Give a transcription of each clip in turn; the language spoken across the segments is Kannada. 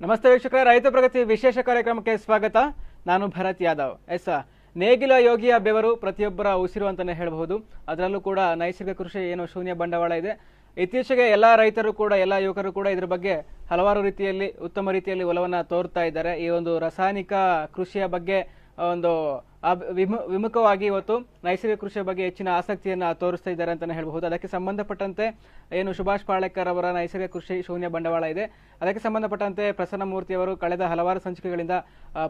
ನಮಸ್ತೆ ವೀಕ್ಷಕರೇ, ರೈತ ಪ್ರಗತಿ ವಿಶೇಷ ಕಾರ್ಯಕ್ರಮಕ್ಕೆ ಸ್ವಾಗತ. ನಾನು ಭರತ್ ಯಾದವ್. ನೇಗಿಲ ಯೋಗಿಯ ಬೆವರು ಪ್ರತಿಯೊಬ್ಬರ ಉಸಿರು ಅಂತಾನೆ ಹೇಳಬಹುದು. ಅದರಲ್ಲೂ ಕೂಡ ನೈಸರ್ಗಿಕ ಕೃಷಿ ಏನು ಶೂನ್ಯ ಬಂಡವಾಳ ಇದೆ. ಇತ್ತೀಚೆಗೆ ಎಲ್ಲ ರೈತರು ಕೂಡ ಎಲ್ಲ ಯುವಕರು ಕೂಡ ಇದ್ರ ಬಗ್ಗೆ ಹಲವಾರು ರೀತಿಯಲ್ಲಿ ಉತ್ತಮ ರೀತಿಯಲ್ಲಿ ಒಲವನ್ನ ತೋರ್ತಾ ಇದ್ದಾರೆ. ಈ ಒಂದು ರಾಸಾಯನಿಕ ಕೃಷಿಯ ಬಗ್ಗೆ ಒಂದು ವಿಮುಖವಾಗಿ ಇವತ್ತು ನೈಸರ್ಗಿಕ ಕೃಷಿಯ ಬಗ್ಗೆ ಹೆಚ್ಚಿನ ಆಸಕ್ತಿಯನ್ನ ತೋರಿಸ್ತಾ ಇದ್ದಾರೆ ಅಂತಾನೆ ಹೇಳಬಹುದು. ಅದಕ್ಕೆ ಸಂಬಂಧಪಟ್ಟಂತೆ ಏನು ಸುಭಾಷ್ ಪಾಳೇಕರ್ ಅವರ ನೈಸರ್ಗಿಕ ಕೃಷಿ ಶೂನ್ಯ ಬಂಡವಾಳ ಇದೆ, ಅದಕ್ಕೆ ಸಂಬಂಧಪಟ್ಟಂತೆ ಪ್ರಸನ್ನ ಮೂರ್ತಿ ಅವರು ಕಳೆದ ಹಲವಾರು ಸಂಚಿಕೆಗಳಿಂದ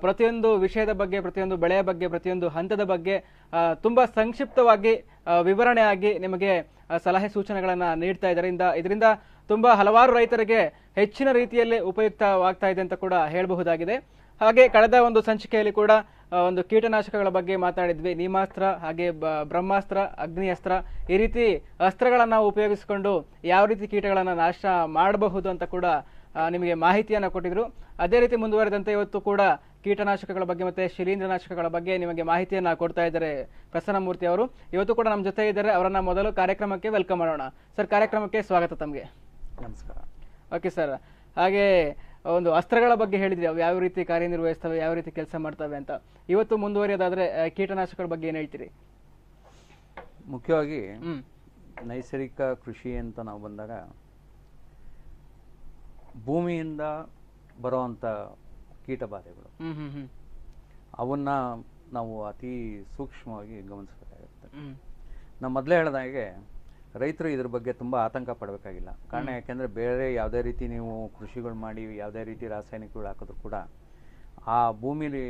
ಪ್ರತಿಯೊಂದು ವಿಷಯದ ಬಗ್ಗೆ, ಪ್ರತಿಯೊಂದು ಬೆಳೆಯ ಬಗ್ಗೆ, ಪ್ರತಿಯೊಂದು ಹಂತದ ಬಗ್ಗೆ ತುಂಬಾ ಸಂಕ್ಷಿಪ್ತವಾಗಿ ವಿವರಣೆಯಾಗಿ ನಿಮಗೆ ಸಲಹೆ ಸೂಚನೆಗಳನ್ನ ನೀಡ್ತಾ ಇದ್ದಾರೆ. ಇದರಿಂದ ತುಂಬಾ ಹಲವಾರು ರೈತರಿಗೆ ಹೆಚ್ಚಿನ ರೀತಿಯಲ್ಲಿ ಉಪಯುಕ್ತವಾಗ್ತಾ ಇದೆ ಅಂತ ಕೂಡ ಹೇಳಬಹುದಾಗಿದೆ. ಹಾಗೆ ಕಳೆದ ಒಂದು ಸಂಚಿಕೆಯಲ್ಲಿ ಕೂಡ ಒಂದು ಕೀಟನಾಶಕಗಳ ಬಗ್ಗೆ ಮಾತಾಡಿದ್ವಿ. ನೀಮಾಸ್ತ್ರ, ಹಾಗೆ ಬ್ರಹ್ಮಾಸ್ತ್ರ, ಅಗ್ನಿಯಸ್ತ್ರ, ಈ ರೀತಿ ಅಸ್ತ್ರಗಳನ್ನ ಉಪಯೋಗಿಸಿಕೊಂಡು ಯಾವ ರೀತಿ ಕೀಟಗಳನ್ನ ನಾಶ ಮಾಡಬಹುದು ಅಂತ ಕೂಡ ನಿಮಗೆ ಮಾಹಿತಿಯನ್ನ ಕೊಟ್ಟಿದ್ರು. ಅದೇ ರೀತಿ ಮುಂದುವರೆದಂತೆ ಇವತ್ತು ಕೂಡ ಕೀಟನಾಶಕಗಳ ಬಗ್ಗೆ ಮತ್ತೆ ಶಿಲೀಂಧ್ರನಾಶಕಗಳ ಬಗ್ಗೆ ನಿಮಗೆ ಮಾಹಿತಿಯನ್ನ ಕೊಡ್ತಾ ಇದ್ದಾರೆ ಪ್ರಸನ್ನ ಮೂರ್ತಿ ಅವರು. ಇವತ್ತು ಕೂಡ ನಮ್ಮ ಜೊತೆ ಇದ್ದಾರೆ. ಅವರನ್ನ ಮೊದಲು ಕಾರ್ಯಕ್ರಮಕ್ಕೆ ವೆಲ್ಕಮ್ ಮಾಡೋಣ. ಸರ್, ಕಾರ್ಯಕ್ರಮಕ್ಕೆ ಸ್ವಾಗತ ತಮಗೆ. ನಮಸ್ಕಾರ. ಓಕೆ ಸರ್, ಹಾಗೆ ಒಂದು ಅಸ್ತ್ರಗಳ ಬಗ್ಗೆ ಹೇಳಿದ್ರಿ, ಅವು ಯಾವ ರೀತಿ ಕಾರ್ಯನಿರ್ವಹಿಸ್ತವೆ, ಯಾವ ರೀತಿ ಕೆಲಸ ಮಾಡ್ತವೆ ಅಂತ. ಇವತ್ತು ಮುಂದುವರಿಯೋದಾದ್ರೆ ಕೀಟನಾಶಕಗಳ ಬಗ್ಗೆ ಏನ್ ಹೇಳ್ತೀರಿ? ಮುಖ್ಯವಾಗಿ ನೈಸರ್ಗಿಕ ಕೃಷಿ ಅಂತ ನಾವು ಬಂದಾಗ ಭೂಮಿಯಿಂದ ಬರುವಂತ ಕೀಟಬಾಧೆಗಳು, ಅವನ್ನ ನಾವು ಅತಿ ಸೂಕ್ಷ್ಮವಾಗಿ ಗಮನಿಸಬೇಕಾಗುತ್ತೆ. ನಾವು ಮೊದಲೇ ಹೇಳಿದ ಹಾಗೆ ರೈತರು ಇದ್ರ ಬಗ್ಗೆ ತುಂಬಾ ಆತಂಕ ಪಡಬೇಕಾಗಿಲ್ಲ. ಕಾರಣ ಯಾಕೆಂದ್ರೆ ಬೇರೆ ಯಾವುದೇ ರೀತಿ ನೀವು ಕೃಷಿಗಳು ಮಾಡಿ ಯಾವುದೇ ರೀತಿ ರಾಸಾಯನಿಕಗಳು ಹಾಕಿದ್ರು ಕೂಡ ಆ ಭೂಮಿಲಿ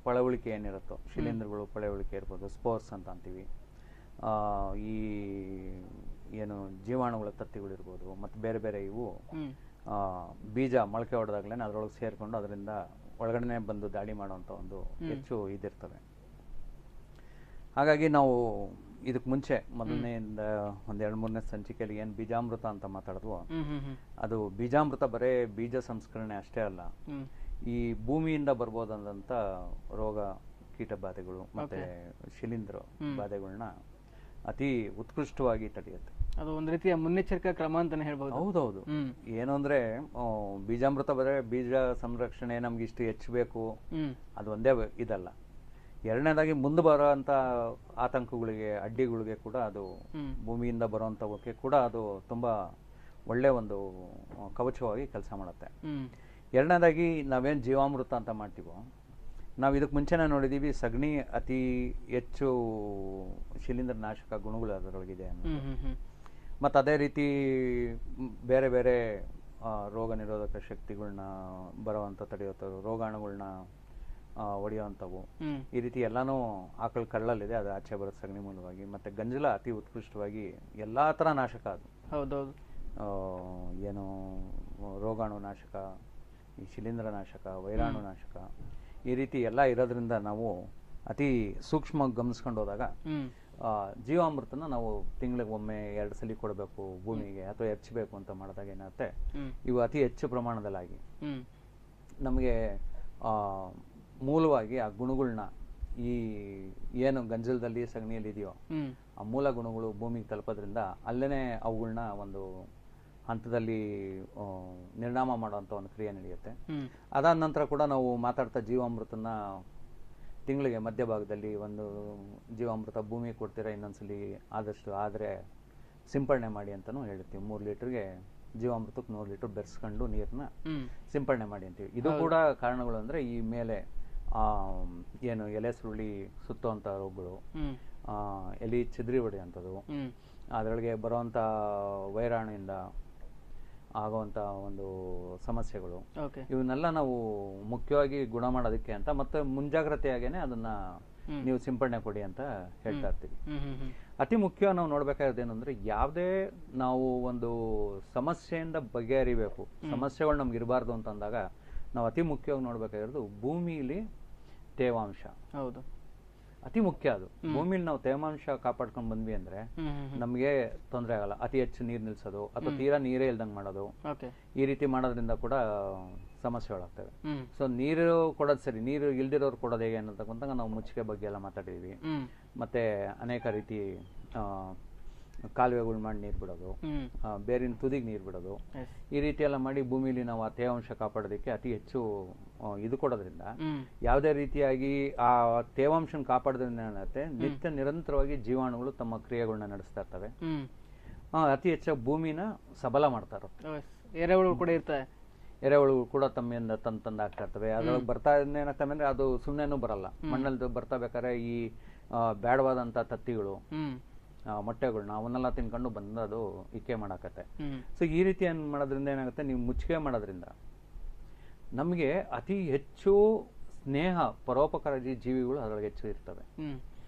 ಪಳವಳಿಕೆ ಏನಿರುತ್ತೋ, ಶಿಲೀಂಧ್ರಗಳು ಪಳವಳಿಕೆ ಇರ್ಬೋದು, ಸ್ಪೋರ್ಸ್ ಅಂತ ಅಂತೀವಿ, ಈ ಏನು ಜೀವಾಣುಗಳ ತತ್ತಿಗಳಿರ್ಬೋದು, ಮತ್ತು ಬೇರೆ ಬೇರೆ ಇವು ಬೀಜ ಮೊಳಕೆ ಹೊಡೆದಾಗ್ಲೇ ಅದರೊಳಗೆ ಸೇರಿಕೊಂಡು ಅದರಿಂದ ಒಳಗಡೆ ಬಂದು ದಾಳಿ ಮಾಡುವಂಥ ಒಂದು ಹೆಚ್ಚು ಇದಿರ್ತವೆ. ಹಾಗಾಗಿ ನಾವು ಇದಕ್ಕೆ ಮುಂಚೆ ಮೊದಲನೆಯಿಂದ ಒಂದ್ 2-3ನೇ ಸಂಚಿಕೆಯಲ್ಲಿ ಏನು ಬೀಜಾಮೃತ ಅಂತ ಮಾತಾಡಿದ್ವು, ಅದು ಬೀಜಾಮೃತ ಬರೇ ಬೀಜ ಸಂಸ್ಕರಣೆ ಅಷ್ಟೇ ಅಲ್ಲ, ಈ ಭೂಮಿಯಿಂದ ಬರ್ಬೋದಂತ ರೋಗ, ಕೀಟ ಬಾಧೆಗಳು ಮತ್ತೆ ಶಿಲೀಂಧ್ರ ಬಾಧೆಗಳನ್ನ ಅತಿ ಉತ್ಕೃಷ್ಟವಾಗಿ ತಡೆಯುತ್ತೆ. ಅದು ಒಂದು ರೀತಿಯ ಮುನ್ನೆಚ್ಚರಿಕಾ ಕ್ರಮ ಅಂತಾನೆ ಹೇಳ್ಬಹುದು. ಹೌದೌದು. ಏನು ಅಂದ್ರೆ ಬೀಜಾಮೃತ ಬರೇ ಬೀಜ ಸಂರಕ್ಷಣೆ ನಮ್ಗೆ ಇಷ್ಟು ಹೆಚ್ಚಬೇಕು ಅದು ಒಂದೇ ಇದಲ್ಲ. ಎರಡನೇದಾಗಿ ಮುಂದೆ ಬರೋಂಥ ಆತಂಕಗಳಿಗೆ, ಅಡ್ಡಿಗಳಿಗೆ ಕೂಡ ಅದು ಭೂಮಿಯಿಂದ ಬರುವಂಥವಕ್ಕೆ ಕೂಡ ಅದು ತುಂಬಾ ಒಳ್ಳೆ ಒಂದು ಕವಚವಾಗಿ ಕೆಲಸ ಮಾಡುತ್ತೆ. ಎರಡನೇದಾಗಿ ನಾವೇನು ಜೀವಾಮೃತ ಅಂತ ಮಾಡ್ತೀವೋ, ನಾವು ಇದಕ್ಕೆ ಮುಂಚೆನೇ ನೋಡಿದೀವಿ ಸಗಣಿ ಅತಿ ಹೆಚ್ಚು ಶಿಲೀಂಧ್ರ ನಾಶಕ ಗುಣಗಳು ಅದರೊಳಗಿದೆ. ಮತ್ತು ಅದೇ ರೀತಿ ಬೇರೆ ಬೇರೆ ರೋಗ ನಿರೋಧಕ ಶಕ್ತಿಗಳನ್ನ ಬರುವಂಥ ತಡೆಯುವಂಥವು, ರೋಗಾಣುಗಳನ್ನ ಹೊಡೆಯುವಂಥವು, ಈ ರೀತಿ ಎಲ್ಲಾನು ಆಕಳ ಕಳ್ಳಲ್ಲಿದೆ, ಅದು ಆಚೆ ಬರೋದು ಸಗಣಿ ಮೂಲವಾಗಿ. ಮತ್ತೆ ಗಂಜಲ ಅತಿ ಉತ್ಕೃಷ್ಟವಾಗಿ ಎಲ್ಲಾ ತರ ನಾಶಕ ಅದು. ಹೌದೌದು. ಏನು ರೋಗಾಣು ನಾಶಕ, ಈ ಶಿಲೀಂಧ್ರ ನಾಶಕ, ವೈರಾಣು ನಾಶಕ, ಈ ರೀತಿ ಎಲ್ಲ ಇರೋದ್ರಿಂದ ನಾವು ಅತಿ ಸೂಕ್ಷ್ಮವಾಗಿ ಗಮನಿಸ್ಕೊಂಡು ಹೋದಾಗ ಜೀವಾಮೃತನ ನಾವು ತಿಂಗಳಿಗೆ ಒಮ್ಮೆ 2 ಸಲ ಕೊಡಬೇಕು ಭೂಮಿಗೆ, ಅಥವಾ ಹೆಚ್ಚಬೇಕು ಅಂತ ಮಾಡಿದಾಗ ಏನಾಗುತ್ತೆ, ಇವು ಅತಿ ಹೆಚ್ಚು ಪ್ರಮಾಣದಲ್ಲಾಗಿ ನಮಗೆ ಮೂಲವಾಗಿ ಆ ಗುಣಗಳನ್ನ, ಈ ಏನು ಗಂಜಲದಲ್ಲಿ ಸಗಣಿಯಲ್ಲಿ ಇದೆಯೋ ಆ ಮೂಲ ಗುಣಗಳು ಭೂಮಿಗೆ ತಲುಪೋದ್ರಿಂದ ಅಲ್ಲೇನೆ ಅವುಗಳನ್ನ ಒಂದು ಹಂತದಲ್ಲಿ ನಿರ್ನಾಮ ಮಾಡುವಂತ ಒಂದು ಕ್ರಿಯೆ ನಡೆಯುತ್ತೆ. ಅದಾದ ನಂತರ ಕೂಡ ನಾವು ಮಾತಾಡ್ತಾ ಜೀವಾಮೃತನ ತಿಂಗಳಿಗೆ ಮಧ್ಯಭಾಗದಲ್ಲಿ ಒಂದು ಜೀವಾಮೃತ ಭೂಮಿಗೆ ಕೊಡ್ತೀರಾ, ಇನ್ನೊಂದ್ಸಲಿ ಆದಷ್ಟು ಆದರೆ ಸಿಂಪಡಣೆ ಮಾಡಿ ಅಂತಾನು ಹೇಳ್ತೀವಿ. 3 ಲೀಟರ್ಗೆ ಜೀವಾಮೃತಕ್ಕೆ 100 ಲೀಟರ್ ಬೆರೆಸ್ಕೊಂಡು ನೀರನ್ನ ಸಿಂಪಡಣೆ ಮಾಡಿ ಅಂತೀವಿ. ಇದು ಕೂಡ ಕಾರಣಗಳು ಅಂದ್ರೆ ಈ ಮೇಲೆ ಏನು ಎಲೆ ಸುರುಳಿ ಸುತ್ತುವಂತ ರೋಗಗಳು, ಎಲೆ ಚಿದ್ರಿ ಹೊಡೆಯುವಂಥದ್ದು, ಅದರೊಳಗೆ ಬರುವಂತ ವೈರಾಣುವಿಂದ ಆಗುವಂತ ಒಂದು ಸಮಸ್ಯೆಗಳು, ಇವನ್ನೆಲ್ಲ ನಾವು ಮುಖ್ಯವಾಗಿ ಗುಣ ಮಾಡೋದಕ್ಕೆ ಅಂತ ಮತ್ತೆ ಮುಂಜಾಗ್ರತೆಯಾಗೇನೆ ಅದನ್ನ ನೀವು ಸಿಂಪಡಣೆ ಕೊಡಿ ಅಂತ ಹೇಳ್ತಾ ಇರ್ತೀವಿ. ಅತಿ ಮುಖ್ಯ ನಾವು ನೋಡ್ಬೇಕಾಗಿರೋದು ಏನಂದ್ರೆ, ಯಾವುದೇ ನಾವು ಒಂದು ಸಮಸ್ಯೆಯಿಂದ ಬಗೆಹರಿಬೇಕು, ಸಮಸ್ಯೆಗಳು ನಮ್ಗೆ ಇರಬಾರ್ದು ಅಂತ ಅಂದಾಗ ನಾವು ಅತಿ ಮುಖ್ಯವಾಗಿ ನೋಡ್ಬೇಕಾಗಿರೋದು ಭೂಮಿಲಿ ತೇವಾಂಶ. ಹೌದು, ಅತಿ ಮುಖ್ಯ ಅದು. ಭೂಮಿಲಿ ನಾವು ತೇವಾಂಶ ಕಾಪಾಡ್ಕೊಂಡ್ ಬಂದ್ವಿ ಅಂದ್ರೆ ನಮ್ಗೆ ತೊಂದರೆ ಆಗಲ್ಲ. ಅತಿ ಹೆಚ್ಚು ನೀರ್ ನಿಲ್ಸೋದು ಅಥವಾ ತೀರಾ ನೀರೇ ಇಲ್ದಂಗ್ ಮಾಡೋದು, ಈ ರೀತಿ ಮಾಡೋದ್ರಿಂದ ಕೂಡ ಸಮಸ್ಯೆಗಳಾಗ್ತವೆ. ಸೊ ನೀರು ಕೊಡೋದು ಸರಿ, ನೀರು ಇಲ್ದಿರೋರು ಕೊಡೋದು ಹೇಗೆ ಅನ್ನತಕ್ಕಂಥ ನಾವು ಮುಚ್ಚಿಗೆ ಬಗ್ಗೆ ಎಲ್ಲ ಮಾತಾಡಿದೀವಿ. ಮತ್ತೆ ಅನೇಕ ರೀತಿ ಕಾಲುವೆಗಳು ಮಾಡಿ ನೀರು ಬಿಡೋದು, ಹ್ಮ್ ಬೇರಿನ ತುದಿಗೆ ನೀರು ಬಿಡೋದು, ಎಸ್ ಈ ರೀತಿ ಎಲ್ಲ ಮಾಡಿ ಭೂಮಿಲಿ ನಾವು ಆ ತೇವಾಂಶ ಕಾಪಾಡೋದಕ್ಕೆ ಅತಿ ಹೆಚ್ಚು ಇದು ಕೊಡೋದ್ರಿಂದ ಹ್ಮ್ ಯಾವುದೇ ರೀತಿಯಾಗಿ ಆ ತೇವಾಂಶನ ಕಾಪಾಡೋದ್ರಿಂದ ಏನಾಗುತ್ತೆ, ನಿತ್ಯ ನಿರಂತರವಾಗಿ ಜೀವಾಣುಗಳು ತಮ್ಮ ಕ್ರಿಯೆಗಳನ್ನ ನಡೆಸ್ತಾ ಇರ್ತವೆ. ಹ್ಮ್ ಅತಿ ಹೆಚ್ಚು ಭೂಮಿನ ಸಬಲ ಮಾಡ್ತಾ ಇರುತ್ತೆ. ಎಸ್ ಎರೆಹುಳು ಕೂಡ ಇರ್ತವೆ. ಎರೆಹುಳುಗಳು ಕೂಡ ತಮ್ಮಿಂದ ತಂದು ಆಗ್ತಾ ಇರ್ತವೆ. ಅದ್ರೊಳಗೆ ಬರ್ತಾ ಏನಾಗ್ತವೆ ಅಂದ್ರೆ ಅದು ಸುಮ್ಮನೆನೂ ಬರಲ್ಲ, ಮಣ್ಣಲ್ಲಿ ಬರ್ತಾ ಬೇಕಾದ್ರೆ ಈ ಬೇಡವಾದಂತ ತತ್ತಿಗಳು, ಹ್ಮ್ ಮೊಟ್ಟೆಗಳನ್ನ ಅವನ್ನೆಲ್ಲ ತಿನ್ಕೊಂಡು ಬಂದು ಅದು ಇಕ್ಕೆ ಮಾಡಾಕತ್ತೆ. ಹ್ಮ್ ಸೊ ಈ ರೀತಿ ಏನ್ ಮಾಡೋದ್ರಿಂದ ಏನಾಗುತ್ತೆ, ನೀವು ಮುಚ್ಚಿಗೆ ಮಾಡೋದ್ರಿಂದ ನಮಗೆ ಅತಿ ಹೆಚ್ಚು ಸ್ನೇಹ ಪರೋಪಕಾರಿ ಜೀವಿಗಳು ಅದರೊಳಗೆ ಹೆಚ್ಚು ಇರ್ತವೆ. ಹ್ಮ್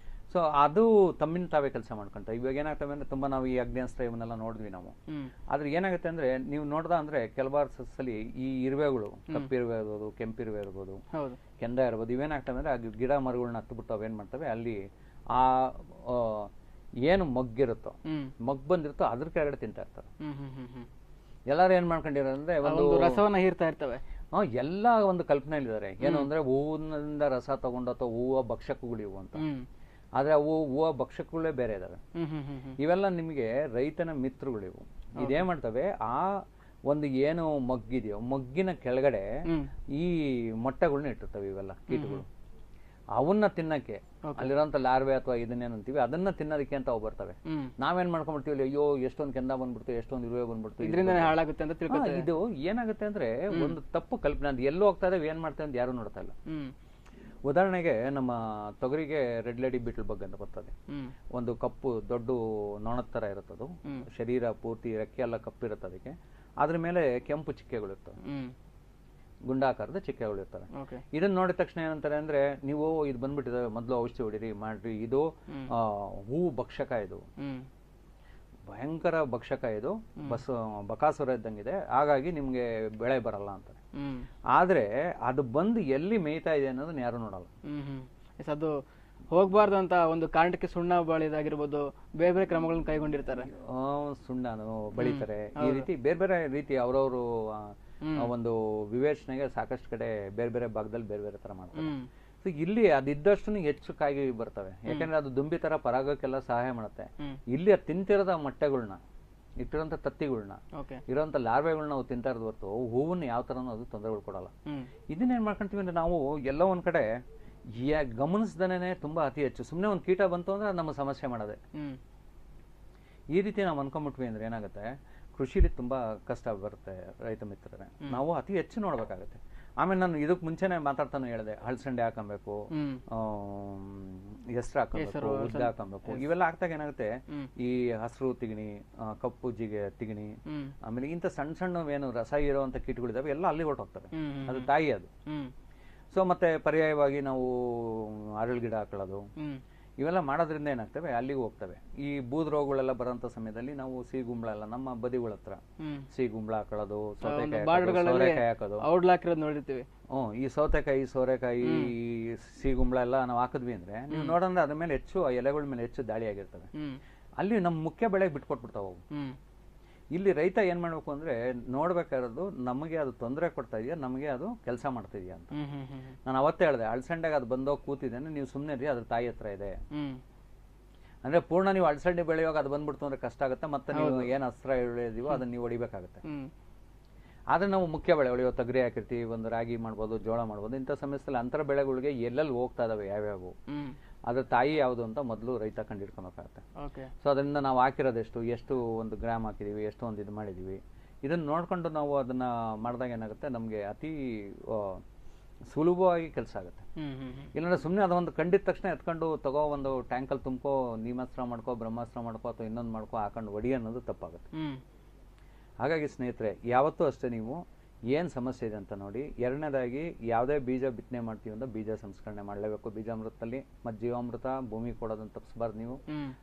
ಸೊ ಅದು ತಮ್ಮಿಂದ ತಾವೇ ಕೆಲಸ ಮಾಡ್ಕೊಂತ. ಇವಾಗ ಏನಾಗ್ತವೆ ಅಂದ್ರೆ ತುಂಬಾ ನಾವು ಈ ಅಗ್ನೇಸ್ತ್ರ ಇವನ್ನೆಲ್ಲ ನೋಡಿದ್ವಿ ನಾವು. ಹ್ಮ್ ಆದ್ರೆ ಏನಾಗುತ್ತೆ ಅಂದ್ರೆ ನೀವು ನೋಡ್ದ ಅಂದ್ರೆ ಕೆಲವಾರು ಸಸ್ಸಲ್ಲಿ ಈ ಇರುವೆಗಳು, ಕಪ್ಪಿರುವೆ ಇರ್ಬೋದು, ಕೆಂಪಿರುವೆ ಇರ್ಬೋದು, ಹೌದು ಕೆಂದ ಇರ್ಬೋದು, ಇವೇನಾಗ್ತವೆ ಅಂದ್ರೆ ಆ ಗಿಡ ಮರಗಳನ್ನ ಹತ್ತುಬಿಟ್ಟು ಅವೇನ್ ಮಾಡ್ತವೆ, ಅಲ್ಲಿ ಆ ಏನು ಮಗ್ಗಿರುತ್ತೋ, ಹ್ಮ್ ಮಗ್ ಬಂದಿರುತ್ತೋ ಅದ್ರ ಕೆಳಗಡೆ ತಿಂತಾ ಇರ್ತಾರೆ. ಹ್ಮ್ ಹ್ಮ್ ಹ್ಮ್ ಹ್ಮ್ ಎಲ್ಲಾರು ಏನ್ ಮಾಡ್ಕೊಂಡಿರೋ ಅಂದ್ರೆ ಒಂದು ರಸವನ್ನ ಹೀರ್ತಾ ಇರ್ತವೆ. ಎಲ್ಲ ಒಂದು ಕಲ್ಪನೆಯಲ್ಲಿದ್ದಾರೆ. ಏನು ಅಂದ್ರೆ ಹೂವಿನಿಂದ ರಸ ತಗೊಂಡು ಅಥವಾ ಹೂವ ಭಕ್ಷಕಗಳು ಇವು ಅಂತ. ಹ್ಮ್ ಆದ್ರೆ ಅವು ಹೂವ ಭಕ್ಷಕಗಳೇ ಬೇರೆ ಇದಾವೆ. ಹ್ಮ್ ಹ್ಮ್ ಹ್ಮ್ ಹ್ಮ್ ಇವೆಲ್ಲ ನಿಮಗೆ ರೈತನ ಮಿತ್ರಗಳು ಇವು. ಇದೇ ಮಾಡ್ತವೆ, ಆ ಒಂದು ಏನು ಮಗ್ಗಿದೆಯೋ ಮಗ್ಗಿನ ಕೆಳಗಡೆ ಹ್ಮ್ ಈ ಮೊಟ್ಟೆಗಳನ್ನ ಇಟ್ಟಿರ್ತವೆ ಇವೆಲ್ಲ ಕೀಟಗಳು. ಅವನ್ನ ತಿನ್ನಕ್ಕೆ ಅಲ್ಲಿರೋಂಥ ಲಾರ್ವೆ ಅಥವಾ ಇದನ್ನೇನಂತೀವಿ ಅದನ್ನ ತಿನ್ನೋದಕ್ಕೆ ಅಂತ ಅವು ಬರ್ತವೆ. ಹ್ಮ್ ನಾವೇನ್ ಮಾಡ್ಕೊಂಡ್ಬಿಡ್ತೀವಿ, ಅಯ್ಯೋ ಎಷ್ಟೊಂದು ಕೆಂದ ಬಂದ್ಬಿಡ್ತು, ಎಷ್ಟೊಂದು ಇರುವೆ ಬಂದ್ಬಿಡ್ತು. ಇದರಿಂದನೇ ಹಾಳಾಗುತ್ತೆ ಅಂತ ತಿಳ್ಕೊತಾರೆ. ಇದು ಏನಾಗುತ್ತೆ ಅಂದ್ರೆ ಒಂದು ತಪ್ಪು ಕಲ್ಪನೆ. ಅದು ಎಲ್ಲೋ ಹೋಗ್ತಾ ಇದಾವೆ, ಏನ್ ಮಾಡ್ತೇವೆ ಅಂತ ಯಾರು ನೋಡ್ತಾ ಇಲ್ಲ. ಹ್ಮ್ ಉದಾಹರಣೆಗೆ ನಮ್ಮ ತೊಗರಿಗೆ ರೆಡ್ ಲೇಡಿ ಬಿಟ್ಲ್ ಬಗ್ಗೆ ಅಂತ ಬರ್ತದೆ. ಹ್ಮ್ ಒಂದು ಕಪ್ಪು ದೊಡ್ಡ ನೊಣದ ತರ ಇರುತ್ತದು, ಶರೀರ ಪೂರ್ತಿ ರೆಕ್ಕೆ ಎಲ್ಲ ಕಪ್ಪಿರುತ್ತೆ ಅದಕ್ಕೆ. ಅದ್ರ ಮೇಲೆ ಕೆಂಪು ಚಿಕ್ಕೆಗಳು ಇರ್ತವೆ, ಹ್ಮ್ ಗುಂಡಾಕಾರದ ಚಿಕ್ಕೆಗಳು ಇರ್ತವೆ. ಓಕೆ ಇದನ್ನ ನೋಡಿದ ತಕ್ಷಣ ಏನಂತಾರೆ ಅಂದ್ರೆ, ನೀವು ಇದು ಬಂದ್ಬಿಟ್ಟಿದೆ ಮೊದಲು ಔಷಧಿ ಹೊಡಿರಿ ಮಾಡ್ರಿ, ಇದು ಹೂವು ಭಕ್ಷಕ, ಇದು ಹ್ಮ್ ಭಯಂಕರ ಭಕ್ಷಕ, ಇದು ಬಕಾಸುರ ಇದ್ದಂಗಿದೆ, ಹಾಗಾಗಿ ನಿಮ್ಗೆ ಬೆಳೆ ಬರಲ್ಲ ಅಂತಾರೆ. ಹ್ಮ್ ಆದ್ರೆ ಅದು ಬಂದು ಎಲ್ಲಿ ಮೇಯ್ತಾ ಇದೆ ಅನ್ನೋದನ್ನ ಯಾರು ನೋಡಲ್ಲ. ಹ್ಮ್ ಹ್ಮ್ ಎಸ್ ಅದು ಹೋಗ್ಬಾರ್ದು ಅಂತ ಒಂದು ಕಾರಣಕ್ಕೆ ಸುಣ್ಣ ಬಳಿದಾಗಿರ್ಬೋದು, ಬೇರೆ ಬೇರೆ ಕ್ರಮಗಳನ್ನ ಕೈಗೊಂಡಿರ್ತಾರೆ. ಸುಣ್ಣನು ಬಳಿತಾರೆ, ಈ ರೀತಿ ಬೇರೆ ಬೇರೆ ರೀತಿ ಅವ್ರವ್ರು ಒಂದು ವಿವೇಚನೆಗೆ ಸಾಕಷ್ಟು ಕಡೆ ಬೇರೆ ಬೇರೆ ಭಾಗದಲ್ಲಿ ಬೇರೆ ಬೇರೆ ತರ ಮಾಡ್ತಾರೆ. ಸೊ ಇಲ್ಲಿ ಅದಿದ್ದಷ್ಟು ಹೆಚ್ಚು ಕಾಯಿಗೆ ಬರ್ತವೆ, ಯಾಕಂದ್ರೆ ಅದು ದುಂಬಿ ತರ ಪರಾಗಕ್ಕೆಲ್ಲ ಸಹಾಯ ಮಾಡುತ್ತೆ. ಇಲ್ಲಿ ಅದು ತಿಂತಿರೋದ ಮೊಟ್ಟೆಗಳನ್ನ, ಇಟ್ಟಿರೋಂಥ ತತ್ತಿಗಳನ್ನ, ಇರೋಂಥ ಲಾರ್ವೆಗಳನ್ನ ನಾವು ತಿಂತಾ ಇರೋದು ಹೊರತು ಹೂವನ್ನ ಯಾವ ತರನೂ ಅದು ತೊಂದರೆಗಳು ಕೊಡಲ್ಲ. ಇದನ್ನೇನ್ ಮಾಡ್ಕೊಂತೀವಿ ಅಂದ್ರೆ ನಾವು ಎಲ್ಲ ಒಂದ್ ಕಡೆ ಗಮನಿಸ್ದನೇ ತುಂಬಾ ಅತಿ ಹೆಚ್ಚು ಸುಮ್ಮನೆ ಒಂದು ಕೀಟ ಬಂತು ಅಂದ್ರೆ ನಮ್ಮ ಸಮಸ್ಯೆ ಮಾಡೋದೆ. ಈ ರೀತಿ ನಾವು ಅನ್ಕೊಂಡ್ಬಿಟ್ವಿ ಅಂದ್ರೆ ಏನಾಗುತ್ತೆ, ಕೃಷಿಲಿ ತುಂಬಾ ಕಷ್ಟ ಬರುತ್ತೆ ರೈತ ಮಿತ್ರರೇ. ನಾವು ಅತಿ ಹೆಚ್ಚು ನೋಡ್ಬೇಕಾಗತ್ತೆ. ಆಮೇಲೆ ನಾನು ಇದಕ್ ಮುಂಚೆನೆ ಮಾತಾಡ್ತಾನು ಹೇಳಿದೆ, ಹಳಸಂಡೆ ಹಾಕೊಬೇಕು, ಹೆಸರು ಹಾಕೊಬೇಕು, ಉದ್ದ ಹಾಕೊಬೇಕು. ಇವೆಲ್ಲ ಹಾಕ್ದಾಗ ಏನಾಗುತ್ತೆ, ಈ ಹಸಿರು ತಿಗಣಿ, ಕಪ್ಪು ತಿಗಣಿ, ಆಮೇಲೆ ಇಂಥ ಸಣ್ಣ ಸಣ್ಣ ಏನು ರಸ ಇರುವಂತ ಕೀಟಗಳಿದಾವೆ ಎಲ್ಲ ಅಲ್ಲಿ ಹೊರಟೋಗ್ತವೆ. ಅದು ತಾಯಿ ಅದು. ಸೊ ಮತ್ತೆ ಪರ್ಯಾಯವಾಗಿ ನಾವು ಅರಳು ಗಿಡ ಹಾಕೊಳ್ಳೋದು, ಇವೆಲ್ಲ ಮಾಡೋದ್ರಿಂದ ಏನಾಗ್ತವೆ, ಅಲ್ಲಿಗೆ ಹೋಗ್ತವೆ. ಈ ಬೂದ್ ರೋಗಗಳೆಲ್ಲ ಬರೋಂಥ ಸಮಯದಲ್ಲಿ ನಾವು ಸಿಗುಂಬಳ ಎಲ್ಲ ನಮ್ಮ ಬದಿಗಳ ಹತ್ರ ಸಿಗುಂಬಳ ಹಾಕೊಳ್ಳೋದು, ಸೌತೆಕಾಯಿ ಹಾಕೋದು, ನೋಡಿರ್ತೀವಿ. ಈ ಸೌತೆಕಾಯಿ, ಸೋರೆಕಾಯಿ, ಸಿಗುಂಬಳ ಎಲ್ಲ ನಾವು ಹಾಕಿದ್ವಿ ಅಂದ್ರೆ ನೀವು ನೋಡಂದ್ರೆ ಅದ್ರ ಮೇಲೆ ಹೆಚ್ಚು ಎಲೆಗಳ ಮೇಲೆ ಹೆಚ್ಚು ದಾಳಿ ಆಗಿರ್ತವೆ. ಅಲ್ಲಿ ನಮ್ಮ ಮುಖ್ಯ ಬೆಳೆಗೆ ಬಿಟ್ಕೊಟ್ಬಿಡ್ತಾವ ಅವು. ಇಲ್ಲಿ ರೈತ ಏನ್ ಮಾಡ್ಬೇಕು ಅಂದ್ರೆ ನೋಡ್ಬೇಕಾಗಿರೋದು, ನಮಗೆ ಅದು ತೊಂದರೆ ಕೊಡ್ತಾ ಇದೆಯಾ, ನಮಗೆ ಅದು ಕೆಲಸ ಮಾಡ್ತಾ ಇದೆಯಾ ಅಂತ. ನಾನು ಅವತ್ತೇ ಹೇಳಿದೆ, ಅಳಸಂಡೆಗೆ ಅದು ಬಂದೋಗಿ ಕೂತಿದ್ದೇನೆ, ನೀವು ಸುಮ್ಮನೆ ರೀ, ಅದ್ರ ತಾಯಿ ಹತ್ರ ಇದೆ ಅಂದ್ರೆ ಪೂರ್ಣ ನೀವು ಅಳಸಂಡೆ ಬೆಳೆಯುವಾಗ ಅದು ಬಂದ್ಬಿಡ್ತು ಅಂದ್ರೆ ಕಷ್ಟ ಆಗುತ್ತೆ. ಮತ್ತೆ ನೀವು ಏನ್ ಅಸ್ತ್ರ ಎಳೆದಿವೋ ಅದನ್ನ ನೀವು ಹೊಡಿಬೇಕಾಗುತ್ತೆ. ಆದ್ರೆ ನಾವು ಮುಖ್ಯ ಬೆಳೆ ಹೊಳೆಯೋ ತೊಗರಿ ಹಾಕಿರ್ತೀವಿ, ಒಂದು ರಾಗಿ ಮಾಡ್ಬೋದು, ಜೋಳ ಮಾಡ್ಬೋದು. ಇಂಥ ಸಮಯದಲ್ಲಿ ಅಂತರ ಬೆಳೆಗಳಿಗೆ ಎಲ್ಲೆಲ್ಲಿ ಹೋಗ್ತಾ ಇದಾವೆ ಯಾವ್ಯಾವು, ಅದ್ರ ತಾಯಿ ಯಾವುದು ಅಂತ ಮೊದಲು ರೈತ ಕಂಡಿಡ್ಕೊಬೇಕಾಗತ್ತೆ. ಸೊ ಅದರಿಂದ ನಾವು ಹಾಕಿರೋದೆಷ್ಟು, ಎಷ್ಟು ಒಂದು ಗ್ರಾಮ್ ಹಾಕಿದೀವಿ, ಎಷ್ಟು ಒಂದು ಇದು ಮಾಡಿದೀವಿ, ಇದನ್ನ ನೋಡ್ಕೊಂಡು ನಾವು ಅದನ್ನ ಮಾಡಿದಾಗ ಏನಾಗುತ್ತೆ, ನಮ್ಗೆ ಅತಿ ಸುಲಭವಾಗಿ ಕೆಲಸ ಆಗುತ್ತೆ. ಇಲ್ಲಾಂದ್ರೆ ಸುಮ್ಮನೆ ಅದೊಂದು ಕಂಡಿದ ತಕ್ಷಣ ಎತ್ಕೊಂಡು ತಗೋ ಒಂದು ಟ್ಯಾಂಕಲ್ಲಿ ತುಂಬ್ಕೋ, ನೀಮಾಸ್ತ್ರ ಮಾಡ್ಕೋ, ಬ್ರಹ್ಮಾಸ್ತ್ರ ಮಾಡ್ಕೋ, ಅಥವಾ ಇನ್ನೊಂದು ಮಾಡ್ಕೋ ಹಾಕೊಂಡು ಹೊಡಿ ಅನ್ನೋದು ತಪ್ಪಾಗುತ್ತೆ. ಹಾಗಾಗಿ ಸ್ನೇಹಿತರೆ, ಯಾವತ್ತೂ ಅಷ್ಟೇ ನೀವು ಏನ್ ಸಮಸ್ಯೆ ಇದೆ ಅಂತ ನೋಡಿ. ಎರಡನೇದಾಗಿ ಯಾವುದೇ ಬೀಜ ಬಿತ್ತನೆ ಮಾಡ್ತೀವಿ ಅಂತ ಬೀಜ ಸಂಸ್ಕರಣೆ ಮಾಡಲೇಬೇಕು. ಬೀಜಾಮೃತದಲ್ಲಿ ಮತ್ತು ಜೀವಾಮೃತ ಭೂಮಿ ಕೊಡೋದನ್ನ ತಪ್ಪಿಸಬಾರ್ದು ನೀವು.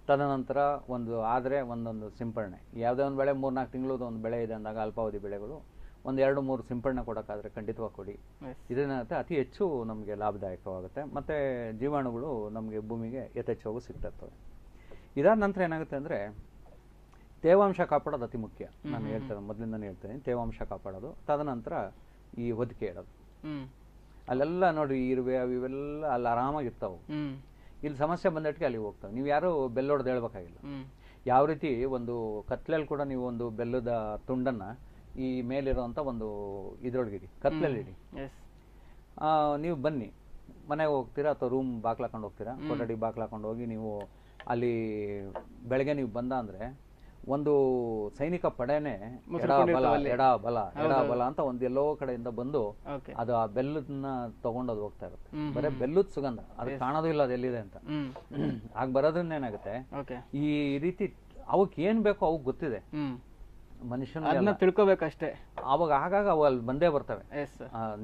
ತದನಂತರ ಆದ್ರೆ ಒಂದೊಂದು ಸಿಂಪರಣೆ, ಯಾವುದೇ ಒಂದು ಬೆಳೆ 3-4 ತಿಂಗಳು ಒಂದು ಬೆಳೆ ಇದೆ ಅಂದಾಗ ಅಲ್ಪಾವಧಿ ಬೆಳೆಗಳು 1-2-3 ಸಿಂಪರಣೆ ಕೊಡೋಕ್ಕಾದ್ರೆ ಖಂಡಿತವಾಗಿ ಕೊಡಿ. ಇದರಿಂದ ಅತಿ ಹೆಚ್ಚು ನಮಗೆ ಲಾಭದಾಯಕವಾಗುತ್ತೆ. ಮತ್ತೆ ಜೀವಾಣುಗಳು ನಮಗೆ ಭೂಮಿಗೆ ಯಥೇಚ್ಛವಾಗಿ ಸಿಗ್ತಾ ಇರ್ತವೆ. ಇದಾದ ನಂತರ ಏನಾಗುತ್ತೆ ಅಂದ್ರೆ, ತೇವಾಂಶ ಕಾಪಾಡೋದು ಅತಿ ಮುಖ್ಯ. ನಾನು ಹೇಳ್ತೇನೆ, ಮೊದಲಿಂದಾನೇ ಹೇಳ್ತೇನೆ, ತೇವಾಂಶ ಕಾಪಾಡೋದು. ತದನಂತರ ಈ ಹೊದಿಕೆ ಇಡೋದು. ಅಲ್ಲೆಲ್ಲ ನೋಡಿ ಇರುವೆ ಇವೆಲ್ಲ ಅಲ್ಲಿ ಆರಾಮಾಗಿರ್ತಾವೆ. ಇಲ್ಲಿ ಸಮಸ್ಯೆ ಬಂದಟ್ಟಿಗೆ ಅಲ್ಲಿಗೆ ಹೋಗ್ತವೆ. ನೀವು ಯಾರು ಬೆಲ್ಲೊಡ್ದು ಹೇಳ್ಬೇಕಾಗಿಲ್ಲ. ಯಾವ ರೀತಿ ಒಂದು ಕತ್ಲೆಯಲ್ಲಿ ಕೂಡ ನೀವು ಒಂದು ಬೆಲ್ಲದ ತುಂಡನ್ನ ಈ ಮೇಲಿರುವಂತ ಒಂದು ಇದ್ರೊಳಗಿಡಿ, ಕತ್ಲೆಯಲ್ಲಿ ಇಡಿ. ನೀವು ಬನ್ನಿ, ಮನೆಗೆ ಹೋಗ್ತೀರಾ ಅಥವಾ ರೂಮ್ ಬಾಕ್ಲಾಕೊಂಡು ಹೋಗ್ತೀರಾ, ಕೊಠಡಿ ಬಾಕ್ಲಾಕೊಂಡು ಹೋಗಿ ನೀವು ಅಲ್ಲಿ ಬೆಳಗ್ಗೆ ನೀವು ಬಂದ ಅಂದ್ರೆ ಒಂದು ಸೈನಿಕ ಪಡೆನೆ ಎಡ ಬಲ ಅಂತ ಒಂದ್ ಎಲ್ಲೋ ಕಡೆಯಿಂದ ಬಂದು ಅದು ಆ ಬೆಲ್ಲದನ್ನ ತಗೊಂಡೋದು ಹೋಗ್ತಾ ಇರುತ್ತೆ. ಬರೀ ಬೆಲ್ಲದ ಸುಗಂಧ ಅದು ಕಾಣೋದು ಇಲ್ಲ ಅದು ಎಲ್ಲಿದೆ ಅಂತ. ಆಗ ಬರೋದ್ರಿಂದ ಏನಾಗುತ್ತೆ, ಈ ರೀತಿ ಅವಕ್ ಏನ್ ಬೇಕೋ ಅವಕ್ ಗೊತ್ತಿದೆ, ಮನುಷ್ಯನ ತಿಳ್ಕೊಬೇಕಷ್ಟೇ. ಅವಾಗ ಆಗಾಗ ಅವು ಅಲ್ಲಿ ಬಂದೇ ಬರ್ತವೆ.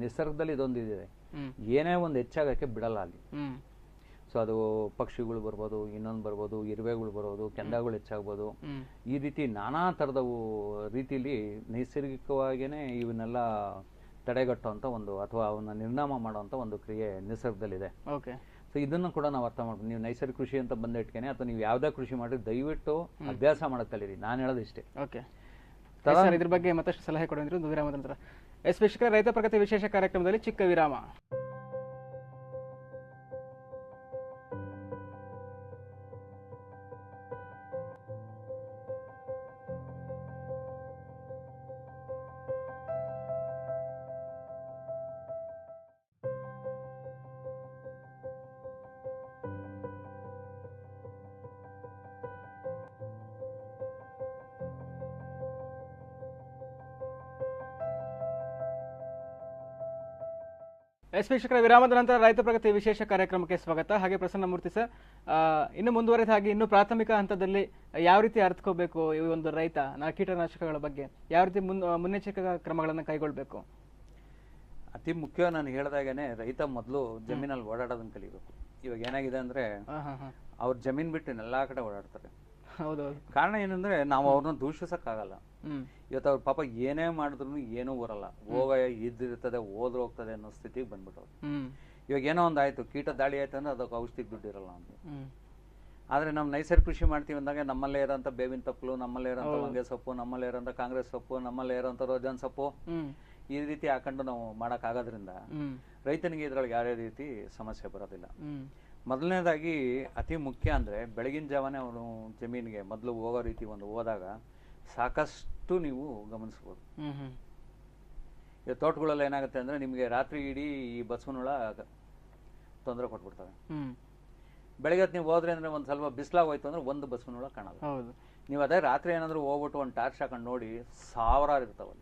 ನಿಸರ್ಗದಲ್ಲಿ ಇದೊಂದು ಇದೆ, ಏನೇ ಒಂದು ಹೆಚ್ಚಾಗಕ್ಕೆ ಬಿಡಲ್ಲ ಅಲ್ಲಿ. ಸೊ ಅದು ಪಕ್ಷಿಗಳು ಬರ್ಬೋದು, ಇನ್ನೊಂದು ಬರ್ಬೋದು, ಇರುವೆಗಳು ಬರ್ಬೋದು, ಕೆಂದಗಳು ಹೆಚ್ಚಾಗ್ಬೋದು. ಈ ರೀತಿ ನಾನಾ ತರದವು ರೀತಿಲಿ ನೈಸರ್ಗಿಕವಾಗಿಯೇ ಇವನ್ನೆಲ್ಲ ತಡೆಗಟ್ಟುವಂತ ಒಂದು ಅಥವಾ ಅವನ್ನ ನಿರ್ನಾಮ ಮಾಡುವಂತ ಒಂದು ಕ್ರಿಯೆ ನಿಸರ್ಗದಲ್ಲಿದೆ. ಸೊ ಇದನ್ನು ಕೂಡ ನಾವು ಅರ್ಥ ಮಾಡ್ಬೋದು. ನೀವು ನೈಸರ್ಗಿಕ ಕೃಷಿ ಅಂತ ಬಂದಿಟ್ಕೇನೆ ಅಥವಾ ನೀವು ಯಾವ್ದೇ ಕೃಷಿ ಮಾಡಿ ದಯವಿಟ್ಟು ಅಭ್ಯಾಸ ಮಾಡಕ್ ಕಲೀರಿ. ನಾನು ಹೇಳೋದು ಇಷ್ಟೇ. ಇದ್ರ ಬಗ್ಗೆ ಮತ್ತಷ್ಟು ಸಲಹೆ ಕೊಡಿದ್ರು ವಿರಾಮದ ನಂತರ. ವೀಕ್ಷಕರೇ, ರೈತ ಪ್ರಗತಿ ವಿಶೇಷ ಕಾರ್ಯಕ್ರಮದಲ್ಲಿ ಚಿಕ್ಕ ವಿರಾಮ. ವೀಕ್ಷಕರ, ವಿರಾಮದ ನಂತರ ರೈತ ಪ್ರಗತಿ ವಿಶೇಷ ಕಾರ್ಯಕ್ರಮಕ್ಕೆ ಸ್ವಾಗತ. ಹಾಗೆ ಪ್ರಸನ್ನ ಮೂರ್ತಿ ಸರ್, ಇನ್ನು ಮುಂದುವರೆದ ಹಾಗೆ ಇನ್ನು ಪ್ರಾಥಮಿಕ ಹಂತದಲ್ಲಿ ಯಾವ ರೀತಿ ಅರ್ಥಕೋಬೇಕು ಈ ಒಂದು ರೈತ ಕೀಟನಾಶಕಗಳ ಬಗ್ಗೆ ಯಾವ ರೀತಿ ಮುನ್ನೆಚ್ಚರಿಕಾ ಕ್ರಮಗಳನ್ನು ಕೈಗೊಳ್ಬೇಕು? ಅತಿ ಮುಖ್ಯ ನಾನು ಹೇಳಿದಾಗೇನೆ ರೈತ ಮೊದಲು ಜಮೀನಲ್ಲಿ ಓಡಾಡೋದನ್ನ ಕಲಿಬೇಕು. ಇವಾಗ ಏನಾಗಿದೆ ಅಂದ್ರೆ ಅವ್ರ ಜಮೀನ್ ಬಿಟ್ಟು ಎಲ್ಲಾ ಕಡೆ ಓಡಾಡ್ತಾರೆ. ಕಾರಣ ಏನಂದ್ರೆ ನಾವು ಅವ್ರನ್ನ ದೂಷಿಸಕ್ಕಾಗಲ್ಲ. ಇವತ್ತು ಅವ್ರ ಪಾಪ ಏನೇ ಮಾಡಿದ್ರು ಏನೂ ಬರಲ್ಲ, ಹೋಗ ಇದ್ದಿರ್ತದೆ ಹೋದ್ರೆ ಹೋಗ್ತದೆ ಅನ್ನೋ ಸ್ಥಿತಿಗೆ ಬಂದ್ಬಿಟ್ಟವ್ರು. ಇವಾಗ ಏನೋ ಒಂದ್ ಆಯ್ತು, ಕೀಟ ದಾಳಿ ಆಯ್ತು ಅಂದ್ರೆ ಅದಕ್ಕೆ ಔಷಧಿಗೆ ದುಡ್ಡಿರಲ್ಲ ಅಂತ. ಆದ್ರೆ ನಾವು ನೈಸರ್ಗಿಕ ಕೃಷಿ ಮಾಡ್ತೀವಿ ಅಂದಾಗ ನಮ್ಮಲ್ಲೇ ಇರೋಂಥ ಬೇವಿನ ತಪ್ಪಲು, ನಮ್ಮಲ್ಲೇ ಇರೋಂಥ ಹೊಂಗೆ ಸೊಪ್ಪು, ನಮ್ಮಲ್ಲೇ ಇರೋಂಥ ಕಾಂಗ್ರೆಸ್ ಸೊಪ್ಪು, ನಮ್ಮಲ್ಲೇ ಇರೋಂಥ ರೋಜಾನ್ ಸೊಪ್ಪು, ಈ ರೀತಿ ಹಾಕೊಂಡು ನಾವು ಮಾಡಕ್ ಆಗೋದ್ರಿಂದ ರೈತನಿಗೆ ಇದ್ರೊಳಗೆ ಯಾವ್ದೇ ರೀತಿ ಸಮಸ್ಯೆ ಬರೋದಿಲ್ಲ. ಮೊದಲನೇದಾಗಿ ಅತಿ ಮುಖ್ಯ ಅಂದ್ರೆ ಬೆಳಗಿನ ಜಾವನೇ ಅವನು ಜಮೀನಿಗೆ ಮೊದಲು ಹೋಗೋ ರೀತಿ ಒಂದು ಹೋದಾಗ ಸಾಕಷ್ಟು ನೀವು ಗಮನಿಸ್ಬೋದು. ಈಗ ತೋಟಗಳಲ್ಲಿ ಏನಾಗುತ್ತೆ ಅಂದ್ರೆ ನಿಮ್ಗೆ ರಾತ್ರಿ ಇಡೀ ಈ ಬಸವನುಳ ತೊಂದರೆ ಕೊಟ್ಬಿಡ್ತವೆ. ಬೆಳಗ್ಗೆ ನೀವು ಹೋದ್ರೆ ಅಂದ್ರೆ ಒಂದ್ ಸ್ವಲ್ಪ ಬಿಸಿಲಾಗೋಯ್ತು ಅಂದ್ರೆ ಒಂದು ಬಸವನುಳ ಕಾಣಲ್ಲ. ನೀವು ಅದೇ ರಾತ್ರಿ ಏನಾದ್ರು ಹೋಗ್ಬಿಟ್ಟು ಒಂದು ಟಾರ್ಚ್ ಹಾಕೊಂಡು ನೋಡಿ ಸಾವಿರಾರು ಇರ್ತಾವಲ್ಲ.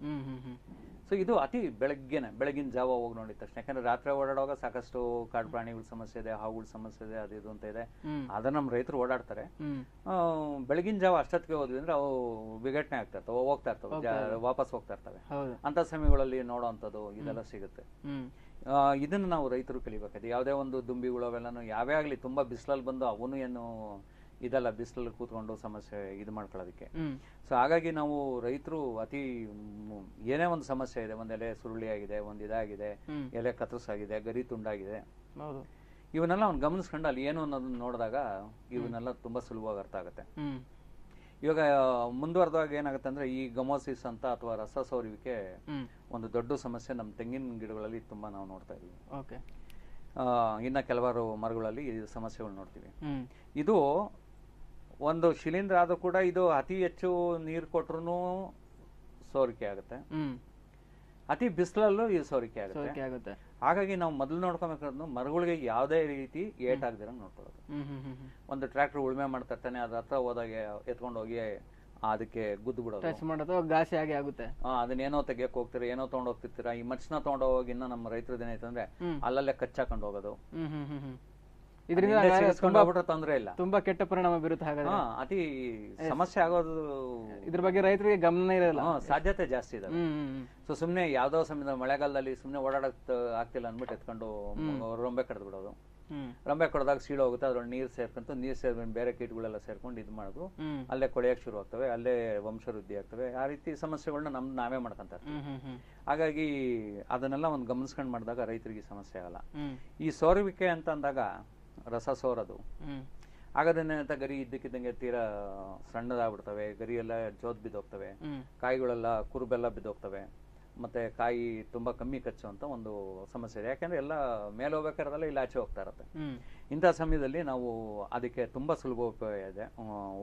ಸೊ ಇದು ಅತಿ ಬೆಳಗಿನ ಜಾವ ಹೋಗಿ ನೋಡಿದ ತಕ್ಷಣ, ಯಾಕಂದ್ರೆ ರಾತ್ರಿ ಓಡಾಡುವಾಗ ಸಾಕಷ್ಟು ಕಾಡು ಪ್ರಾಣಿಗಳ ಸಮಸ್ಯೆ ಇದೆ, ಹಾವುಗಳ ಸಮಸ್ಯೆ ಇದೆ, ಅದು ಇದು ಅಂತ ಇದೆ. ಅದನ್ನ ನಮ್ಮ ರೈತರು ಓಡಾಡ್ತಾರೆ. ಬೆಳಗಿನ ಜಾವ ಅಷ್ಟೊತ್ತಿಗೆ ಹೋದ್ವಿ ಅಂದ್ರೆ ಅವು ವಿಘಟನೆ ಆಗ್ತಾ ಇರ್ತವೆ, ಹೋಗ್ತಾ ಇರ್ತವೆ, ವಾಪಸ್ ಹೋಗ್ತಾ ಇರ್ತವೆ. ಅಂತ ಸಮಯಗಳಲ್ಲಿ ನೋಡೋಂಥದ್ದು ಇದೆಲ್ಲ ಸಿಗುತ್ತೆ. ಇದನ್ನ ನಾವು ರೈತರು ಕಲಿಬೇಕಾಯ್ತು. ಯಾವುದೇ ಒಂದು ದುಂಬಿಗಳು ಅವೆಲ್ಲನು ಯಾವೇ ಆಗ್ಲಿ ತುಂಬಾ ಬಿಸಿಲಲ್ಲಿ ಬಂದು ಅವನು ಏನು ಇದೆಲ್ಲ ಬಿಸಿಲಲ್ಲಿ ಕೂತ್ಕೊಂಡು ಸಮಸ್ಯೆ ಇದು ಮಾಡ್ಕೊಳ್ಳೋದಕ್ಕೆ. ಸೊ ಹಾಗಾಗಿ ನಾವು ರೈತರು ಅತಿ ಏನೇ ಒಂದು ಸಮಸ್ಯೆ ಇದೆ, ಒಂದ್ ಎಲೆ ಸುರುಳಿ ಆಗಿದೆ, ಒಂದ್ ಇದಾಗಿದೆ, ಎಲೆ ಕತ್ರಸಾಗಿದೆ, ಗರಿ ತುಂಡಾಗಿದೆ, ಇವನ್ನೆಲ್ಲ ಅವ್ನು ಗಮನಿಸ್ಕೊಂಡು ಅಲ್ಲಿ ಏನು ಅನ್ನೋದನ್ನ ನೋಡಿದಾಗ ಇವನ್ನೆಲ್ಲ ತುಂಬಾ ಸುಲಭವಾಗಿ ಅರ್ಥ ಆಗುತ್ತೆ. ಇವಾಗ ಮುಂದುವರೆದಾಗ ಏನಾಗುತ್ತೆ ಅಂದ್ರೆ ಈ ಗಮೋಸಿಸ್ ಅಂತ ಅಥವಾ ರಸ ಸೋರುವಿಕೆ ಒಂದು ದೊಡ್ಡ ಸಮಸ್ಯೆ ನಮ್ಮ ತೆಂಗಿನ ಗಿಡಗಳಲ್ಲಿ ತುಂಬಾ ನಾವು ನೋಡ್ತಾ ಇದೀವಿ. ಇನ್ನ ಕೆಲವಾರು ಮರಗಳಲ್ಲಿ ಈ ಸಮಸ್ಯೆಗಳು ನೋಡ್ತೀವಿ. ಇದು ಒಂದು ಶಿಲೀಂಧ್ರ ಆದ್ರೂ ಕೂಡ ಇದು ಅತಿ ಹೆಚ್ಚು ನೀರು ಕೊಟ್ರು ಸೋರಿಕೆ ಆಗುತ್ತೆ, ಅತಿ ಬಿಸಿಲಲ್ಲೂ ಇದು ಸೋರಿಕೆ ಆಗುತ್ತೆ. ಹಾಗಾಗಿ ನಾವು ಮೊದಲು ನೋಡ್ಕೊಬೇಕಾದ್ರು ಮರಗಳಿಗೆ ಯಾವುದೇ ರೀತಿ ಏಟಾಗದಿರಂಗ್ ನೋಡ್ಕೊಳ್ಳೋದು. ಒಂದು ಟ್ರ್ಯಾಕ್ಟರ್ ಉಳುಮೆ ಮಾಡ್ತಾ ಇರ್ತಾನೆ, ಅದ್ರ ಹತ್ರ ಹೋದಾಗ ಎತ್ಕೊಂಡು ಹೋಗಿ ಅದಕ್ಕೆ ಗುದ್ದು ಬಿಡೋದು, ಘಾಸಿ ಆಗಿ ಆಗುತ್ತೆ. ಅದನ್ನೇನೋ ತೆಗಿಯಕ್ ಹೋಗ್ತೀರಾ, ಏನೋ ತಗೊಂಡ್ ಹೋಗ್ತಿರ್ತೀರಾ. ಈ ಮಚ್ನ ತಗೊಂಡ್ ಹೋಗಿ ಇನ್ನ ನಮ್ಮ ರೈತರದ್ದು ಏನಾಯ್ತಂದ್ರೆ ಅಲ್ಲಲ್ಲೇ ಕಚ್ಚಾಕೊಂಡು ಹೋಗೋದು. ಇದರಿಂದ ತೊಂದ್ರೆ ಇಲ್ಲ, ತುಂಬಾ ಕೆಟ್ಟ ಪರಿಣಾಮ ಬೀರುತ್ತೆ. ಹಾಗಾದ್ರೆ ಅತಿ ಸಮಸ್ಯೆ ಆಗೋದು ಇದ್ರ ಬಗ್ಗೆ ರೈತರಿಗೆ ಗಮನ ಇರಲ್ಲ, ಸಾಧ್ಯತೆ ಜಾಸ್ತಿ ಇದೆ. ಸೊ ಸುಮ್ನೆ ಯಾವ್ದೋ ಸಮಯದ ಮಳೆಗಾಲದಲ್ಲಿ ಸುಮ್ನೆ ಓಡಾಡಕ್ ಆಗ್ತಿಲ್ಲ ಅಂದ್ಬಿಟ್ಟು ಎತ್ಕೊಂಡು ರೊಂಬೆ ಕಡ್ದು ಬಿಡೋದು. ರಂಬೆ ಕೊಡದಾಗ ಸೀಳು ಹೋಗುತ್ತೆ, ಅದ್ರೊಳಗೆ ನೀರು ಸೇರ್ಕೊಂತ, ನೀರು ಸೇರ್ಕೊಂಡು ಬೇರೆ ಕೀಟಗಳೆಲ್ಲ ಸೇರ್ಕೊಂಡು ಇದು ಮಾಡೋದು, ಅಲ್ಲೇ ಕೊಳೆಯಕ್ಕೆ ಶುರು ಆಗ್ತವೆ, ಅಲ್ಲೇ ವಂಶವೃದ್ಧಿ ಆಗ್ತವೆ. ಆ ರೀತಿ ಸಮಸ್ಯೆಗಳನ್ನ ನಾವೇ ಮಾಡ್ಕೊಂತ ಇರ್ತೀವಿ. ಹಾಗಾಗಿ ಅದನ್ನೆಲ್ಲ ಒಂದು ಗಮನಿಸ್ಕೊಂಡು ಮಾಡಿದಾಗ ರೈತರಿಗೆ ಸಮಸ್ಯೆ ಆಗಲ್ಲ. ಈ ಸೋರುವಿಕೆ ಅಂತ ಅಂದಾಗ ರಸ ಸೋರೋದು ಆಗೋದೇನಂತ ಗರಿ ಇದ್ದಕ್ಕಿದ್ದಂಗೆ ತೀರಾ ಸಣ್ಣದಾಗ್ಬಿಡ್ತವೆ, ಗರಿ ಎಲ್ಲ ಜೋತ್ ಬಿದ್ದೋಗ್ತವೆ, ಕಾಯಿಗಳೆಲ್ಲ ಕುರುಬೆಲ್ಲ ಬಿದ್ದೋಗ್ತವೆ, ಮತ್ತೆ ಕಾಯಿ ತುಂಬಾ ಕಮ್ಮಿ ಖರ್ಚು ಅಂತ ಒಂದು ಸಮಸ್ಯೆ ಇದೆ. ಯಾಕಂದ್ರೆ ಎಲ್ಲ ಮೇಲೆ ಹೋಗ್ಬೇಕಾರದಲ್ಲ ಇಲ್ಲ ಆಚೆ ಹೋಗ್ತಾ ಇರುತ್ತೆ. ಇಂಥ ಸಮಯದಲ್ಲಿ ನಾವು ಅದಕ್ಕೆ ತುಂಬಾ ಸುಲಭ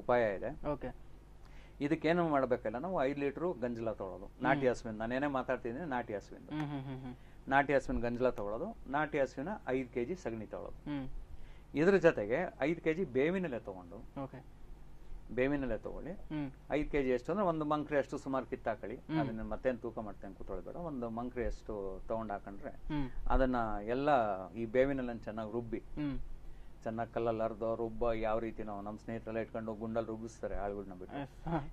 ಉಪಾಯ ಇದೆ. ಇದಕ್ಕೇನು ಮಾಡಬೇಕಲ್ಲ, ನಾವು 5 ಲೀಟರ್ ಗಂಜಲ ತಗೊಳ್ಳೋದು ನಾಟಿ ಹಸುವಿನ. ನಾನೇನೇ ಮಾತಾಡ್ತಿದ್ದೀನಿ ನಾಟಿ ಹಸುವಿನ. ನಾಟಿ ಹಸುವಿನ ಗಂಜಲ ತಗೊಳ್ಳೋದು, ನಾಟಿ ಹಸುವಿನ 5 kg ಸಗಣಿ ತಗೊಳ್ಳೋದು. ಇದ್ರ ಜೊತೆಗೆ 5 kg ಬೇವಿನೆಲೆ ತಗೊಂಡು, ಬೇವಿನೆಲೆ ತಗೊಳ್ಳಿ. 5 kg ಎಷ್ಟು ಅಂದ್ರೆ ಒಂದು ಮಂಕ್ರಿ ಅಷ್ಟು ಸುಮಾರು ಕಿತ್ತಾಕಳಿ. ಅದನ್ನ ಮತ್ತೇನು ತೂಕ ಮಾಡ್ತೇನೆ ಕೂತ್ಕೊಳ್ಬೇಡ. ಒಂದು ಮಂಕ್ರಿ ಅಷ್ಟು ತಗೊಂಡ್ ಹಾಕೊಂಡ್ರೆ ಅದನ್ನ ಎಲ್ಲ ಈ ಬೇವಿನೆಲ್ಲ ಚೆನ್ನಾಗಿ ರುಬ್ಬಿ, ಚೆನ್ನಾಗಿ ಕಲ್ಲಲ್ಲಿ ಅರ್ದು ಯಾವ ರೀತಿ ನಾವು ನಮ್ಮ ಸ್ನೇಹಿತರೆಲ್ಲ ಇಟ್ಕೊಂಡು ಗುಂಡಲ್ಲಿ ರುಬ್ಬಿಸ್ತಾರೆ ಆಳುಗಳನ್ನ ಬಿಟ್ಟು.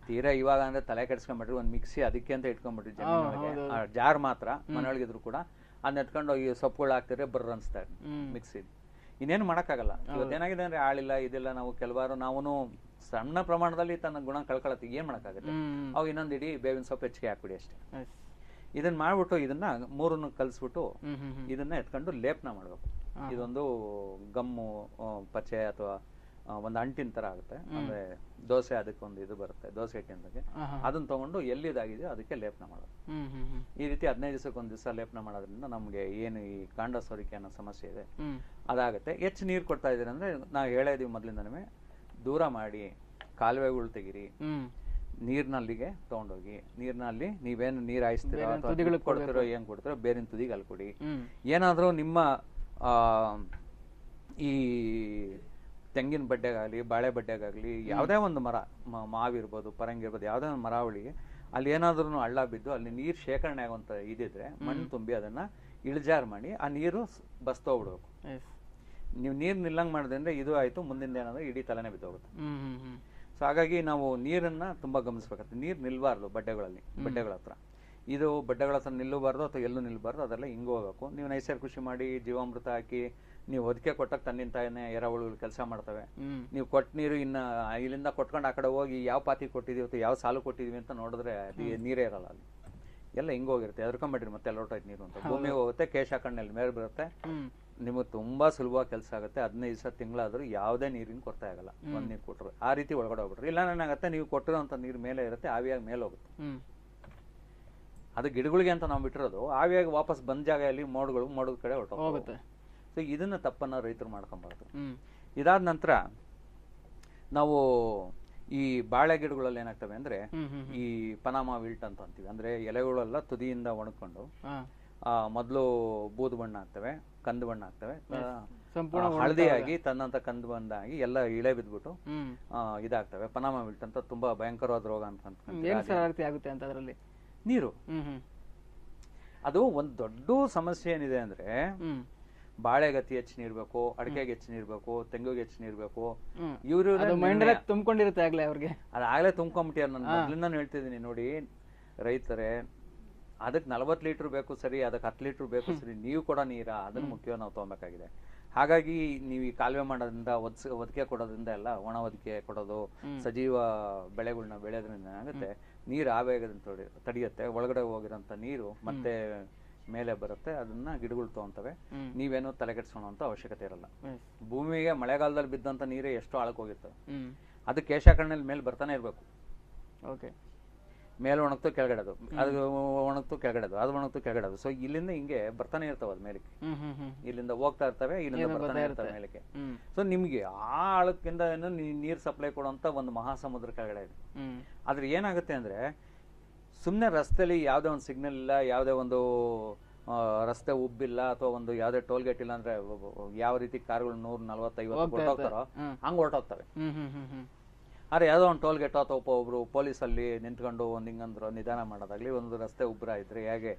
ತೀರಾ ಇವಾಗ ಅಂದ್ರೆ ತಲೆ ಕೆಡ್ಸ್ಕೊಂಡ್ಬಿಟ್ರಿ, ಒಂದು ಮಿಕ್ಸಿ ಅದಕ್ಕೆ ಅಂತ ಇಟ್ಕೊಂಡ್ಬಿಟ್ರಿ ಜಮೀನೊಳಗೆ. ಆ ಜಾರ್ ಮಾತ್ರ ಮನೆಯೊಳಗಿದ್ರು ಕೂಡ ಅದನ್ನ ಎತ್ಕೊಂಡು ಈ ಸೊಪ್ಪುಗಳು ಹಾಕ್ತಿದ್ರೆ ಬರ್ರ ಅನ್ಸ್ತಾರೆ ಮಿಕ್ಸಿ. ಇನ್ನೇನು ಮಾಡೋಕ್ಕಾಗಲ್ಲ. ಇವತ್ತೇನಾಗಿದೆ ಅಂದ್ರೆ ಆಳಿಲ್ಲ ಇದಿಲ್ಲ. ನಾವು ಕೆಲವಾರು ನಾವು ಸಣ್ಣ ಪ್ರಮಾಣದಲ್ಲಿ ತನ್ನ ಗುಣ ಕಳ್ಕೊಳತ್ತೆ, ಏನ್ ಮಾಡೋಕ್ಕಾಗುತ್ತೆ. ಅವು ಇನ್ನೊಂದು ಇಡೀ ಬೇವಿನ ಸೊಪ್ಪು ಹೆಚ್ಚಿಗೆ ಹಾಕ್ಬಿಡಿ ಅಷ್ಟೇ. ಇದನ್ನ ಮಾಡ್ಬಿಟ್ಟು ಇದನ್ನ 3 ಕಲ್ಸ್ಬಿಟ್ಟು ಇದನ್ನ ಎತ್ಕೊಂಡು ಲೇಪನ ಮಾಡ್ಬೇಕು. ಇದೊಂದು ಗಮ್ಮು ಪಚೆ ಅಥವಾ ಒಂದು ಅಂಟಿನ ತರ ಆಗುತ್ತೆ. ಅಂದ್ರೆ ದೋಸೆ ಅದಕ್ಕೊಂದು ಇದು ಬರುತ್ತೆ, ದೋಸೆ ಹಿಟ್ಟಿನ. ಅದನ್ನ ತಗೊಂಡು ಎಲ್ಲಿದಾಗಿದೆಯೋ ಅದಕ್ಕೆ ಲೇಪನ ಮಾಡೋದು. ಈ ರೀತಿ 15 ದಿವಸಕ್ಕೊಂದು ದಿವಸ ಲೇಪನ ಮಾಡೋದ್ರಿಂದ ನಮ್ಗೆ ಏನು ಈ ಕಾಂಡ ಸೋರಿಕೆ ಅನ್ನೋ ಸಮಸ್ಯೆ ಇದೆ ಅದಾಗುತ್ತೆ. ಹೆಚ್ಚು ನೀರು ಕೊಡ್ತಾ ಇದೀರಿ ಅಂದ್ರೆ ನಾವು ಹೇಳಿದೀವಿ ಮೊದ್ಲಿಂದನೇ, ದೂರ ಮಾಡಿ ಕಾಲುವೆಗಳು ತೆಗಿರಿ. ನೀರ್ನಲ್ಲಿಗೆ ತಗೊಂಡೋಗಿ ನೀರ್ನಲ್ಲಿ ನೀವೇನು ನೀರ್ ಹಾಯಿಸ್ತೀರೋ ಕೊಡ್ತಿರೋ ಏನ್ ಕೊಡ್ತಿರೋ ಬೇರಿನ ತುದಿಗೆ ಅಲ್ಲಿ ಕೊಡಿ. ಏನಾದ್ರೂ ನಿಮ್ಮ ಈ ತೆಂಗಿನ ಬಡ್ಡೆಗಾಗ್ಲಿ ಬಾಳೆ ಬಡ್ಡೆಗಾಗ್ಲಿ ಯಾವುದೇ ಒಂದು ಮರ, ಮಾವಿರ್ಬೋದು ಪರಂಗಿ ಇರ್ಬೋದು, ಯಾವುದೇ ಒಂದು ಮರಾವಳಿಗೆ ಅಲ್ಲಿ ಏನಾದ್ರೂ ಹಳ್ಳ ಬಿದ್ದು ಅಲ್ಲಿ ನೀರ್ ಶೇಖರಣೆ ಆಗುವಂತ ಇದಿದ್ರೆ ಮಣ್ಣು ತುಂಬಿ ಅದನ್ನ ಇಳಿಜಾರ್ ಮಾಡಿ ಆ ನೀರು ಬಸ್ತೋಗ್ಬಿಡ್ಬೇಕು. ನೀವು ನೀರ್ ನಿಲ್ಲಂಗ್ ಮಾಡಿದ್ರೆ ಇದು ಆಯ್ತು, ಮುಂದಿನ ಏನಾದ್ರೆ ಇಡೀ ತಲೆನೇ ಬಿದ್ದೋಗುತ್ತೆ. ಸೊ ಹಾಗಾಗಿ ನಾವು ನೀರನ್ನ ತುಂಬಾ ಗಮನಿಸ್ಬೇಕಾಗ್ತದೆ. ನೀರ್ ನಿಲ್ಬಾರ್ದು ಬಡ್ಡೆಗಳಲ್ಲಿ, ಬಡ್ಡೆಗಳ ಹತ್ರ. ಇದು ಬಡ್ಡೆಗಳ ಹತ್ರ ನಿಲ್ಲಬಾರ್ದು ಅಥವಾ ಎಲ್ಲೂ ನಿಲ್ಬಾರ್ದು, ಅದೆಲ್ಲ ಹಿಂಗ ಹೋಗ್ಬೇಕು. ನೀವು ನೈಸರ್ಗಿಕ ಕೃಷಿ ಮಾಡಿ ಜೀವಾಮೃತ ಹಾಕಿ ನೀವು ಒದಕೆ ಕೊಟ್ಟಾಗ ತನ್ನಿಂತಾನೆ ಎರೆಹುಳುಗಳು ಕೆಲಸ ಮಾಡ್ತವೆ. ನೀವು ಕೊಟ್ಟ ನೀರು ಇನ್ನ ಇಲ್ಲಿಂದ ಕೊಟ್ಕೊಂಡು ಆ ಕಡೆ ಹೋಗಿ ಯಾವ ಪಾತಿ ಕೊಟ್ಟಿದೀವಿ ಅಥವಾ ಯಾವ ಸಾಲು ಕೊಟ್ಟಿದೀವಿ ಅಂತ ನೋಡಿದ್ರೆ ನೀರೇ ಇರಲ್ಲ ಅಲ್ಲಿ, ಎಲ್ಲ ಹಿಂಗೋಗಿರುತ್ತೆ. ಎದ್ಕೊಂಡ್ಬಿಟ್ರಿ ಮತ್ತೆ ಎಲ್ಲ ಹೊರಟೋಯ್ತು ನೀರು ಅಂತ. ಭೂಮಿಗೆ ಹೋಗುತ್ತೆ, ಕೇಶ ಕಣ್ಣಲ್ಲಿ ಮೇಲೆ ಬರುತ್ತೆ. ನಿಮಗೆ ತುಂಬಾ ಸುಲಭವಾಗಿ ಕೆಲಸ ಆಗುತ್ತೆ. 15 ದಿವಸ ತಿಂಗಳಾದ್ರೂ ಯಾವುದೇ ನೀರಿನ ಕೊರತೆ ಆಗಲ್ಲ. ಒಂದ್ ನೀರು ಕೊಟ್ಟರು ಆ ರೀತಿ ಒಳಗಡೆ ಹೋಗ್ಬಿಟ್ರಿ. ಇಲ್ಲ ಏನಾಗುತ್ತೆ, ನೀವು ಕೊಟ್ಟಿರೋಂಥ ನೀರು ಮೇಲೆ ಇರುತ್ತೆ, ಆವಿಯಾಗಿ ಮೇಲೆ ಹೋಗುತ್ತೆ. ಅದು ಗಿಡಗಳಿಗೆ ಅಂತ ನಾವು ಬಿಟ್ಟಿರೋದು, ಆವಿಯಾಗಿ ವಾಪಸ್ ಬಂದ ಜಾಗದಲ್ಲಿ ಮೋಡದ ಕಡೆ ಹೊರಟೋಗುತ್ತೆ. ಸೊ ಇದನ್ನ ತಪ್ಪನ್ನ ರೈತರು ಮಾಡ್ಕೊಬಾರ್ದು. ಇದಾದ ನಂತರ ನಾವು ಈ ಬಾಳೆ ಗಿಡಗಳಲ್ಲಿ ಏನಾಗ್ತವೆ ಅಂದ್ರೆ ಈ ಪನಾಮ ವಿಲ್ಟ್ ಅಂತ ಅಂತೀವಿ. ಅಂದ್ರೆ ಎಲೆಗಳೆಲ್ಲ ತುದಿಯಿಂದ ಒಣಕೊಂಡು ಮೊದಲು ಬೂದು ಬಣ್ಣ ಆಗ್ತವೆ, ಕಂದು ಬಣ್ಣ ಆಗ್ತವೆ, ಹಳದಿಯಾಗಿ ತನ್ನಂತ ಕಂದು ಬಣ್ಣ ಆಗಿ ಎಲ್ಲ ಇಳೆ ಬಿದ್ಬಿಟ್ಟು ಇದಾಗ್ತವೆ. ಪನಾಮ ವಿಲ್ಟ್ ಅಂತ ತುಂಬಾ ಭಯಂಕರವಾದ ರೋಗ ಅಂತ. ನೀರು ಅದು ಒಂದ್ ದೊಡ್ಡ ಸಮಸ್ಯೆ ಏನಿದೆ ಅಂದ್ರೆ, ಬಾಳೆಗೆ ಅತಿ ಹೆಚ್ಚು ನೀರ್ ಬೇಕು, ಅಡಿಕೆಗೆ ಹೆಚ್ಚು ನೀರ್ ಬೇಕು, ತೆಂಗಿಗೆ ಹೆಚ್ಚು ನೀರ್ ಬೇಕು. ಇವ್ರು ತುಂಬಿಕೊಂಡಿರುತ್ತೆ ಆಗ್ಲೇ ಅವ್ರಿಗೆ, ಅದಾಗ್ಲೇ ತುಂಬ್ಕೊಂಬಿಟ್ಟಿಯಾರ. ನಾನು ಮೊದ್ಲಿಂದ ಹೇಳ್ತಿದ್ದೀನಿ ನೋಡಿ ರೈತರೇ, ಅದಕ್ಕೆ 40 ಲೀಟರ್ ಬೇಕು ಸರಿ, ಅದಕ್ಕೆ 10 ಲೀಟರ್ ಬೇಕು ಸರಿ, ನೀವು ಕೊಡೋ ನೀರ ಅದನ್ನ ಮುಖ್ಯ ನಾವು ತಗೋಬೇಕಾಗಿದೆ. ಹಾಗಾಗಿ ನೀವು ಈ ಕಾಲುವೆ ಮಾಡೋದ್ರಿಂದ ಒದಕೆ ಕೊಡೋದ್ರಿಂದ ಎಲ್ಲ ಒಣ ಒದಕೆ ಕೊಡೋದು, ಸಜೀವ ಬೆಳೆಗಳನ್ನ ಬೆಳೆಯೋದ್ರಿಂದ ಏನಾಗುತ್ತೆ, ನೀರು ಆವೇಗದಿಂದ ತಡೆಯುತ್ತೆ. ಒಳಗಡೆ ಹೋಗಿರೋಂಥ ನೀರು ಮತ್ತೆ ಮೇಲೆ ಬರುತ್ತೆ, ಅದನ್ನ ಗಿಡಗಳು ತಗೊಂತವೆ. ನೀವೇನು ತಲೆಕೆಡ್ಸ್ಕೊಳ್ಳೋ ಅವಶ್ಯಕತೆ ಇರಲ್ಲ. ಭೂಮಿಗೆ ಮಳೆಗಾಲದಲ್ಲಿ ಬಿದ್ದಂತ ನೀರೇ ಎಷ್ಟೋ ಆಳಕ್ಕೆ ಹೋಗಿರ್ತವೆ. ಅದು ಕೇಶಾಕರಣೆಯಲ್ಲಿ ಮೇಲೆ ಬರ್ತಾನೆ ಇರ್ಬೇಕು. ಮೇಲೆ ಒಣಗ್ತು ಕೆಳಗಡೆದು, ಅದು ಒಣಗ್ತು ಕೆಳಗಡೆದು, ಅದು ಒಣಗ್ತು ಕೆಳಗಡೆದು. ಸೊ ಇಲ್ಲಿಂದ ಹಿಂಗೆ ಬರ್ತಾನೆ ಇರ್ತಾವ ಅದ್ ಮೇಲಕ್ಕೆ, ಇಲ್ಲಿಂದ ಹೋಗ್ತಾ ಇರ್ತವೆ, ಇಲ್ಲಿಂದ ಬರ್ತಾನೆ ಇರ್ತವೆ ಮೇಲಕ್ಕೆ. ಸೊ ನಿಮ್ಗೆ ಆ ಆಳಕ್ಕಿಂದ ನೀರ್ ಸಪ್ಲೈ ಕೊಡುವಂತ ಒಂದು ಮಹಾಸಮುದ್ರ ಕೆಳಗಡೆ ಇದೆ. ಆದ್ರೆ ಏನಾಗುತ್ತೆ ಅಂದ್ರೆ, ಸುಮ್ನೆ ರಸ್ತೆಲಿ ಯಾವ್ದೇ ಒಂದು ಸಿಗ್ನಲ್ ಇಲ್ಲ, ಯಾವ್ದೇ ಒಂದು ರಸ್ತೆ ಉಬ್ಬಿಲ್ಲ ಅಥವಾ ಒಂದು ಯಾವ್ದೇ ಟೋಲ್ ಗೇಟ್ ಇಲ್ಲ ಅಂದ್ರೆ ಯಾವ ರೀತಿ ಕಾರ್ಗಳು 140-50 ಹೊರಟೋಗ್ತಾರೋ ಹಂಗ ಹೊರಟೋಗ್ತವೆ. ಆದ್ರೆ ಯಾವ್ದೋ ಒಂದು ಟೋಲ್ ಗೇಟ್ ಅಥವಾ ಒಬ್ರು ಪೊಲೀಸ್ ಅಲ್ಲಿ ನಿಂತ್ಕೊಂಡು ಒಂದ್ ಹಿಂಗಂದ್ರು ನಿಧಾನ ಮಾಡೋದಾಗ್ಲಿ, ಒಂದು ರಸ್ತೆ ಉಬ್ರ ಇದ್ರೆ ಹೇಗೆ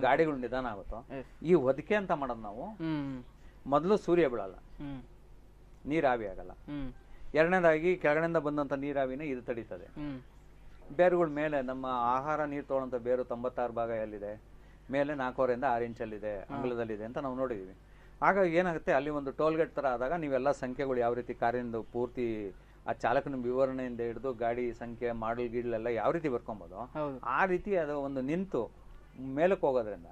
ಗಾಡಿಗಳು ನಿಧಾನ ಆಗುತ್ತೋ, ಈ ಒದಕೆ ಅಂತ ಮಾಡೋದು ನಾವು ಮೊದಲು ಸೂರ್ಯ ಬೀಳಲ್ಲ, ನೀರಾವಿ ಆಗಲ್ಲ. ಎರಡನೇದಾಗಿ ಕೆಳಗಡೆಯಿಂದ ಬಂದಂತ ನೀರಾವಿನ ಇದು ತಡೀತದೆ. ಬೇರುಗಳ ಮೇಲೆ ನಮ್ಮ ಆಹಾರ ನೀರು ತಗೊಳ್ಳೋಂಥ ಬೇರು 96 ಭಾಗ ಎಲ್ಲಿದೆ, ಮೇಲೆ 4.5 6 ಇಂಚಲ್ಲಿದೆ, ಅಂಗಳದಲ್ಲಿದೆ ಅಂತ ನಾವು ನೋಡಿದೀವಿ. ಹಾಗಾಗಿ ಏನಾಗುತ್ತೆ, ಅಲ್ಲಿ ಒಂದು ಟೋಲ್ ಗೇಟ್ ತರ ಆದಾಗ ನೀವೆಲ್ಲ ಸಂಖ್ಯೆಗಳು ಯಾವ ರೀತಿ ಕಾರಿಂದ ಪೂರ್ತಿ ಆ ಚಾಲಕನ ವಿವರಣೆಯಿಂದ ಹಿಡಿದು ಗಾಡಿ ಸಂಖ್ಯೆ ಮಾಡಲ್ ಗಿಡ್ಲೆಲ್ಲ ಯಾವ ರೀತಿ ಬರ್ಕೊಬೋದು, ಆ ರೀತಿ ಅದು ಒಂದು ನಿಂತು ಮೇಲಕ್ಕೆ ಹೋಗೋದ್ರಿಂದ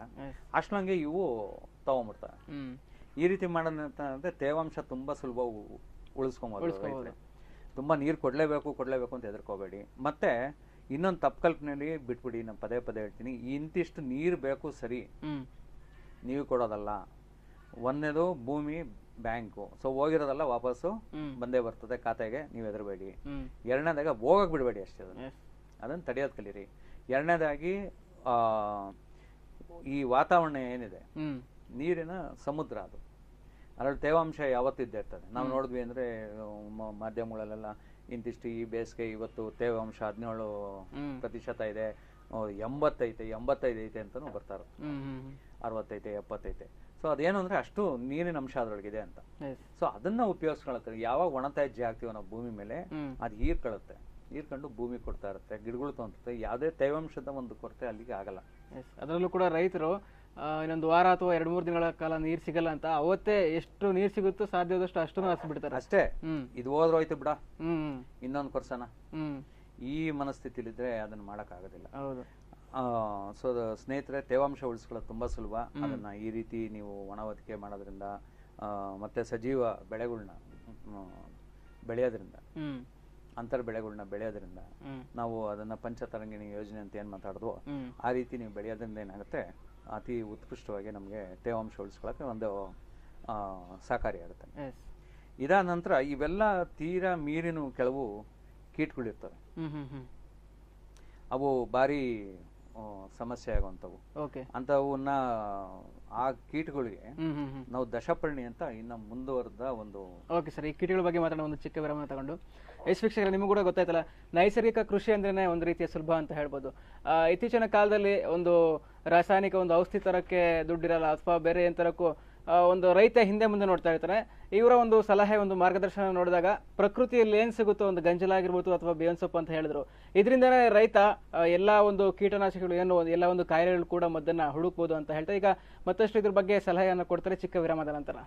ಅಷ್ಟಂಗೆ ಇವು ತಗೊಂಡ್ಬಿಡ್ತವೆ. ಈ ರೀತಿ ಮಾಡೋದಂದ್ರೆ ತೇವಾಂಶ ತುಂಬಾ ಸುಲಭ ಉಳಿಸ್ಕೊಬೋದು. ತುಂಬಾ ನೀರು ಕೊಡ್ಲೇಬೇಕು ಅಂತ ಹೆದರ್ಕೋಬೇಡಿ. ಮತ್ತೆ ಇನ್ನೊಂದು ತಪ್ಪು ಕಲ್ಪನೆಯಲ್ಲಿ ಬಿಟ್ಬಿಡಿ, ನಾನು ಪದೇ ಪದೇ ಹೇಳ್ತೀನಿ, ಇಂತಿಷ್ಟು ನೀರು ಬೇಕು ಸರಿ, ನೀವು ಕೊಡೋದಲ್ಲ. ಒಂದನೇದು ಭೂಮಿ ಬ್ಯಾಂಕು, ಸೊ ಹೋಗಿರೋದಲ್ಲ ವಾಪಸ್ಸು ಬಂದೇ ಬರ್ತದೆ ಖಾತೆಗೆ, ನೀವು ಹೆದರಬೇಡಿ. ಎರಡನೇದಾಗ ಹೋಗಕ್ ಬಿಡಬೇಡಿ ಅಷ್ಟೇ, ಅದನ್ನು ತಡೆಯೋದು ಕಲೀರಿ. ಎರಡನೇದಾಗಿ ಈ ವಾತಾವರಣ ಏನಿದೆ, ನೀರಿನ ಸಮುದ್ರ ಅದು, ಅದರಲ್ಲಿ ತೇವಾಂಶ ಯಾವತ್ತಿದ್ದೇ ಇರ್ತದೆ. ನಾವು ನೋಡಿದ್ವಿ ಅಂದರೆ ಮಾಧ್ಯಮಗಳಲ್ಲೆಲ್ಲ ಇಂತಿಷ್ಟು ಈ ಬೇಸಿಗೆ ಇವತ್ತು ತೇವಾಂಶ 17% ಇದೆ, 85 ಐತೆ ಅಂತಲೂ ಬರ್ತಾರೆ, 60 70. ಸೊ ಅದೇನು ಅಂದರೆ ಅಷ್ಟು ನೀರಿನ ಅಂಶ ಅದರೊಳಗಿದೆ ಅಂತ. ಸೊ ಅದನ್ನ ಉಪಯೋಗಿಸ್ಕೊಳತ್ತೆ. ಯಾವಾಗ ಒಣತ್ಯಾಜ್ಯ ಹಾಕ್ತೀವಿ ನಾವು ಭೂಮಿ ಮೇಲೆ, ಅದು ಹೀರ್ಕೊಳ್ಳುತ್ತೆ, ಹೀರ್ಕೊಂಡು ಭೂಮಿ ಕೊಡ್ತಾ ಇರುತ್ತೆ, ಗಿಡಗಳು ತೊಂತರುತ್ತೆ, ಯಾವುದೇ ತೇವಾಂಶದ ಒಂದು ಕೊರತೆ ಅಲ್ಲಿಗೆ ಆಗಲ್ಲ. ಅದರಲ್ಲೂ ಕೂಡ ರೈತರು ಇನ್ನೊಂದು ವಾರ ಅಥವಾ 2-3 ದಿನಗಳ ಕಾಲ ನೀರ್ ಸಿಗಲ್ಲ ಅಂತ ಅವತ್ತೇ ಎಷ್ಟು ನೀರ್ ಸಿಗುತ್ತೋ ಸಾಧ್ಯವಾದಷ್ಟು ಅಷ್ಟನ್ನು ಹರಿಸ್ಬಿಡ್ತಾರೆ ಅಷ್ಟೇ. ಇದು ಹೋದ್ರೋಯ್ತು ಬಿಡ, ಇನ್ನೊಂದು ಕೊರ್ಸನ, ಈ ಮನಸ್ಥಿತಿಲಿದ್ರೆ ಅದನ್ನ ಮಾಡಕ್ ಆಗೋದಿಲ್ಲ. ಸೊ ಸ್ನೇಹಿತರೆ, ತೇವಾಂಶ ಉಳಿಸ್ಕೊಳ್ಳೋದು ತುಂಬಾ ಸುಲಭ. ಅದನ್ನ ಈ ರೀತಿ ನೀವು ಒಣವತಿಕೆ ಮಾಡೋದ್ರಿಂದ ಮತ್ತೆ ಸಜೀವ ಬೆಳೆಗಳನ್ನ ಬೆಳೆಯೋದ್ರಿಂದ, ಅಂತರ್ ಬೆಳೆಗಳನ್ನ ಬೆಳೆಯೋದ್ರಿಂದ, ನಾವು ಅದನ್ನ ಪಂಚತರಂಗಿಣಿ ಯೋಜನೆ ಅಂತ ಏನ್ ಮಾತಾಡಿದ್ವೋ ಆ ರೀತಿ ನೀವು ಬೆಳೆಯೋದ್ರಿಂದ ಏನಾಗುತ್ತೆ, ಅತಿ ಉತ್ಕೃಷ್ಟವಾಗಿ ನಮಗೆ ತೇವಾಂಶ ಉಳಿಸ್ಕೊಳ್ಳೋಕೆ ಒಂದು ಸಹಕಾರಿಯಾಗುತ್ತೆ. ಇದಾದ ನಂತರ ಇವೆಲ್ಲ ತೀರಾ ಮೀರಿನ ಕೆಲವು ಕೀಟಗಳಿರ್ತವೆ, ಅವು ಭಾರಿ ಸಮಸ್ಯೆ ಆಗುವಂಥವು. ಅಂಥವನ್ನ ಆ ಕೀಟಗಳಿಗೆ ನಾವು ದಶಪರ್ಣಿ ಅಂತ ಇನ್ನು ಮುಂದುವರೆದ ಒಂದು. ಓಕೆ ಸರ್, ಈ ಕೀಟಗಳ ಬಗ್ಗೆ ಮಾತಾಡೋ ಒಂದು ಚಿಕ್ಕ ವಿರಾಮ ತಗೊಂಡು, ವೀಕ್ಷಕರೇ, ನಿಮಗೂ ಕೂಡ ಗೊತ್ತಾಯ್ತಲ್ಲ, ನೈಸರ್ಗಿಕ ಕೃಷಿ ಅಂದ್ರೇನೆ ಒಂದು ರೀತಿಯ ಸುಲಭ ಅಂತ ಹೇಳ್ಬೋದು. ಇತ್ತೀಚಿನ ಕಾಲದಲ್ಲಿ ಒಂದು ರಾಸಾಯನಿಕ ಒಂದು ಔಷಧಿ ತರಕ್ಕೆ ದುಡ್ಡಿರಲ್ಲ ಅಥವಾ ಬೇರೆ ಏನ್ ತರಕ್ಕೂ ಒಂದು ರೈತ ಹಿಂದೆ ಮುಂದೆ ನೋಡ್ತಾ ಇರ್ತಾರೆ. ಇವರ ಒಂದು ಸಲಹೆ, ಒಂದು ಮಾರ್ಗದರ್ಶನ ನೋಡಿದಾಗ ಪ್ರಕೃತಿಯಲ್ಲಿ ಏನ್ ಸಿಗುತ್ತೋ, ಒಂದು ಗಂಜಲಾಗಿರ್ಬೋದು ಅಥವಾ ಬೇವಿನ ಸೊಪ್ಪು ಅಂತ ಹೇಳಿದ್ರು, ಇದರಿಂದನೇ ರೈತ ಎಲ್ಲಾ ಒಂದು ಕೀಟನಾಶಕಗಳು ಏನು ಎಲ್ಲ ಒಂದು ಕಾಯಿಲೆಗಳು ಕೂಡ ಮದ್ದನ್ನ ಹುಡುಕ್ಬೋದು ಅಂತ ಹೇಳ್ತಾರೆ. ಈಗ ಮತ್ತಷ್ಟು ಇದ್ರ ಬಗ್ಗೆ ಸಲಹೆಯನ್ನು ಕೊಡ್ತಾರೆ ಚಿಕ್ಕ ವಿರಾಮದ ನಂತರ.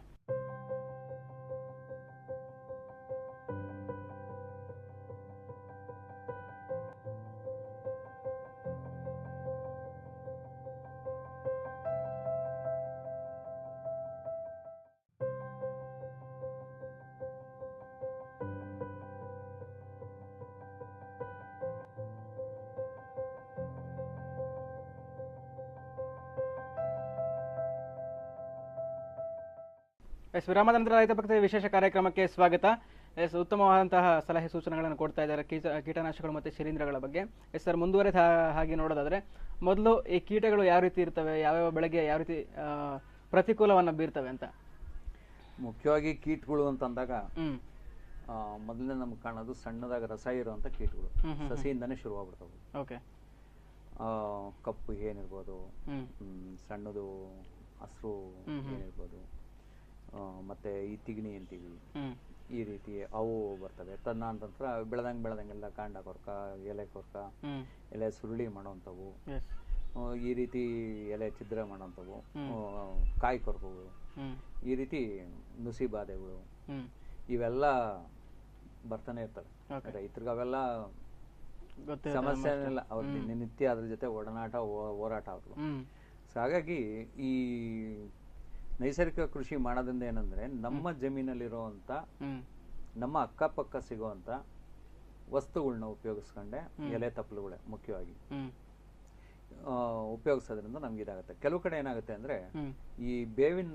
ವಿರಾಮದ ನಂತರ ರೈತ ಪಕ್ಷದ ವಿಶೇಷ ಕಾರ್ಯಕ್ರಮಕ್ಕೆ ಸ್ವಾಗತ. ಉತ್ತಮವಾದಂತಹ ಸಲಹೆ ಸೂಚನೆಗಳನ್ನು ಕೊಡ್ತಾ ಇದ್ದಾರೆ ಕೀಟನಾಶಕಗಳು ಮತ್ತು ಶಿಲೀಂಧ್ರಗಳ ಬಗ್ಗೆ. ಸರ್, ಮುಂದುವರೆದ ಹಾಗೆ ನೋಡೋದಾದ್ರೆ, ಮೊದಲು ಈ ಕೀಟಗಳು ಯಾವ ರೀತಿ ಇರ್ತವೆ, ಯಾವ್ಯಾವ ಬೆಳೆಗೆ ಯಾವ ರೀತಿ ಪ್ರತಿಕೂಲವನ್ನ ಬೀರ್ತವೆ ಅಂತ? ಮುಖ್ಯವಾಗಿ ಕೀಟಗಳು ಅಂತಂದಾಗ ಮೊದಲನೇ ನಮ್ಗೆ ಕಾಣೋದು ಸಣ್ಣದಾಗ ರಸ ಇರುವಂತ ಕೀಟಗಳು, ಸಸಿಯಿಂದಾನೇ ಶುರುವಾಗ್ಬಿಡ್ತಾವೆ. ಓಕೆ, ಕಪ್ಪು ಏನಿರ್ಬೋದು, ಸಣ್ಣದು ಹಸ್ರು ಏನಿರ್ಬೋದು, ಮತ್ತೆ ಈ ತಿಗಣಿ ಅಂತೀವಿ, ಈ ರೀತಿ ಅವು ಬರ್ತವೆ. ತದನಂತರ ಬೆಳೆದಂಗೆಲ್ಲ ಕಾಂಡ ಕೊರ್ಕ, ಎಲೆ ಕೊರ್ಕ, ಎಲೆ ಸುರುಳಿ ಮಾಡೋಂಥವು, ಈ ರೀತಿ ಎಲೆ ಛಿದ್ರ ಮಾಡೋಂಥವು, ಕಾಯಿ ಕೊರ್ಕಗಳು, ಈ ರೀತಿ ನುಸಿ ಬಾಧೆಗಳು, ಇವೆಲ್ಲ ಬರ್ತಾನೆ ಇರ್ತವೆ. ರೈತರಿಗೆ ಅವೆಲ್ಲ ಸಮಸ್ಯೆ ಏನಿಲ್ಲ, ಅವ್ರ ನಿತ್ಯ ಅದ್ರ ಜೊತೆ ಒಡನಾಟ ಹೋರಾಟ ಅವರು. ಸೊ ಹಾಗಾಗಿ ಈ ನೈಸರ್ಗಿಕ ಕೃಷಿ ಮಾಡೋದ್ರಿಂದ ಏನಂದ್ರೆ, ನಮ್ಮ ಜಮೀನಲ್ಲಿರುವಂತ, ನಮ್ಮ ಅಕ್ಕಪಕ್ಕ ಸಿಗುವಂತ ವಸ್ತುಗಳನ್ನ ಉಪಯೋಗಿಸ್ಕೊಂಡೆ, ಎಲೆ ತಪ್ಪಲುಗಳೇ ಮುಖ್ಯವಾಗಿ ಉಪಯೋಗಿಸೋದ್ರಿಂದ ನಮ್ಗೆ ಇದಾಗುತ್ತೆ. ಕೆಲವು ಕಡೆ ಏನಾಗುತ್ತೆ ಅಂದ್ರೆ, ಈ ಬೇವಿನ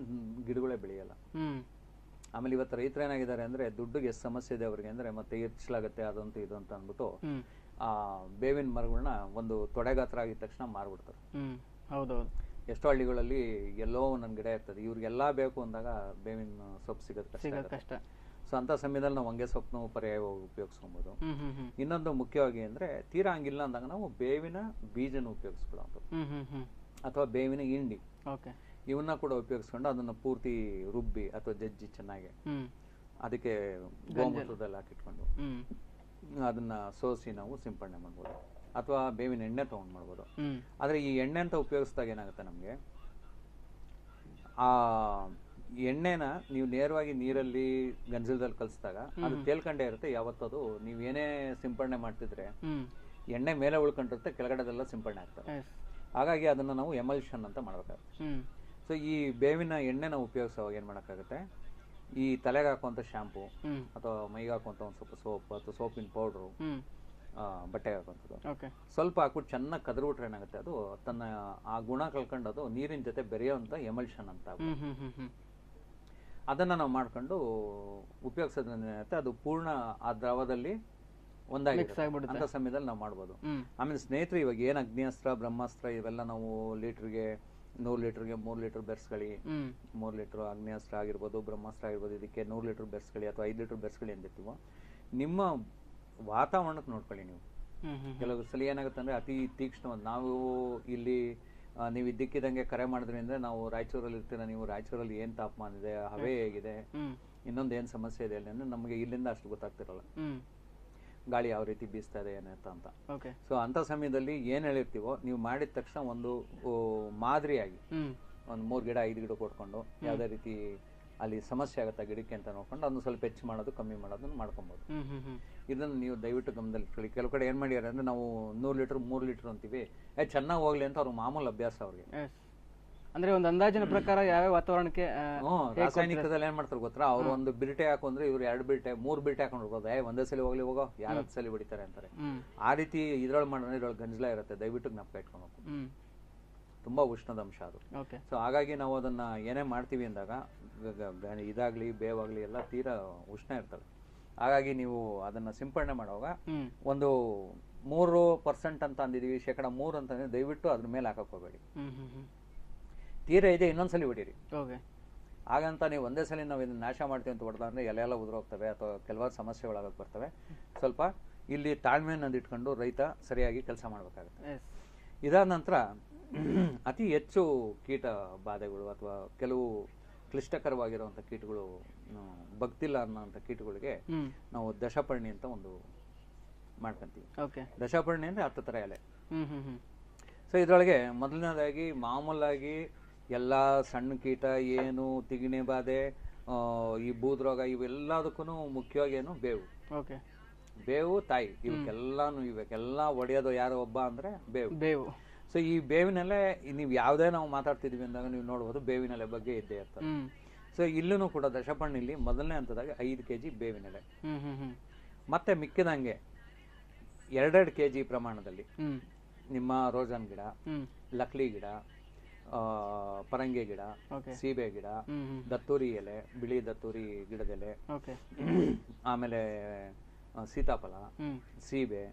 ಗಿಡಗಳೇ ಬೆಳೆಯಲ್ಲ. ಆಮೇಲೆ ಇವತ್ತು ರೈತರು ಏನಾಗಿದ್ದಾರೆ ಅಂದ್ರೆ, ದುಡ್ಡಿಗೆ ಎಷ್ಟು ಸಮಸ್ಯೆ ಇದೆ ಅವ್ರಿಗೆ ಅಂದ್ರೆ, ಮತ್ತೆ ಹೆಚ್ಚಲಾಗುತ್ತೆ ಅದಂತೂ ಇದು ಅಂತ ಅಂದ್ಬಿಟ್ಟು ಆ ಬೇವಿನ ಮರಗಳನ್ನ ಒಂದು ತೊಡೆಗಾತ್ರ ಆಗಿದ ತಕ್ಷಣ ಮಾರ್ಬಿಡ್ತಾರೆ. ಹೌದೌದು, ಎಷ್ಟೋ ಹಳ್ಳಿಗಳಲ್ಲಿ ಎಲ್ಲೋ ಒಂದೊಂದು ಗಿಡ ಇರ್ತದೆ, ಇವ್ರಿಗೆಲ್ಲಾ ಬೇಕು ಅಂದಾಗ ಬೇವಿನ ಸೊಪ್ಪು ಸಿಗೋದು ಕಷ್ಟ. ಸೊ ಅಂತ ಸಮಯದಲ್ಲಿ ನಾವು ಹೊಂಗೆ ಸೊಪ್ಪು ಪರ್ಯಾಯವಾಗಿ ಉಪಯೋಗಿಸ್ಕೊಬಹುದು. ಇನ್ನೊಂದು ಮುಖ್ಯವಾಗಿ ಅಂದ್ರೆ, ತೀರಾ ಹಂಗಿಲ್ಲ ಅಂದಾಗ ನಾವು ಬೇವಿನ ಬೀಜನ ಉಪಯೋಗಿಸ್ಕೊಳ್ಳೋದು, ಅಥವಾ ಬೇವಿನ ಹಿಂಡಿ, ಇವನ್ನ ಕೂಡ ಉಪಯೋಗಿಸ್ಕೊಂಡು ಅದನ್ನ ಪೂರ್ತಿ ರುಬ್ಬಿ ಅಥವಾ ಜಜ್ಜಿ ಚೆನ್ನಾಗಿ ಅದಕ್ಕೆ ಗೋಮೂತ್ರದಲ್ಲಿ ಹಾಕಿಟ್ಕೊಂಡು ಅದನ್ನ ಸೋಸಿ ನಾವು ಸಿಂಪಡಣೆ ಮಾಡ್ಬೋದು, ಅಥವಾ ಬೇವಿನ ಎಣ್ಣೆ ತಗೊಂಡ್ ಮಾಡ್ಬೋದು. ಆದ್ರೆ ಈ ಎಣ್ಣೆ ಅಂತ ಉಪಯೋಗಿಸಿದಾಗ ಏನಾಗುತ್ತೆ, ನಮ್ಗೆ ಆ ಎಣ್ಣೆನ ನೀವು ನೇರವಾಗಿ ನೀರಲ್ಲಿ ಗಂಜಲದಲ್ಲಿ ಕಲಿಸಿದಾಗ ಅದು ತೇಲ್ಕೊಂಡೇ ಇರುತ್ತೆ. ಯಾವತ್ತದು ನೀವೇನೇ ಸಿಂಪಡಣೆ ಮಾಡ್ತಿದ್ರೆ ಎಣ್ಣೆ ಮೇಲೆ ಉಳ್ಕೊಂಡಿರುತ್ತೆ, ಕೆಳಗಡೆದೆಲ್ಲ ಸಿಂಪಡಣೆ ಆಗ್ತದೆ. ಹಾಗಾಗಿ ಅದನ್ನ ನಾವು ಎಮಲ್ಷನ್ ಅಂತ ಮಾಡ್ಬೇಕಾಗುತ್ತೆ. ಸೊ ಈ ಬೇವಿನ ಎಣ್ಣೆನ ಉಪಯೋಗಿಸುವಾಗ ಏನ್ ಮಾಡಕ್ಕಾಗುತ್ತೆ, ಈ ತಲೆಗೆ ಹಾಕುವಂತ ಶಾಂಪು ಅಥವಾ ಮೈಗೆ ಹಾಕುವಂತ ಒಂದ್ ಸ್ವಲ್ಪ ಸೋಪ್ ಅಥವಾ ಸೋಪಿನ ಪೌಡ್ರು, ಬಟ್ಟೆ ಹಾಕುವಂಥದ್ದು. ಓಕೆ. ಸ್ವಲ್ಪ ಹಾಕ್ಬಿಟ್ಟು ಚೆನ್ನಾಗಿ ಕದರ್ಬಿಟ್ರೆ ಏನಾಗುತ್ತೆ, ಅದು ತನ್ನ ಆ ಗುಣ ಕಳ್ಕೊಂಡು ಅದು ನೀರಿನ ಜೊತೆ ಬೆರೆಯುವಂಥ ಎಮಲ್ಷನ್ ಅಂತ ಅದನ್ನ ನಾವು ಮಾಡ್ಕೊಂಡು ಉಪಯೋಗಿಸೋದ್ರಿಂದ ಏನಾಗುತ್ತೆ, ಅದು ಪೂರ್ಣ ಆ ದ್ರವದಲ್ಲಿ ಒಂದಾಗಿರುತ್ತೆ. ಅಂತ ಸಮಯದಲ್ಲಿ ನಾವು ಮಾಡ್ಬೋದು. ಆಮೇಲೆ ಸ್ನೇಹಿತರು, ಇವಾಗ ಏನ್ ಅಗ್ನಿಅಸ್ತ್ರ, ಬ್ರಹ್ಮಾಸ್ತ್ರ ಇವೆಲ್ಲ ನಾವು ಲೀಟರ್ಗೆ 100 ಲೀಟರ್ಗೆ 3 ಲೀಟರ್ ಬೆರೆಸ್ಕೊಳ್ಳಿ, 3 ಲೀಟರ್ ಅಗ್ನಿಅಸ್ತ್ರ ಆಗಿರ್ಬೋದು, ಬ್ರಹ್ಮಾಸ್ತ್ರ ಆಗಿರ್ಬೋದು, ಇದಕ್ಕೆ 100 ಲೀಟರ್ ಬೆರೆಸ್ಕೊಳ್ಳಿ ಅಥವಾ 5 ಲೀಟರ್ ಬೆರೆಸ್ಕೊಳ್ಳಿ ಅಂದಿರ್ತೀವೋ, ನಿಮ್ಮ ವಾತಾವರಣಕ್ಕೆ ನೋಡ್ಕೊಳ್ಳಿ ನೀವು. ಕೆಲವು ಸಲ ಏನಾಗುತ್ತೆ ಅಂದ್ರೆ ಅತಿ ತೀಕ್ಷ್ಣ, ನಾವು ಇಲ್ಲಿ ನೀವು ಇದ್ದಕ್ಕಿದ್ದಂಗೆ ಕರೆ ಮಾಡಿದ್ರಿ ಅಂದ್ರೆ ನಾವು ರಾಯಚೂರಲ್ಲಿ ಇರ್ತೀರ, ನೀವು ರಾಯಚೂರಲ್ಲಿ ಏನ್ ತಾಪಮಾನ ಇದೆ, ಹವೆ ಹೇಗಿದೆ, ಇನ್ನೊಂದು ಏನ್ ಸಮಸ್ಯೆ ಇದೆ ಅಂದ್ರೆ ನಮಗೆ ಇಲ್ಲಿಂದ ಅಷ್ಟು ಗೊತ್ತಾಗ್ತಿರಲ್ಲ, ಗಾಳಿ ಯಾವ ರೀತಿ ಬೀಸ್ತಾ ಇದೆ ಏನಂತ ಅಂತ. ಸೊ ಅಂತ ಸಮಯದಲ್ಲಿ ಏನ್ ಹೇಳಿರ್ತೀವೋ ನೀವು ಮಾಡಿದ ತಕ್ಷಣ ಒಂದು ಮಾದರಿಯಾಗಿ ಒಂದು 3 ಗಿಡ 5 ಗಿಡ ಕೊಟ್ಕೊಂಡು ಯಾವ್ದೇ ರೀತಿ ಅಲ್ಲಿ ಸಮಸ್ಯೆ ಆಗುತ್ತೆ ಗಿಡಕ್ಕೆ ಅಂತ ನೋಡ್ಕೊಂಡು ಅದನ್ನ ಸ್ವಲ್ಪ ಹೆಚ್ಚು ಮಾಡೋದು ಕಮ್ಮಿ ಮಾಡೋದನ್ನ ಮಾಡ್ಕೊಬಹುದು. ಇದನ್ನ ನೀವು ದಯವಿಟ್ಟು ಗಮನದಲ್ಲಿ ಇಟ್ಕೊಳ್ಳಿ. ಕೆಲವು ಕಡೆ ಏನ್ ಮಾಡ್ಯಾರ ಅಂದ್ರೆ ನಾವು 100 ಲೀಟರ್ 3 ಲೀಟರ್ ಅಂತೀವಿ, ಚೆನ್ನಾಗಿ ಹೋಗ್ಲಿ ಅಂತ ಅವ್ರ ಮಾಮೂಲು ಅಭ್ಯಾಸ ಅವ್ರಿಗೆ. ಅಂದ್ರೆ ಒಂದು ಅಂದಾಜಿನ ಪ್ರಕಾರ ಯಾವ ವಾತಾವರಣಕ್ಕೆ ರಾಸಾಯನಿಕದಲ್ಲಿ ಏನ್ ಮಾಡ್ತಾರೆ ಗೊತ್ತಾ, ಅವ್ರು ಒಂದು ಬಿರ್ಟೆ ಹಾಕೊಂಡ್ರೆ ಇವ್ರು 2 ಬಿರ್ಟೆ 3 ಬಿರ್ಟೆ ಹಾಕೊಂಡು ಹೋಗೋದು, ಒಂದೇ ಸಲ ಹೋಗ್ಲಿ ಹೋಗೋ, 10 ಸಲ ಹೊಡಿತಾರೆ ಅಂತಾರೆ. ಆ ರೀತಿ ಇದ್ರೊಳಗೆ ಮಾಡಿದ್ರೆ ಇದ್ರೊಳಗೆ ಗಂಜಲ ಇರುತ್ತೆ, ದಯವಿಟ್ಟು ಜ್ಞಾಪಕ ಇಟ್ಕೊಂಡು ತುಂಬಾ ಉಷ್ಣದ ಅಂಶ ಅದು. ಸೊ ಹಾಗಾಗಿ ನಾವು ಅದನ್ನ ಏನೇ ಮಾಡ್ತೀವಿ ಅಂದಾಗ ಇದಾಗ್ಲಿ ಬೇವಾಗ್ಲಿ ಎಲ್ಲ ತೀರಾ ಉಷ್ಣ ಇರ್ತವೆ. ಹಾಗಾಗಿ ನೀವು ಅದನ್ನ ಸಿಂಪಡಣೆ ಮಾಡುವಾಗ ಒಂದು 3% ಅಂತ ಅಂದಿದೀವಿ, 3% ಅಂತ ದಯವಿಟ್ಟು ಅದ್ರ ಮೇಲೆ ಹಾಕಕ್ ಹೋಗ್ಬೇಡಿ. ತೀರಾ ಇದೆ ಇನ್ನೊಂದ್ಸಲಿ ಹೊಡೀರಿ. ಹಾಗಂತ ನೀವು ಒಂದೇ ಸಲ ನಾವು ಇದನ್ನ ನಾಶ ಮಾಡ್ತೀವಿ ಅಂತ ಹೊಡೆದ ಅಂದ್ರೆ ಎಲೆ ಎಲ್ಲ ಉದುರೋಗ್ತವೆ ಅಥವಾ ಕೆಲವಾರು ಸಮಸ್ಯೆಗಳಾಗಕ್ಕೆ ಬರ್ತವೆ. ಸ್ವಲ್ಪ ಇಲ್ಲಿ ತಾಳ್ಮೆಯನ್ನು ಇಟ್ಕೊಂಡು ರೈತ ಸರಿಯಾಗಿ ಕೆಲಸ ಮಾಡ್ಬೇಕಾಗುತ್ತೆ. ಇದಾದ ನಂತರ ಅತಿ ಹೆಚ್ಚು ಕೀಟ ಬಾಧೆಗಳು ಅಥವಾ ಕೆಲವು ಕ್ಲಿಷ್ಟಕರವಾಗಿರುವಂತ ಕೀಟಗಳು ಭಕ್ತಿಲ್ಲ ಅನ್ನೋಂಥ ಕೀಟಗಳಿಗೆ ನಾವು ದಶಪರ್ಣಿ ಅಂತ ಒಂದು ಮಾಡ್ಕೊಂತೀವಿ. ದಶಪರ್ಣಿ ಅಂದ್ರೆ 10 ತರ ಎಲೆ. ಸೊ ಇದ್ರೊಳಗೆ ಮೊದಲನೇದಾಗಿ ಮಾಮೂಲಾಗಿ ಎಲ್ಲಾ ಸಣ್ಣ ಕೀಟ ಏನು ತಿಗಣೆ ಬಾಧೆ, ಈ ಬೂದ್ರೋಗ ಇವೆಲ್ಲದಕ್ಕೂ ಮುಖ್ಯವಾಗಿ ಏನು ಬೇವು. ಬೇವು ತಾಯಿ, ಇವಕ್ಕೆಲ್ಲ ಒಡೆಯೋದು ಯಾರೋ ಒಬ್ಬ ಅಂದ್ರೆ ಬೇವು. ಸೊ ಈ ಬೇವಿನೆಲೆ ನೀವು ಯಾವುದೇ ನಾವು ಮಾತಾಡ್ತಿದ್ವಿ ಅಂದಾಗ ನೀವು ನೋಡ್ಬೋದು ಬೇವಿನೆಲೆ ಬಗ್ಗೆ ಇದ್ದೇ ಇರ್ತದೆ. ಸೊ ಇಲ್ಲೂ ಕೂಡ ದಶಪರ್ಣಿಲಿ ಮೊದಲನೇ ಹಂತದಾಗ 5 kg ಬೇವಿನೆಲೆ, ಮತ್ತೆ ಮಿಕ್ಕಿದಂಗೆ 2 kg ಪ್ರಮಾಣದಲ್ಲಿ ನಿಮ್ಮ ರೋಜನ್ ಗಿಡ, ಲಕ್ಲಿ ಗಿಡ, ಪರಂಗಿ ಗಿಡ, ಸೀಬೆ ಗಿಡ, ದತ್ತೂರಿ ಎಲೆ, ಬಿಳಿ ದತ್ತೂರಿ ಗಿಡದೆಲೆ, ಆಮೇಲೆ ಸೀತಾಫಲ, ಸೀಬೆ,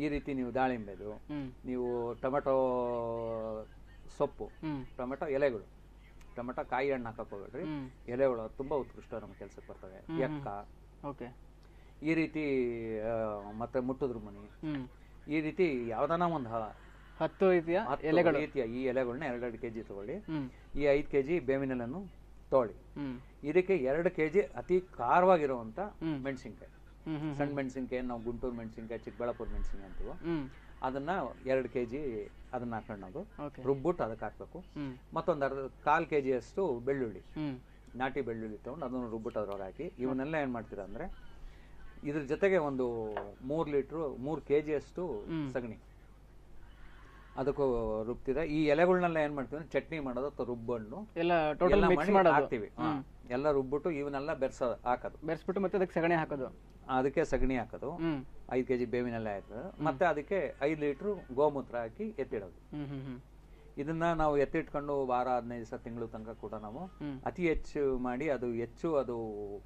ಈ ರೀತಿ ನೀವು ದಾಳಿಂಬೆದು, ನೀವು ಟೊಮೆಟೊ ಸೊಪ್ಪು, ಟೊಮೆಟೊ ಎಲೆಗಳು, ಟೊಮೆಟೊ ಕಾಯಿ ಹಣ್ಣು ಹಾಕಕ್ ಹೋಗ್ಬೇಡ್ರಿ, ಎಲೆಗಳು ತುಂಬಾ ಉತ್ಕೃಷ್ಟ ನಮ್ಮ ಕೆಲ್ಸಕ್ಕೆ ಬರ್ತವೆ. ಎಕ್ಕ, ಈ ರೀತಿ ಮತ್ತೆ ಮುಟ್ಟುದ್ರ ಮನಿ, ಈ ರೀತಿ ಯಾವ್ದಾನ ಒಂದು 10 ರೀತಿಯ ಈ ಎಲೆಗಳನ್ನ 2 kg ತಗೊಳ್ಳಿ. ಈ 5 kg ಬೇವಿನೆಲೆಯನ್ನು ತಗೊಳ್ಳಿ. ಇದಕ್ಕೆ 2 kg ಅತಿ ಖಾರವಾಗಿರುವಂತ ಮೆಣಸಿನ್ಕಾಯಿ, ಸಣ್ಣ ಮೆಣಸಿನ್ಕಾಯಿ, ನಾವು ಗುಂಟೂರು ಮೆಣಸಿನ್ಕಾಯಿ, ಚಿಕ್ಕಬಳ್ಳಾಪುರ ಮೆಣಸಿನ್ಕಾಯಿ ಅಂತೀವೋ ಅದನ್ನ 2 kg ಅದನ್ನ ಹಾಕೊಂಡು ರುಬ್ಬಿಟ್ಟು ಅದಕ್ಕೆ ಹಾಕ್ಬೇಕು. ಮತ್ತೊಂದು 1/4 kg ಅಷ್ಟು ಬೆಳ್ಳುಳ್ಳಿ, ನಾಟಿ ಬೆಳ್ಳುಳ್ಳಿ ತಗೊಂಡು ಅದನ್ನು ರುಬ್ಬಿಟ್ಟು ಅದ್ರೊಳಗೆ ಹಾಕಿ ಇವನ್ನೆಲ್ಲ ಏನ್ ಮಾಡ್ತೀರಾ ಅಂದ್ರೆ ಇದ್ರ ಜೊತೆಗೆ ಒಂದು 3 kg ಅಷ್ಟು ಸಗಣಿ ಅದಕ್ಕೂ ರುಬ್ತಿದೆ. ಈ ಎಲೆಗಳನ್ನೆಲ್ಲ ಏನ್ ಮಾಡ್ತೀವಿ ಚಟ್ನಿ ಮಾಡೋದು ಅಥವಾ ರುಬ್ಬಣ್ಣು ಎಲ್ಲ ಹಾಕ್ತಿವಿ. ಎಲ್ಲ ರುಬ್ಬಿಟ್ಟು ಇವನ್ನೆಲ್ಲ ಹಾಕೋದು, ಮತ್ತೆ ಅದಕ್ಕೆ ಸಗಣಿ ಹಾಕೋದು, ಅದಕ್ಕೆ ಸಗಣಿ ಹಾಕೋದು. 5 kg ಬೇವಿನೆಲ್ಲ ಆಯ್ತು, ಮತ್ತೆ ಅದಕ್ಕೆ 5 ಲೀಟರ್ ಗೋಮೂತ್ರ ಹಾಕಿ ಎತ್ತಿಡೋದು. ಇದನ್ನ ನಾವು ಎತ್ತಿಟ್ಕೊಂಡು ವಾರ 15 ದಿವಸ ತಿಂಗಳು ತನಕ ಕೂಡ ನಾವು ಅತಿ ಹೆಚ್ಚು ಮಾಡಿ ಅದು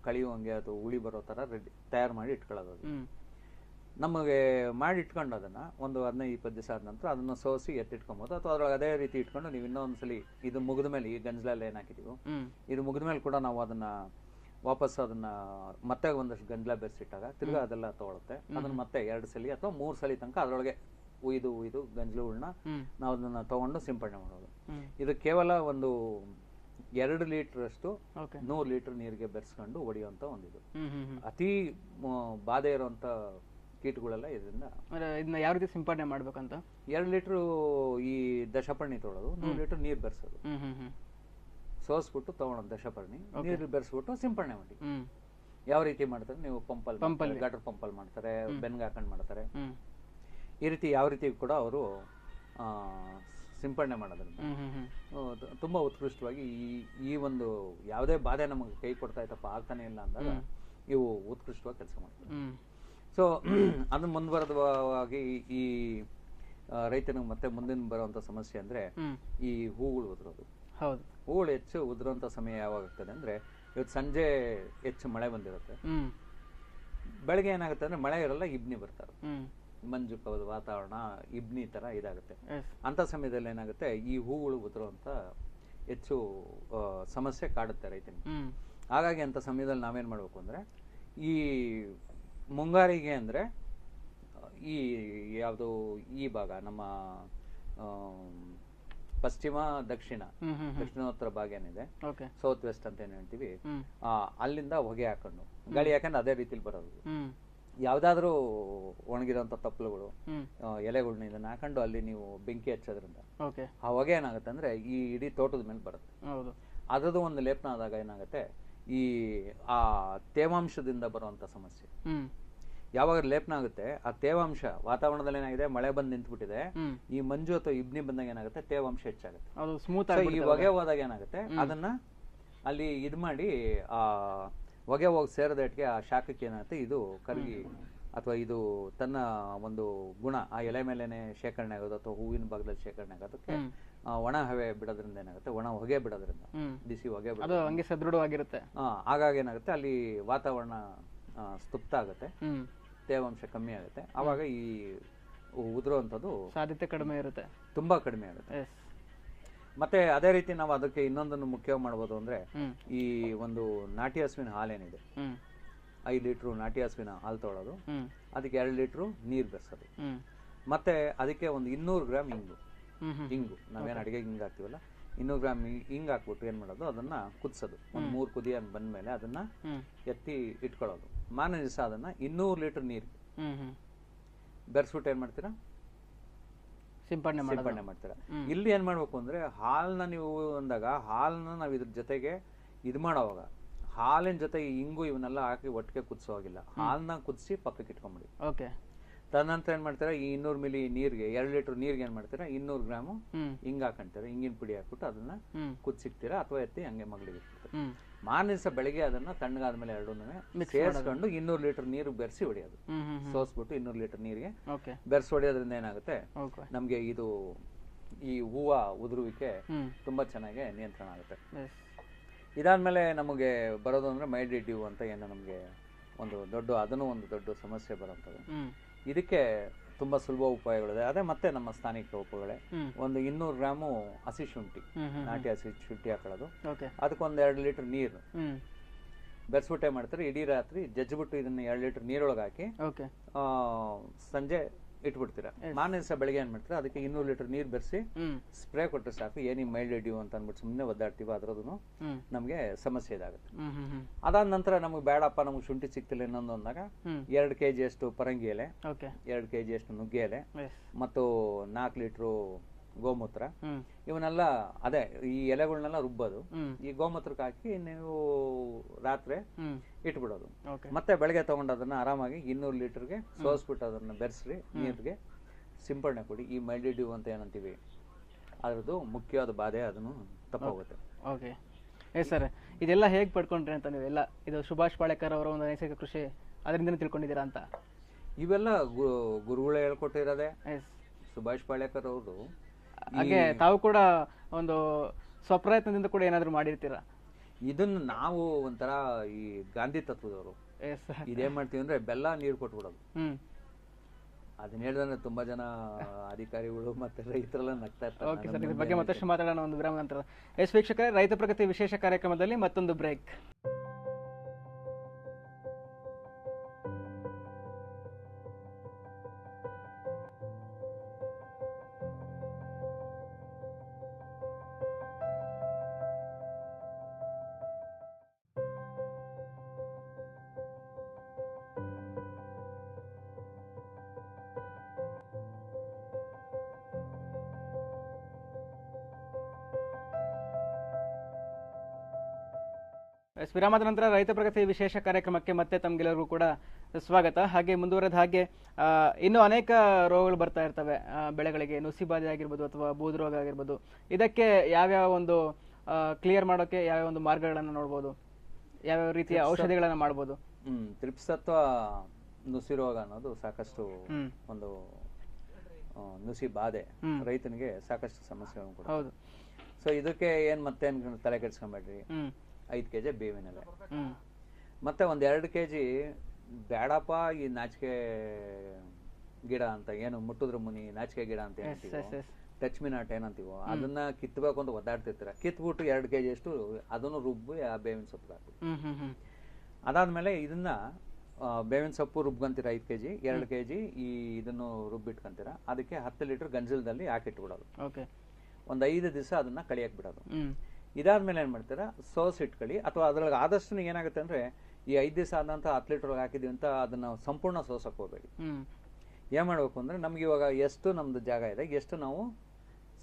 ಕಳಿಯುವಂಗೆ ಅದು ಉಳಿ ಬರೋ ತರ ತಯಾರು ಮಾಡಿ ಇಟ್ಕೊಳ್ಳೋದು. ನಮಗೆ ಮಾಡಿ ಇಟ್ಕೊಂಡು ಅದನ್ನ ಒಂದು 15-20 ದಿವಸ ಆದ ನಂತರ ಅದನ್ನ ಸೋಸಿ ಎತ್ತಿಟ್ಕೊಬಹುದು. ಅಥವಾ ಅದ್ರೊಳಗೆ ಅದೇ ರೀತಿ ಇಟ್ಕೊಂಡು ನೀವು ಇನ್ನೊಂದ್ಸಲಿ ಇದು ಮುಗಿದ ಮೇಲೆ ಈ ಗಂಜಲಲ್ಲಿ ಏನ್ ಹಾಕಿದೀವಿ ಇದು ಮುಗಿದ ಮೇಲೆ ಕೂಡ ನಾವು ಅದನ್ನ ವಾಪಸ್ ಅದನ್ನ ಮತ್ತೆ ಒಂದಷ್ಟು ಗಂಜಲ ಬೆರೆಸಿಟ್ಟಾಗ ತಿರ್ಗಾ ಅದೆಲ್ಲ ತಗೊಳುತ್ತೆ. ಅದನ್ನ ಮತ್ತೆ 2 ಸಲ ಅಥವಾ 3 ಸಲ ತನಕ ಅದ್ರೊಳಗೆ ಉಯ್ದು ಗಂಜಲುಗಳನ್ನ ನಾವು ಅದನ್ನ ತಗೊಂಡು ಸಿಂಪಡಣೆ ಮಾಡೋದು. ಇದು ಕೇವಲ ಒಂದು 2 ಲೀಟರ್ ಅಷ್ಟು 100 ಲೀಟರ್ ನೀರಿಗೆ ಬೆರೆಸ್ಕೊಂಡು ಹೊಡೆಯುವಂತ ಒಂದಿದು. ಅತಿ ಬಾಧೆ ಇರುವಂತ ಕೀಟಗಳೆಲ್ಲ ಇದನ್ನ ಯಾವ ರೀತಿ ಸಿಂಪಡಣೆ ಮಾಡ್ಬೇಕಂತ 2 ಲೀಟರ್ ಈ ದಶಪರ್ಣಿ ತೊಗೊಳೋದು, 100 ಲೀಟರ್ ನೀರ್ ಬೆರೆಸೋದು, ಸೋಸ್ಬಿಟ್ಟು ತಗೊಳೋದು ದಶಪರ್ಣಿ, ನೀರು ಬೆರೆಸ್ಬಿಟ್ಟು ಸಿಂಪಡಣೆ ಮಾಡಿ. ಯಾವ ರೀತಿ ಮಾಡ್ತಾರೆ ನೀವು ಪಂಪಲ್ ಗಟರ್ ಪಂಪಲ್ ಮಾಡ್ತಾರೆ, ಬೆನ್ಗೆ ಹಾಕೊಂಡ್ ಮಾಡ್ತಾರೆ. ಈ ರೀತಿ ಯಾವ ರೀತಿ ಕೂಡ ಅವರು ಸಿಂಪಡಣೆ ಮಾಡೋದ್ರಿಂದ ತುಂಬಾ ಉತ್ಕೃಷ್ಟವಾಗಿ ಈ ಒಂದು ಯಾವುದೇ ಬಾಧೆ ನಮಗೆ ಕೈ ಕೊಡ್ತಾ ಇತ್ತಪ್ಪ ಆಗ್ತಾನೆ ಇಲ್ಲ ಅಂದಾಗ ಇವು ಉತ್ಕೃಷ್ಟವಾಗಿ ಕೆಲಸ ಮಾಡ್ತಾರೆ. ಸೊ ಅದನ್ನ ಮುಂದುವರೆದವಾಗಿ ಈ ರೈತನಿಗೆ ಮತ್ತೆ ಮುಂದಿನ ಬರುವಂತ ಸಮಸ್ಯೆ ಅಂದ್ರೆ ಈ ಹೂಗಳು ಉದುರೋದು. ಹೌದು, ಹೂಗಳು ಹೆಚ್ಚು ಉದುರುವಂತ ಸಮಯ ಯಾವಾಗ ಆಗ್ತದೆ ಅಂದ್ರೆ ಇವತ್ತು ಸಂಜೆ ಹೆಚ್ಚು ಮಳೆ ಬಂದಿರುತ್ತೆ, ಬೆಳಗ್ಗೆ ಏನಾಗುತ್ತೆ ಅಂದ್ರೆ ಮಳೆ ಇರಲ್ಲ, ಇಬ್ನಿ ಬರ್ತಾರೆ, ಮಂಜು ಕವಿದ ವಾತಾವರಣ, ಇಬ್ನಿ ತರ ಇದಾಗುತ್ತೆ. ಅಂತ ಸಮಯದಲ್ಲಿ ಏನಾಗುತ್ತೆ ಈ ಹೂಗಳು ಉದುರುವಂತ ಹೆಚ್ಚು ಸಮಸ್ಯೆ ಕಾಡುತ್ತೆ ರೈತನಿಗೆ. ಹಾಗಾಗಿ ಅಂತ ಸಮಯದಲ್ಲಿ ನಾವೇನ್ ಮಾಡ್ಬೇಕು ಅಂದ್ರೆ ಈ ಮುಂಗಾರಿಗೆ ಅಂದ್ರೆ ಈ ಯಾವುದು ಈ ಭಾಗ ನಮ್ಮ ಪಶ್ಚಿಮ ದಕ್ಷಿಣೋತ್ತರ ಭಾಗ ಏನಿದೆ, ಸೌತ್ ವೆಸ್ಟ್ ಅಂತ ಏನ್ ಹೇಳ್ತೀವಿ, ಅಲ್ಲಿಂದ ಹೊಗೆ ಹಾಕೊಂಡು ಗಾಳಿ ಹಾಕೊಂಡು ಅದೇ ರೀತಿಲಿ ಬರೋದು. ಯಾವ್ದಾದ್ರು ಒಣಗಿರೋಂಥ ತಪ್ಪಲುಗಳು, ಎಲೆಗಳನ್ನ ಇದನ್ನ ಹಾಕೊಂಡು ಅಲ್ಲಿ ನೀವು ಬೆಂಕಿ ಹಚ್ಚೋದ್ರಿಂದ ಆ ಹೊಗೆ ಏನಾಗುತ್ತೆ ಅಂದ್ರೆ ಈ ಇಡೀ ತೋಟದ ಮೇಲೆ ಬರುತ್ತೆ. ಅದ್ರದ್ದು ಒಂದು ಲೇಪನ ಆದಾಗ ಏನಾಗುತ್ತೆ ಈ ಆ ತೇವಾಂಶದಿಂದ ಬರುವಂತ ಸಮಸ್ಯೆ ಯಾವಾಗ ಲೇಪನ ಆಗುತ್ತೆ, ಆ ತೇವಾಂಶ ವಾತಾವರಣದಲ್ಲಿ ಏನಾಗಿದೆ, ಮಳೆ ಬಂದು ನಿಂತ್ಬಿಟ್ಟಿದೆ, ಈ ಮಂಜು ಅಥವಾ ಇಬ್ನಿ ಬಂದಾಗ ಏನಾಗುತ್ತೆ ತೇವಾಂಶ ಹೆಚ್ಚಾಗುತ್ತೆ. ಈ ಹೊಗೆ ಹೋದಾಗ ಏನಾಗುತ್ತೆ ಅದನ್ನ ಅಲ್ಲಿ ಇದ್ ಮಾಡಿ ಆ ಹೊಗೆ ಹೋಗಿ ಸೇರದಟ್ಟಿಗೆ ಆ ಶಾಖಕ್ಕೆ ಏನಾಗುತ್ತೆ ಇದು ಕರಗಿ ಅಥವಾ ಇದು ತನ್ನ ಒಂದು ಗುಣ ಆ ಎಲೆ ಮೇಲೆನೆ ಶೇಖರಣೆ ಆಗೋದು ಅಥವಾ ಹೂವಿನ ಭಾಗದಲ್ಲಿ ಶೇಖರಣೆ ಆಗೋದಕ್ಕೆ ಒಣ ಹವೆ ಬಿಡೋದ್ರಿಂದ ಏನಾಗುತ್ತೆ, ಒಣ ಹೊಗೆ ಬಿಡೋದ್ರಿಂದ, ಬಿಸಿ ಹೊಗೆ ಹಂಗೆ ಸದೃಢವಾಗಿರುತ್ತೆ. ಹಾಗಾಗಿ ಏನಾಗುತ್ತೆ ಅಲ್ಲಿ ವಾತಾವರಣ ಸ್ತಬ್ಧ ಆಗುತ್ತೆ, ತೇವಾಂಶ ಕಮ್ಮಿ ಆಗುತ್ತೆ. ಆವಾಗ ಈ ಉದುರುವಂಥದ್ದು ಸಾಧ್ಯತೆ ಕಡಿಮೆ ಇರುತ್ತೆ, ತುಂಬಾ ಕಡಿಮೆ ಆಗುತ್ತೆ. ಮತ್ತೆ ಅದೇ ರೀತಿ ನಾವು ಅದಕ್ಕೆ ಇನ್ನೊಂದನ್ನು ಮುಖ್ಯವಾಗಿ ಮಾಡ್ಬೋದು ಅಂದ್ರೆ ಈ ಒಂದು ನಾಟಿ ಹಸುವಿನ ಹಾಲೇನಿದೆ, 5 ಲೀಟ್ರು ನಾಟಿ ಹಸುವಿನ ಹಾಲು ತೊಗೊಳೋದು, ಅದಕ್ಕೆ 2 ಲೀಟ್ರು ನೀರು ಬೆರೆಸೋದು, ಮತ್ತೆ ಅದಕ್ಕೆ ಒಂದು 200 ಗ್ರಾಮ್ ಹಿಂಗು ನಾವೇನು ಅಡಿಗೆಗೆ ಹಿಂಗ್ ಹಾಕ್ತಿವಲ್ಲ, 200 ಗ್ರಾಮ್ ಹಿಂಗ್ ಹಾಕ್ಬಿಟ್ಟು ಏನ್ ಮಾಡೋದು ಅದನ್ನ ಕುದಿಸೋದು. ಒಂದು 3 ಕುದಿ ಬಂದ್ಮೇಲೆ ಅದನ್ನ ಎತ್ತಿ ಇಟ್ಕೊಳ್ಳೋದು. ಮಾರನೇ ದಿವಸ ಅದನ್ನ 200 ಲೀಟರ್ ನೀರು ಬೆರೆಸ್ಬಿಟ್ಟು ಏನ್ ಮಾಡ್ತೀರಾ, ಸಿಂಪಡಣೆ ಮಾಡ್ತೀರಾ. ಇಲ್ಲಿ ಏನ್ ಮಾಡ್ಬೇಕು ಅಂದ್ರೆ ಹಾಲನ್ನ ನೀವು ಅಂದಾಗ ಹಾಲನ್ನ ನಾವು ಇದ್ರ ಜೊತೆಗೆ ಇದ್ ಮಾಡೋವಾಗ ಹಾಲಿನ ಜೊತೆ ಈ ಹಿಂಗು ಇವನ್ನೆಲ್ಲ ಹಾಕಿ ಒಟ್ಟಿಗೆ ಕುದಿಸೋವಾಗಿಲ್ಲ, ಹಾಲನ್ನ ಕುದಿಸಿ ಪಕ್ಕಕ್ಕೆ ಇಟ್ಕೊಂಡ್ಬಿಡಿ. ತದನಂತರ ಏನ್ ಮಾಡ್ತೀರಾ, ಈ 200 ಮಿಲಿ ನೀರ್ಗೆ 2 ಲೀಟರ್ ನೀರ್ಗೆ ಏನ್ ಮಾಡ್ತೀರಾ 200 ಗ್ರಾಮು ಹಿಂಗ್ ಹಾಕೊಂತೀರಾ, ಹಿಂಗಿನ ಪುಡಿ ಹಾಕ್ಬಿಟ್ಟು ಅದನ್ನ ಕುದಿಸಿಕ್ತೀರಾ ಅಥವಾ ಎತ್ತಿ ಹಂಗೆ ಮಗಳಿಗೆ ಇಟ್ಬಿಡ್ತೀರಾ. ಮಾರನೇ ದಿವಸ ಬೆಳಿಗ್ಗೆ ಅದನ್ನ ತಣ್ಣಗಾದ್ಮೇಲೆ ಎರಡನ್ನೂ ಸೇರಿಸ್ಕೊಂಡು 200 ಲೀಟರ್ ನೀರು ಬೆರೆಸಿ ಹೊಡಿಯೋದು. ಸೋಸ್ಬಿಟ್ಟು 200 ಲೀಟರ್ ನೀರಿಗೆ ಬೆರೆಸಿ ಹೊಡಿಯೋದ್ರಿಂದ ಏನಾಗುತ್ತೆ ನಮ್ಗೆ ಇದು ಈ ಹೂವ ಉದುರುವಿಕೆ ತುಂಬಾ ಚೆನ್ನಾಗಿ ನಿಯಂತ್ರಣ ಆಗುತ್ತೆ. ಇದಾದ್ಮೇಲೆ ನಮಗೆ ಬರೋದು ಅಂದ್ರೆ ಮೈಲ್ಡ್ ಡ್ಯೂ ಅಂತ ಏನು ನಮ್ಗೆ ಅದನ್ನು ಒಂದು ದೊಡ್ಡ ಸಮಸ್ಯೆ ಬರುತ್ತದೆ. ಇದಕ್ಕೆ ತುಂಬಾ ಸುಲಭ ಉಪಾಯಗಳಿದೆ. ಅದೇ ಮತ್ತೆ ನಮ್ಮ ಸ್ಥಾನಿಕ ಉಪಗಳೇ, ಒಂದು 200 ಗ್ರಾಮು ಹಸಿ ಶುಂಠಿ, ನಾಟಿ ಹಸಿ ಶುಂಠಿ ಹಾಕೊಳ್ಳೋದು, ಅದಕ್ಕೊಂದು 2 ಲೀಟರ್ ನೀರು ಬೆರೆಸ್ಬಿಟ್ಟೆ ಮಾಡ್ತಾರೆ. ಇಡೀ ರಾತ್ರಿ ಜಜ್ಜಿಬಿಟ್ಟು ಇದನ್ನ 2 ಲೀಟರ್ ನೀರೊಳಗೆ ಹಾಕಿ ಸಂಜೆ ಇಟ್ಬಿಡ್ತೀರಾ. ಮಾರನೇ ದಿವಸ ಬೆಳಗ್ಗೆ ಏನ್ ಮಾಡ್ತೀರಾ ಅದಕ್ಕೆ 200 ಲೀಟರ್ ನೀರ್ ಬೆರೆಸಿ ಸ್ಪ್ರೇ ಕೊಟ್ಟರೆ ಸಾಕು. ಏನಿ ಮೈಲ್ಡ್ ಡ್ಯೂ ಅಂತ ಅಂದ್ಬಿಟ್ಟು ಸುಮ್ಮನೆ ಒದ್ದಾಡ್ತೀವಿ ಅದ್ರದ್ದು ನಮ್ಗೆ ಸಮಸ್ಯೆ ಇದಾಗುತ್ತೆ. ಅದಾದ ನಂತರ ನಮ್ಗೆ ಬೇಡಪ್ಪ ನಮ್ಗೆ ಶುಂಠಿ ಸಿಕ್ತಿಲ್ಲ ಇನ್ನೊಂದು ಅಂದಾಗ 2 kg ಅಷ್ಟು ಪರಂಗಿ ಎಲೆ, 2 kg ಅಷ್ಟು ನುಗ್ಗೆ ಎಲೆ ಮತ್ತು 4 ಲೀಟ್ರು ಗೋಮೂತ್ರ, ಇವನ್ನೆಲ್ಲ ಅದೇ ಈ ಎಲೆಗಳನ್ನೆಲ್ಲ ರುಬ್ಬೋದು. ಈ ಗೋಮೂತ್ರಕ್ಕೆ ಹಾಕಿ ನೀವು ರಾತ್ರಿ ಇಟ್ಬಿಡೋದು. ಮತ್ತೆ ಬೆಳಗ್ಗೆ ತಗೊಂಡು ಅದನ್ನ ಆರಾಮಾಗಿ 200 ಲೀಟರ್ಗೆ ಸೋಸ್ಬಿಟ್ಟು ಅದನ್ನ ಬೆರೆಸ್ರಿ ನೀರಿಗೆ ಸಿಂಪಡಣೆ ಕೊಡಿ. ಈ ಮೈಲ್ಡ್ ಡ್ಯೂ ಅಂತ ಏನಂತೀವಿ ಅದ್ರದ್ದು ಮುಖ್ಯವಾದ ಬಾಧೆ ಅದನ್ನು ತಪ್ಪೋಗುತ್ತೆ. ಓಕೆ ಸರ್, ಇದೆಲ್ಲ ಹೇಗೆ ಪಡ್ಕೊಂಡ್ರಿ ಅಂತ ನೀವೆಲ್ಲ ಇದು ಸುಭಾಷ್ ಪಾಳೇಕರ್ ಅವರ ಒಂದು ನೈಸರ್ಗಿಕ ಕೃಷಿ ಅದರಿಂದನೇ ತಿಳ್ಕೊಂಡಿದ್ದೀರಾ ಅಂತ? ಇವೆಲ್ಲ ಗುರುಗಳೇ ಹೇಳ್ಕೊಟ್ಟಿರೋದೆ. ಸುಭಾಷ್ ಪಾಳೇಕರ್ ಅವರು ಹಾಗೆ ತಾವು ಕೂಡ ಒಂದು ಸ್ವಪ್ರಯತ್ನದಿಂದ ಕೂಡ ಏನಾದ್ರು ಮಾಡಿರ್ತೀರಾ? ಇದನ್ನ ನಾವು ಒಂಥರ ಈ ಗಾಂಧಿ ತತ್ವದವರು ಇದೇನ್ ಮಾಡ್ತೀವಿ ಅಂದ್ರೆ ಬೆಲ್ಲ ನೀರು ಕೊಟ್ಬಿಡೋದು. ಅದನ್ನ ಹೇಳಿದ್ರೆ ತುಂಬಾ ಜನ ಅಧಿಕಾರಿಗಳು ಮತ್ತೆ ರೈತರೆಲ್ಲ ನಗ್ತಾ ಇರ್ತಾರೆ. ಇದ್ರ ಬಗ್ಗೆ ಮತ್ತಷ್ಟು ಮಾತಾಡೋಣ ಒಂದು ವಿರಾಮ ನಂತರ. ವೀಕ್ಷಕರೇ, ರೈತ ಪ್ರಗತಿ ವಿಶೇಷ ಕಾರ್ಯಕ್ರಮದಲ್ಲಿ ಮತ್ತೊಂದು ಬ್ರೇಕ್. ವಿರಾಮದ ನಂತರ ರೈತ ಪ್ರಗತಿ ವಿಶೇಷ ಕಾರ್ಯಕ್ರಮಕ್ಕೆ ಮತ್ತೆ ತಮ್ಗೆಲ್ಲರಿಗೂ ಕೂಡ ಸ್ವಾಗತ. ಹಾಗೆ ಮುಂದುವರೆದ ಹಾಗೆ ಇನ್ನೂ ಅನೇಕ ರೋಗಗಳು ಬರ್ತಾ ಇರ್ತವೆ ಬೆಳೆಗಳಿಗೆ, ನುಸಿ ಬಾಧೆ ಆಗಿರ್ಬೋದು ಅಥವಾ ಬೂದು ರೋಗ ಆಗಿರ್ಬೋದು. ಇದಕ್ಕೆ ಯಾವ್ಯಾವ ಒಂದು ಕ್ಲಿಯರ್ ಮಾಡೋಕೆ ಯಾವ್ಯಾವ ಒಂದು ಮಾರ್ಗಗಳನ್ನು ನೋಡ್ಬೋದು, ಯಾವ್ಯಾವ ರೀತಿಯ ಔಷಧಿಗಳನ್ನ ಮಾಡ್ಬೋದು? ತ್ರಿಪ್ಸತ್ವ ನುಸಿ ರೋಗ ಅನ್ನೋದು ಸಾಕಷ್ಟು ಒಂದು ನುಸಿ ಬಾಧೆ ರೈತನಿಗೆ ಸಾಕಷ್ಟು ಸಮಸ್ಯೆಗಳನ್ನು ಕೊಡುತ್ತೆ. ಸೊ ಇದಕ್ಕೆ ಮತ್ತೇನ್ ತಲೆ ಕೆಡ್ಸ್ಕೊಂಬೇಡ್ರಿ, 5 kg ಬೇವಿನ ಎಲೆ ಮತ್ತೆ 1-2 kg ಬೇಡಪ್ಪ ಈ ನಾಚಿಕೆ ಗಿಡ ಅಂತ ಏನು ಮುಟ್ಟಿದ್ರ ಮುನಿ ನಾಚಿಕೆ ಗಿಡ ಅಂತ ಹೇಳ್ತೀವಿ, ಟಚ್ ಮಿನಾಟ್ ಏನಂತೀವೋ ಅದನ್ನ ಕಿತ್ಬೇಕು ಅಂತ ಒದ್ದಾಡ್ತಿರ್ತೀರ. ಕಿತ್ಬಿಟ್ಟು 2 kg ಅಷ್ಟು ಅದನ್ನು ರುಬ್ಬಿ ಆ ಬೇವಿನ ಸೊಪ್ಪು ಹಾಕ್ಬಿಟ್ಟು ಅದಾದ್ಮೇಲೆ ಇದನ್ನ ಬೇವಿನ ಸೊಪ್ಪು ರುಬ್ಕೊಂತೀರ 5 kg, 2 kg ಇದನ್ನು ರುಬ್ಬಿಟ್ಕೊಂತೀರ. ಅದಕ್ಕೆ 10 ಲೀಟರ್ ಗಂಜಲದಲ್ಲಿ ಹಾಕಿಟ್ಬಿಡೋದು. ಒಂದು 5 ದಿವಸ ಅದನ್ನ ಕಳಿಯಕ್ ಬಿಡೋದು. ಇದಾದ್ಮೇಲೆ ಏನ್ ಮಾಡ್ತೀರಾ, ಸೋಸಿಟ್ಕೊಳ್ಳಿ. ಅಥವಾ ಅದ್ರೊಳಗೆ ಆದಷ್ಟು ಏನಾಗುತ್ತೆ ಅಂದ್ರೆ ಈ 5 ದಿವಸ ಆದಂತ 10 ಲೀಟರ್ ಹಾಕಿದ್ವಿ ಅಂತ ಅದನ್ನ ಸಂಪೂರ್ಣ ಸೋಸಕ್ ಹೋಗ್ಬೇಡಿ. ಏನ್ ಮಾಡ್ಬೇಕು ಅಂದ್ರೆ ನಮ್ಗೆ ಇವಾಗ ಎಷ್ಟು ನಮ್ದು ಜಾಗ ಇದೆ, ಎಷ್ಟು ನಾವು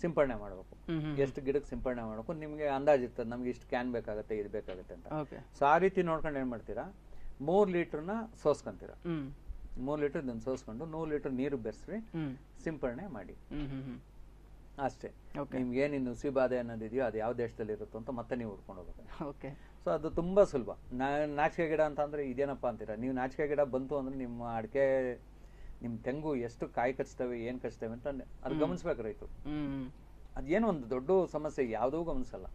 ಸಿಂಪಡಣೆ ಮಾಡ್ಬೇಕು, ಎಷ್ಟು ಗಿಡಕ್ಕೆ ಸಿಂಪಡಣೆ ಮಾಡ್ಬೇಕು, ನಿಮ್ಗೆ ಅಂದಾಜ್ ಇರ್ತದೆ ನಮ್ಗೆ ಇಷ್ಟು ಕ್ಯಾನ್ ಬೇಕಾಗತ್ತೆ, ಇದು ಬೇಕಾಗತ್ತೆ ಅಂತ. ಸೊ ಆ ರೀತಿ ನೋಡ್ಕೊಂಡು ಏನ್ ಮಾಡ್ತೀರಾ, 3 ಲೀಟರ್ನ ಸೋಸ್ಕೊಂತೀರ. 3 ಲೀಟರ್ ಇದನ್ನ ಸೋಸ್ಕೊಂಡು 100 ಲೀಟರ್ ನೀರು ಬೆರೆಸ್ರಿ, ಸಿಂಪಡಣೆ ಮಾಡಿ. ಅಷ್ಟೇ. ನಿಮ್ಗೆ ಏನ್ ನುಸಿ ಬಾಧೆ ಅನ್ನೋದಿದೆಯೋ ಅದು ಯಾವ ದೇಶದಲ್ಲಿ ಇರುತ್ತೋ ಅಂತ ಮತ್ತೆ ನೀವು ಹುಡ್ಕೊಂಡು ಹೋಗ್ಬೇಕು. ಸೊ ಅದು ತುಂಬಾ ಸುಲಭ. ನಾಚಿಕೆ ಗಿಡ ಅಂತ ಅಂದ್ರೆ ಇದೇನಪ್ಪ ಅಂತೀರಾ, ನೀವು ನಾಚಿಕೆ ಗಿಡ ಬಂತು ಅಂದ್ರೆ ನಿಮ್ಮ ಅಡಿಕೆ ನಿಮ್ ತೆಂಗು ಎಷ್ಟು ಕಾಯಿ ಕಚ್ತವೆ ಏನ್ ಕಚ್ತವೆ ಅಂತ ಅದು ಗಮನಿಸ್ಬೇಕು ರೈತರು. ಅದೇನೋ ಒಂದು ದೊಡ್ಡ ಸಮಸ್ಯೆ ಯಾವುದೂ ಗಮನಿಸಲ್ಲ.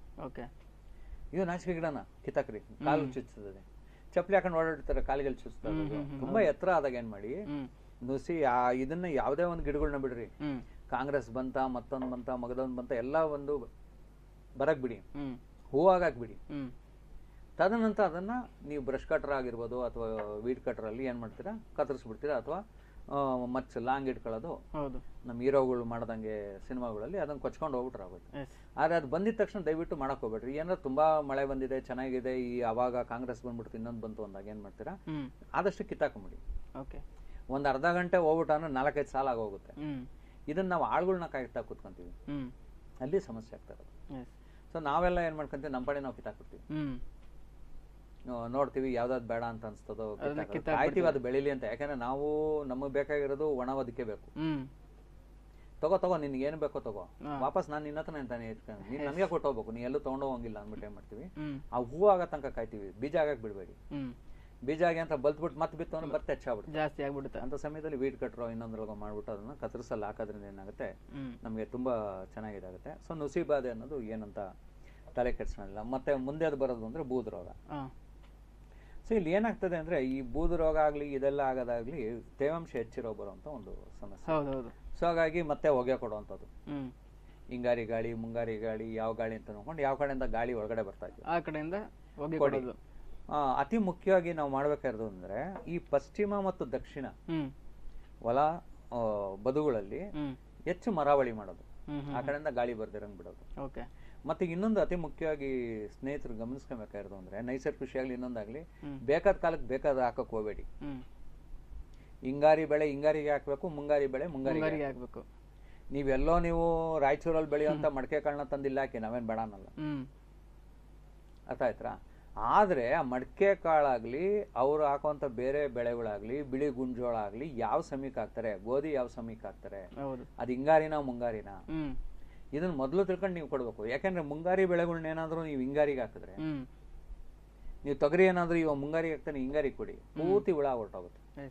ಇದು ನಾಚಿಕೆ ಗಿಡನ ಕಿತ್ತಾಕ್ರಿ, ಕಾಲು ಚುಚ್ಚುತ್ತದೆ, ಚಪ್ಪಲಿ ಹಾಕೊಂಡು ಓಡಾಡ್ತಾರೆ, ಕಾಲಿಗೆಲ್ಲಿ ಚುಚ್ತದೆ. ತುಂಬಾ ಎತ್ತರ ಆದಾಗ ಏನ್ ಮಾಡಿ, ನುಸಿ ಇದನ್ನ ಯಾವ್ದೇ ಒಂದು ಗಿಡಗಳನ್ನ ಬಿಡ್ರಿ, ಕಾಂಗ್ರೆಸ್ ಬಂತ, ಮತ್ತೊಂದ್ ಬಂತ, ಮಗದೊಂದ್ ಬಂತ, ಎಲ್ಲ ಒಂದು ಬರಕ್ ಬಿಡಿ, ಹೂವಾಗಕ್ ಬಿಡಿ. ತದನಂತರ ಅದನ್ನ ನೀವು ಬ್ರಷ್ ಕಟರ್ ಆಗಿರ್ಬೋದು ಅಥವಾ ವೀಡ್ ಕಟರ್ ಅಲ್ಲಿ ಏನ್ ಮಾಡ್ತೀರಾ, ಕತ್ತರಿಸ್ಬಿಡ್ತೀರಾ. ಅಥವಾ ಮಚ್ಚ ಲಾಂಗ್ ಇಟ್ಕೊಳ್ಳೋದು, ನಮ್ಮ ಹೀರೋಗಳು ಮಾಡ್ದಂಗೆ ಸಿನಿಮಾಗಳಲ್ಲಿ ಅದನ್ನ ಕೊಚ್ಕೊಂಡು ಹೋಗ್ಬಿಟ್ರೆ ಆಗುತ್ತೆ. ಆದ್ರೆ ಅದು ಬಂದಿದ ತಕ್ಷಣ ದಯವಿಟ್ಟು ಮಾಡಕ್ ಹೋಗ್ಬೇಡ್ರಿ. ಏನಾದ್ರು ತುಂಬಾ ಮಳೆ ಬಂದಿದೆ, ಚೆನ್ನಾಗಿದೆ, ಅವಾಗ ಕಾಂಗ್ರೆಸ್ ಬಂದ್ಬಿಡ್ತು, ಇನ್ನೊಂದು ಬಂತು ಅಂದಾಗ ಏನ್ ಮಾಡ್ತೀರಾ, ಆದಷ್ಟು ಕಿತ್ತಾಕೊಂಬಿಡಿ. ಒಂದ್ ಅರ್ಧ ಗಂಟೆ ಹೋಗ್ಬಿಟ್ಟು ಅಂದ್ರೆ 4-5 ಸಾಲ ಆಗೋಗುತ್ತೆ. ಇದನ್ನ ನಾವು ಆಳುಗಳನ್ನ ಕಾಯ್ತಾ ಕೂತ್ಕೊಂತೀವಿ, ಅಲ್ಲಿ ಸಮಸ್ಯೆ ಆಗ್ತಾ ಇರೋದು. ಸೊ ನಾವೆಲ್ಲ ಏನ್ ಮಾಡ್ಕೊಂತೀವಿ, ನಮ್ಮ ಪಡೆ ನಾವು ಕಿತ್ತಾಕ್ಬಿಡ್ತೀವಿ. ನೋಡ್ತೀವಿ ಯಾವ್ದಾದ್ ಬೇಡ ಅಂತ ಅನ್ಸ್ತದೋ ಕಾಯ್ತೀವಿ ಅದು ಬೆಳಿಲಿ ಅಂತ. ಯಾಕಂದ್ರೆ ನಾವು ನಮಗ್ ಬೇಕಾಗಿರೋದು ಒಣವದಕ್ಕೆ ಬೇಕು. ತಗೋ ನಿನ್ಗೆ ಏನ್ ಬೇಕೋ ತಗೋ, ವಾಪಸ್ ನಾನು ನಿನ್ನ ಹತ್ರ ಅಂತಾನೆ ಇಟ್ಕೊಂಡು ನೀನ್ ನನಗೆ ಕೊಟ್ಟು ಹೋಗ್ಬೇಕು, ನೀ ಎಲ್ಲೂ ತಗೊಂಡೋಗಂಗಿಲ್ಲ ಅಂದ್ಬಿಟ್ಟು ಏನ್ ಮಾಡ್ತೀವಿ, ಆ ಹೂ ಆಗೋ ತನಕ ಕಾಯ್ತೀವಿ. ಬೀಜ ಆಗಕ್ ಬಿಡ್ಬೇಡಿ. ಬೀಜ ಆಗಿ ಅಂತ ಬಲ್ತ್ಬಿಟ್ಟು ಮತ್ತೆ ಬಿತ್ತು ಅಂದ್ರೆ ಮತ್ತೆ ಹೆಚ್ಚಾಗ್ಬಿಡುತ್ತೆ, ಜಾಸ್ತಿ ಆಗ್ಬಿಡುತ್ತೆ. ಅಂತ ಸಮಯದಲ್ಲಿ ವೀಡ್ ಕಟ್ರೋ ಇನ್ನೊಂದ್ರೊಳಗ ಮಾಡ್ಬಿಟ್ಟು ಅದನ್ನ ಕತ್ತರಿಸಲ್ಲಿ ಹಾಕೋದ್ರಿಂದ ಏನಾಗುತ್ತೆ, ನಮ್ಗೆ ತುಂಬಾ ಚೆನ್ನಾಗಿದಾಗುತ್ತೆ. ಸೊ ನುಸಿ ಬಾಧೆ ಅನ್ನೋದು ಏನಂತ ತಲೆ ಕೆಡ್ಸ್ಕೊಳ್ಳಿಲ್ಲ. ಮತ್ತೆ ಮುಂದೆ ಅದು ಬರೋದು ಅಂದ್ರೆ ಬೂದ್ ರೋಗ. ಸೊ ಇಲ್ಲಿ ಏನಾಗ್ತದೆ ಅಂದ್ರೆ ಈ ಬೂದು ರೋಗ ಆಗ್ಲಿ ಇದೆಲ್ಲ ಆಗೋದಾಗ್ಲಿ ತೇವಾಂಶ ಹೆಚ್ಚಿರೋ ಬರುವಂತ ಒಂದು ಸಮಸ್ಯೆ. ಸೊ ಹಾಗಾಗಿ ಮತ್ತೆ ಹೊಗೆ ಕೊಡುವಂಥದ್ದು, ಹಿಂಗಾರಿ ಗಾಳಿ, ಮುಂಗಾರಿ ಗಾಳಿ, ಯಾವ ಗಾಳಿ ಅಂತ ನೋಡ್ಕೊಂಡು ಯಾವ ಕಡೆಯಿಂದ ಗಾಳಿ ಒಳಗಡೆ ಬರ್ತಾ ಇತ್ತು ಆ ಕಡೆಯಿಂದ ಹೊಗೆ. ಅತಿ ಮುಖ್ಯವಾಗಿ ನಾವು ಮಾಡ್ಬೇಕಾಗಿರೋದು ಅಂದ್ರೆ ಈ ಪಶ್ಚಿಮ ಮತ್ತು ದಕ್ಷಿಣ ಹೊಲ ಬದುಗಳಲ್ಲಿ ಹೆಚ್ಚು ಮರಾವಳಿ ಮಾಡೋದು, ಆ ಕಡೆಯಿಂದ ಗಾಳಿ ಬರ್ದಿರಂಗ್ ಬಿಡೋದು. ಮತ್ತೆ ಇನ್ನೊಂದು ಅತಿ ಮುಖ್ಯವಾಗಿ ಸ್ನೇಹಿತರು ಗಮನಿಸ್ಕೊಬೇಕಾಗಿರೋದು ಅಂದ್ರೆ ನೈಸರ್ಗಿಕ ಕೃಷಿ ಆಗ್ಲಿ ಇನ್ನೊಂದಾಗ್ಲಿ, ಬೇಕಾದ ಕಾಲಕ್ಕೆ ಬೇಕಾದ ಹಾಕಕ್ ಹೋಗ್ಬೇಡಿ. ಹಿಂಗಾರಿ ಬೆಳೆ ಹಿಂಗಾರಿಗೆ ಹಾಕ್ಬೇಕು, ಮುಂಗಾರಿ ಬೆಳೆ ಮುಂಗಾರಿಗೆ ಹಾಕ್ಬೇಕು. ನೀವೆಲ್ಲೋ ನೀವು ರಾಯಚೂರಲ್ಲಿ ಬೆಳೆಯುವಂತ ಮಡಕೆ ಕಾಳನ್ನ ತಂದಿಲ್ಲ ಹಾಕಿ, ನಾವೇನ್ ಬೇಡ ಅನ್ನಲ್ಲ, ಅರ್ಥ ಆಯ್ತಾ. ಆದ್ರೆ ಆ ಮಡಕೆ ಕಾಳಾಗ್ಲಿ ಅವ್ರು ಹಾಕುವಂತ ಬೇರೆ ಬೆಳೆಗಳಾಗ್ಲಿ, ಬಿಳಿ ಗುಂಜೋಳ ಆಗ್ಲಿ ಯಾವ ಸಮಯಕ್ಕೆ ಹಾಕ್ತಾರೆ, ಗೋಧಿ ಯಾವ ಸಮಯಕ್ಕೆ ಹಾಕ್ತಾರೆ, ಅದು ಹಿಂಗಾರಿನ ಮುಂಗಾರಿನ, ಇದನ್ನ ಮೊದಲು ತಿಳ್ಕೊಂಡು ನೀವು ಕೊಡ್ಬೇಕು. ಯಾಕಂದ್ರೆ ಮುಂಗಾರಿ ಬೆಳೆಗಳನ್ನ ಏನಾದ್ರು ನೀವು ಹಿಂಗಾರಿಗೆ ಹಾಕಿದ್ರೆ, ನೀವು ತೊಗರಿ ಏನಾದ್ರು ಇವಾಗ ಮುಂಗಾರಿಗೆ ಹಾಕ್ತಾನೆ ಹಿಂಗಾರಿಗೆ ಕೊಡಿ, ಪೂರ್ತಿ ಹುಳ ಹೊರಟೋಗುತ್ತೆ.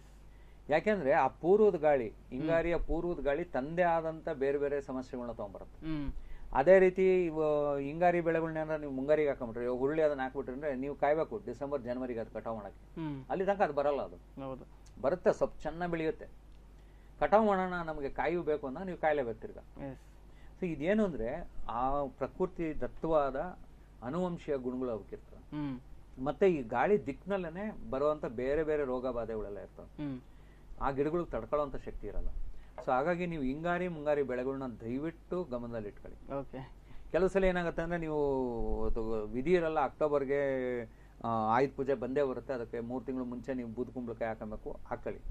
ಯಾಕೆಂದ್ರೆ ಆ ಪೂರ್ವದ ಗಾಳಿ, ಹಿಂಗಾರಿಯ ಪೂರ್ವದ ಗಾಳಿ ತಂದೆ ಆದಂತ ಬೇರೆ ಬೇರೆ ಸಮಸ್ಯೆಗಳನ್ನ ತಗೊಂಡ್ಬರುತ್ತೆ. ಅದೇ ರೀತಿ ಹಿಂಗಾರಿ ಬೆಳೆಗಳನ್ನ ನೀವು ಮುಂಗಾರಿಗೆ ಹಾಕೊಂಡ್ಬಿಟ್ರೆ, ಹುರುಳಿ ಅದನ್ನ ಹಾಕ್ಬಿಟ್ರೆ ಅಂದ್ರೆ ನೀವು ಕಾಯ್ಬೇಕು ಡಿಸೆಂಬರ್ ಜನವರಿಗೆ ಅದು ಕಟಾವ್ ಮಾಡಕ್ಕೆ. ಅಲ್ಲಿ ತನಕ ಅದು ಬರಲ್ಲ. ಅದು ಬರುತ್ತೆ, ಸ್ವಲ್ಪ ಚೆನ್ನಾಗಿ ಬೆಳೆಯುತ್ತೆ. ಕಟಾವ್ ಮಾಡೋಣ ನಮಗೆ ಕಾಯು ಬೇಕು ಅಂದಾಗ ನೀವು ಕಾಯಲೇಬೇಕು ತಿರ್ಗಾ. ಸೊ ಇದೇನು ಅಂದ್ರೆ ಆ ಪ್ರಕೃತಿ ದತ್ತವಾದ ಅನುವಂಶೀಯ ಗುಣಗಳು ಅವಕ್ಕಿರ್ತವೆ. ಮತ್ತೆ ಈ ಗಾಳಿ ದಿಕ್ನಲ್ಲೇನೆ ಬರುವಂತ ಬೇರೆ ಬೇರೆ ರೋಗ ಬಾಧೆಗಳೆಲ್ಲ ಇರ್ತವೆ, ಆ ಗಿಡಗಳಿಗೆ ತಡ್ಕೊಳ್ಳುವಂತ ಶಕ್ತಿ ಇರಲ್ಲ. ಸೊ ಹಾಗಾಗಿ ನೀವು ಹಿಂಗಾರಿ ಮುಂಗಾರಿ ಬೆಳೆಗಳನ್ನ ದಯವಿಟ್ಟು ಗಮನದಲ್ಲಿ ಇಟ್ಕೊಳ್ಳಿ. ಕೆಲವು ಸಲ ಏನಾಗುತ್ತೆ ಅಂದ್ರೆ ನೀವು ವಿಧಿ ಇರಲ್ಲ, ಅಕ್ಟೋಬರ್ಗೆ ಆಯುಧ ಪೂಜೆ ಬಂದೇ ಬರುತ್ತೆ, ಅದಕ್ಕೆ 3 ತಿಂಗಳು ಮುಂಚೆ ನೀವು ಬೂದ್ ಕುಂಬಳಕಾಯಿ ಹಾಕಬೇಕು, ಹಾಕೊಳ್ಳಿ.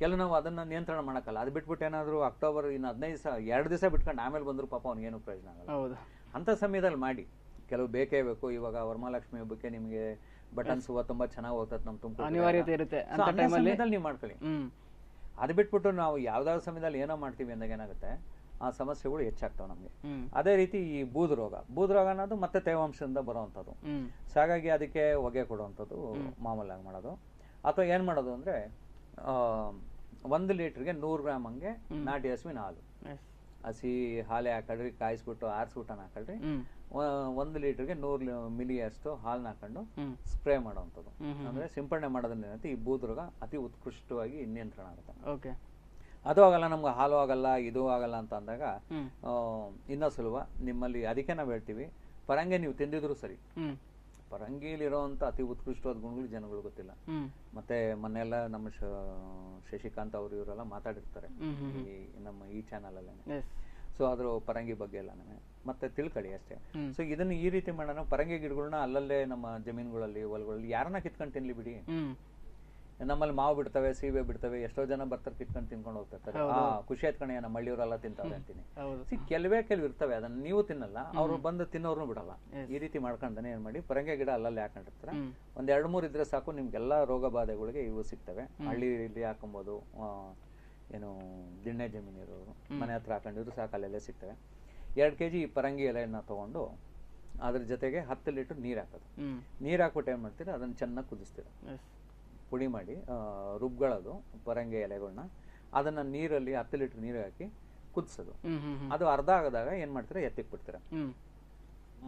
ಕೆಲವು ನಾವು ಅದನ್ನ ನಿಯಂತ್ರಣ ಮಾಡಕ್ಕಲ್ಲ, ಅದು ಬಿಟ್ಬಿಟ್ಟು ಏನಾದ್ರು ಅಕ್ಟೋಬರ್ ಇನ್ನು 15 ದಿವಸ 2 ದಿವಸ ಬಿಟ್ಕೊಂಡು ಆಮೇಲೆ ಬಂದ್ರು ಪಾಪ ಅವ್ನಿಗೇನು ಪ್ರಯೋಜನ ಆಗಲ್ಲ. ಅಂತ ಸಮಯದಲ್ಲಿ ಮಾಡಿ. ಕೆಲವು ಬೇಕೇ ಬೇಕು. ಇವಾಗ ವರಮಹಾಲಕ್ಷ್ಮಿ ಹಬ್ಬಕ್ಕೆ ನಿಮ್ಗೆ ಬಟನ್ಸ್ ಹೂವ ತುಂಬಾ ಚೆನ್ನಾಗಿ ಹೋಗ್ತದೆ, ನಮ್ ತುಂಬ ಅನಿವಾರ್ಯತೆ ಇರುತ್ತೆ, ಸಮಯದಲ್ಲಿ ನೀವು ಮಾಡ್ಕೊಳ್ಳಿ. ಅದು ಬಿಟ್ಬಿಟ್ಟು ನಾವು ಯಾವ್ದಾವ್ದು ಸಮಯದಲ್ಲಿ ಏನೋ ಮಾಡ್ತೀವಿ ಅಂದಾಗ ಏನಾಗುತ್ತೆ, ಆ ಸಮಸ್ಯೆಗಳು ಹೆಚ್ಚಾಗ್ತಾವ ನಮ್ಗೆ. ಅದೇ ರೀತಿ ಈ ಬೂದ್ ರೋಗ ಅನ್ನೋದು ಮತ್ತೆ ತೇವಾಂಶದಿಂದ ಬರುವಂತದ್ದು. ಸೊ ಹಾಗಾಗಿ ಅದಕ್ಕೆ ಹೊಗೆ ಕೊಡುವಂಥದ್ದು ಮಾಮೂಲಾಗಿ ಮಾಡೋದು. ಅಥವಾ ಏನ್ ಮಾಡೋದು ಅಂದ್ರೆ 1 ಲೀಟರ್ಗೆ 100 ಗ್ರಾಮ್ ಹಂಗೆ ನಾಟಿ ಹಸುವಿನ ಹಾಲು, ಹಸಿ ಹಾಲೆ ಹಾಕಳ್ರಿ, ಕಾಯಿಸ್ಬಿಟ್ಟು ಆರಿಸ್ಬಿಟ್ಟು ಹಾಕಳ್ರಿ. 1 ಲೀಟರ್ಗೆ 100 ಮಿಲಿ ಅಷ್ಟು ಹಾಲನ್ನ ಹಾಕೊಂಡು ಸ್ಪ್ರೇ ಮಾಡುವಂಥದ್ದು. ಅಂದ್ರೆ ಸಿಂಪಡಣೆ ಮಾಡೋದ್ರಿಂದ ಏನಂತೆ ಈ ಬೂದ್ರೋಗ ಅತಿ ಉತ್ಕೃಷ್ಟವಾಗಿ ನಿಯಂತ್ರಣ ಆಗುತ್ತೆ. ಅದು ಆಗಲ್ಲ, ನಮ್ಗೆ ಹಾಲು ಆಗಲ್ಲ, ಇದು ಆಗಲ್ಲ ಅಂತ ಅಂದಾಗ ಇನ್ನೂ ಸುಲಭ. ನಿಮ್ಮಲ್ಲಿ ಅದಕ್ಕೆ ನಾವು ಹೇಳ್ತೀವಿ, ಪರಂಗಿ ನೀವು ತಿಂದಿದ್ರು ಸರಿ, ಪರಂಗಿಲಿರೋಂಥ ಅತಿ ಉತ್ಕೃಷ್ಟವಾದ ಗುಣಗಳು ಜನಗಳು ಗೊತ್ತಿಲ್ಲ. ಮತ್ತೆ ಮೊನ್ನೆಲ್ಲ ನಮ್ಮ ಶಶಿಕಾಂತ್ ಅವರು ಇವರೆಲ್ಲ ಮಾತಾಡಿರ್ತಾರೆ ನಮ್ಮ ಈ ಚಾನಲ್ ಅಲ್ಲೇ. ಸೊ ಅದ್ರ ಪರಂಗಿ ಬಗ್ಗೆ ಎಲ್ಲ ಮತ್ತೆ ತಿಳ್ಕೊಳ್ಳಿ ಅಷ್ಟೇ. ಸೊ ಇದನ್ನ ಈ ರೀತಿ ಮಾಡೋಣ, ಪರಂಗಿ ಗಿಡಗಳನ್ನ ಅಲ್ಲಲ್ಲೇ ನಮ್ಮ ಜಮೀನುಗಳಲ್ಲಿ ಹೊಲಗಳಲ್ಲಿ ಯಾರನ್ನ ಕಿತ್ಕೊಂಡು ತಿನ್ಲಿ ಬಿಡಿ. ನಮ್ಮಲ್ಲಿ ಮಾವು ಬಿಡ್ತವೆ, ಸೀಬೆ ಬಿಡ್ತವೆ, ಎಷ್ಟೋ ಜನ ಬರ್ತಾರೆ ಕಿತ್ಕೊಂಡು ತಿನ್ಕೊಂಡು ಹೋಗ್ತಿರ್ತಾರೆ. ಖುಷಿ ಆಯ್ತು ಕಣೆ, ನಮ್ಮ ಹಳ್ಳಿಯವರೆಲ್ಲ ತಿಂತಾವೆ ಅಂತೀನಿ. ಕೆಲವೇ ಇರ್ತವೆ, ಅದನ್ನ ನೀವು ತಿನ್ನಲ್ಲ, ಅವ್ರು ಬಂದು ತಿನ್ನೋರ್ನು ಬಿಡಲ್ಲ. ಈ ರೀತಿ ಮಾಡ್ಕೊಂಡನೆ ಏನ್ ಮಾಡಿ, ಪರಂಗಿ ಗಿಡ ಅಲ್ಲಲ್ಲಿ ಹಾಕೊಂಡಿರ್ತಾರೆ. 1-2-3 ಇದ್ರೆ ಸಾಕು, ನಿಮ್ಗೆಲ್ಲಾ ರೋಗ ಬಾಧೆಗಳಿಗೆ ಇವು ಸಿಗ್ತವೆ. ಹಳ್ಳಿಲಿ ಹಾಕೊಬಹುದು, ಏನು ದಿಣ್ಣೆ ಜಮೀನು ಇರೋರು ಮನೆ ಹತ್ರ ಹಾಕೊಂಡಿದ್ರು ಸಾಕು, ಅಲ್ಲೆಲ್ಲೇ ಸಿಗ್ತವೆ. 2 kg ಈ ಪರಂಗಿ ಎಲೆಯನ್ನ ತಗೊಂಡು ಅದ್ರ ಜೊತೆಗೆ 10 ಲೀಟರ್ ನೀರ್ ಹಾಕೋದು. ನೀರ್ ಹಾಕ್ಬಿಟ್ಟು ಏನ್ ಮಾಡ್ತೀರಾ, ಅದನ್ನ ಚೆನ್ನಾಗಿ ಕುದಿಸ್ತೀರ, ಪುಡಿ ಮಾಡಿ ರುಬ್ಗಳದು ಪರಂಗಿ ಎಲೆಗಳನ್ನ. ಅದನ್ನ ನೀರಲ್ಲಿ 10 ಲೀಟರ್ ನೀರು ಹಾಕಿ ಕುದಿಸೋದು. ಅದು ಅರ್ಧ ಆಗದಾಗ ಏನ್ ಮಾಡ್ತೀರಾ, ಎತ್ತಿಕ್ ಬಿಡ್ತೀರ.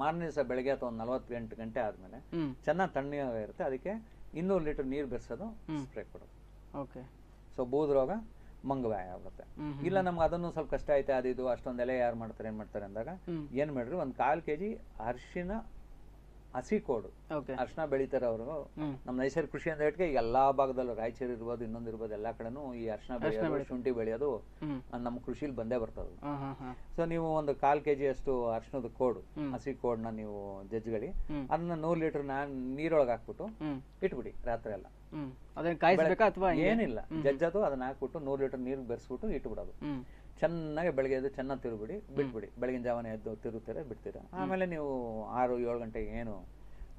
ಮಾರನೇ ದಿವಸ ಬೆಳಗ್ಗೆ ಅಥವಾ 48 ಗಂಟೆ ಆದ್ಮೇಲೆ ಚೆನ್ನಾಗಿ ತಣ್ಣಗಿರುತ್ತೆ, ಅದಕ್ಕೆ 200 ಲೀಟರ್ ನೀರು ಬೆರೆಸೋದು, ಸ್ಪ್ರೇ ಕೊಡೋದು. ಸೊ ಬೂದ್ರೋಗ ಮಂಗವಾಯ ಆಗುತ್ತೆ. ಇಲ್ಲ ನಮ್ಗೆ ಅದನ್ನು ಸ್ವಲ್ಪ ಕಷ್ಟ ಐತೆ, ಅದು ಅಷ್ಟೊಂದು ಎಲೆ ಯಾರು ಮಾಡ್ತಾರೆ ಏನ್ ಮಾಡ್ತಾರೆ ಅಂದಾಗ ಏನ್ ಮಾಡ್ರಿ, 1/4 kg ಅರಿಶಿನ ಹಸಿ ಕೋಡು. ಅರ್ಶನ ಬೆಳಿತಾರೆ ಅವರು. ನಮ್ಮ ನೈಸರ್ಗಿಕ ಕೃಷಿ ಅಂತ ಹೇಳಿ ಎಲ್ಲಾ ಭಾಗದಲ್ಲೂ, ರಾಯಚೂರು ಇರ್ಬೋದು, ಇನ್ನೊಂದು ಇರ್ಬೋದು, ಎಲ್ಲಾ ಕಡೆನೂ ಈ ಅರ್ಶನ ಬೆಳೆಯೋದು, ಶುಂಠಿ ಬೆಳೆಯೋದು ನಮ್ಮ ಕೃಷಿಲಿ ಬಂದೇ ಬರ್ತದೆ. ಸೊ ನೀವು 1/4 kg ಅಷ್ಟು ಅರ್ಶನದ ಕೋಡು, ಹಸಿ ಕೋಡ್ನ ನೀವು ಜಜ್ಜಿಗಳಿ, ಅದನ್ನ 100 ಲೀಟರ್ ನೀರೊಳಗೆ ಹಾಕ್ಬಿಟ್ಟು ಇಟ್ಬಿಡಿ ರಾತ್ರಿ ಎಲ್ಲ. ಏನಿಲ್ಲ, ಜಜ್ಜೋದು, ಅದನ್ನ ಹಾಕ್ಬಿಟ್ಟು 100 ಲೀಟರ್ ನೀರು ಬೆರೆಸ್ಬಿಟ್ಟು ಇಟ್ಬಿಡೋದು. ಚೆನ್ನಾಗಿ ಬೆಳಗ್ಗೆ ಎದ್ದು ಚೆನ್ನಾಗಿ ತಿರುಬಿಡಿ, ಬಿಟ್ಬಿಡಿ. ಬೆಳಗಿನ ಜಾವನ ಎದ್ದು ತಿರುತ್ತೀರ, ಬಿಡ್ತೀರ. ಆಮೇಲೆ ನೀವು 6-7 ಗಂಟೆಗೆ ಏನು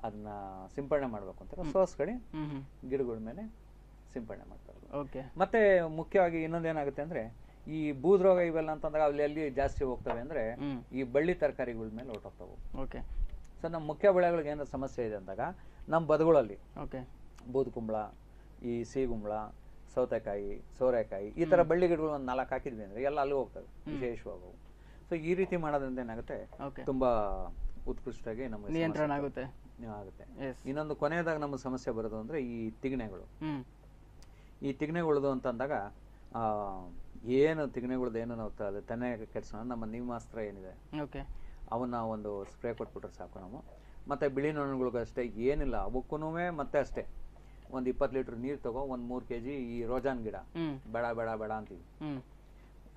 ಅದನ್ನ ಸಿಂಪಡಣೆ ಮಾಡ್ಬೇಕು ಅಂತಾರೆ, ಸೋಸ್ಕಡಿ ಗಿಡಗಳ ಮೇಲೆ ಸಿಂಪಡಣೆ ಮಾಡ್ತಾರೆ. ಮತ್ತೆ ಮುಖ್ಯವಾಗಿ ಇನ್ನೊಂದೇನಾಗುತ್ತೆ ಅಂದ್ರೆ, ಈ ಬೂದ್ರೋಗ ಇವೆಲ್ಲ ಅಂತಂದಾಗ ಅಲ್ಲಿ ಎಲ್ಲಿ ಜಾಸ್ತಿ ಹೋಗ್ತವೆ ಅಂದ್ರೆ ಈ ಬಳ್ಳಿ ತರಕಾರಿಗಳ ಮೇಲೆ ಹೊರಟೋಗ್ತವೆ. ಸೊ ನಮ್ಮ ಮುಖ್ಯ ಬೆಳೆಗಳಿಗೆ ಏನಾದ್ರು ಸಮಸ್ಯೆ ಇದೆ ಅಂದಾಗ ನಮ್ಮ ಬದುಗಳಲ್ಲಿ ಬೂದ್ ಕುಂಬಳ, ಈ ಸಿಗುಂಬಳ, ಸೌತೆಕಾಯಿ, ಸೋರೆಕಾಯಿ, ಈ ತರ ಬಳ್ಳಿ ಗಿಡಗಳು 4 ಹಾಕಿದ್ವಿ ಅಂದ್ರೆ ಎಲ್ಲ ಅಲ್ಲಿ ಹೋಗ್ತವೆ ವಿಶೇಷವಾಗಿ. ಸೊ ಈ ರೀತಿ ಮಾಡೋದ್ರಿಂದ ಏನಾಗುತ್ತೆ, ತುಂಬಾ ಉತ್ಕೃಷ್ಟವಾಗಿ ನಮಗೆ ನಿಯಂತ್ರಣ ಆಗುತ್ತೆ. ಇನ್ನೊಂದು ಕೊನೆಯದಾಗ ನಮ್ಮ ಸಮಸ್ಯೆ ಬರೋದು ಅಂದ್ರೆ ಈ ತಿಗಣೆಗಳು. ಈ ತಿಗಣೆಗಳದು ಅಂತ ಅಂದಾಗ ಏನು ತಿಗಣೆಗಳದ್ದು ಏನು ನಾವು ತೆನೆ ಕೆಡ್ಸೋಣ, ನಮ್ಮ ನೀಮಾಸ್ತ್ರ ಏನಿದೆ ಅವನ್ನ ಒಂದು ಸ್ಪ್ರೇ ಕೊಟ್ಬಿಟ್ರೆ ಸಾಕು ನಾವು. ಮತ್ತೆ ಬಿಳಿ ನೊಣಗಳಿಗೂ ಅಷ್ಟೇ, ಏನಿಲ್ಲ ಅವಕ್ಕೂ ಮತ್ತೆ ಅಷ್ಟೇ, 20 ಲೀಟರ್ ನೀರ್ ತಗೋ, 3 kg ಈ ರೋಜಾನ್ ಗಿಡ, ಬೇಡ ಬೇಡ ಬೇಡ ಅಂತೀವಿ,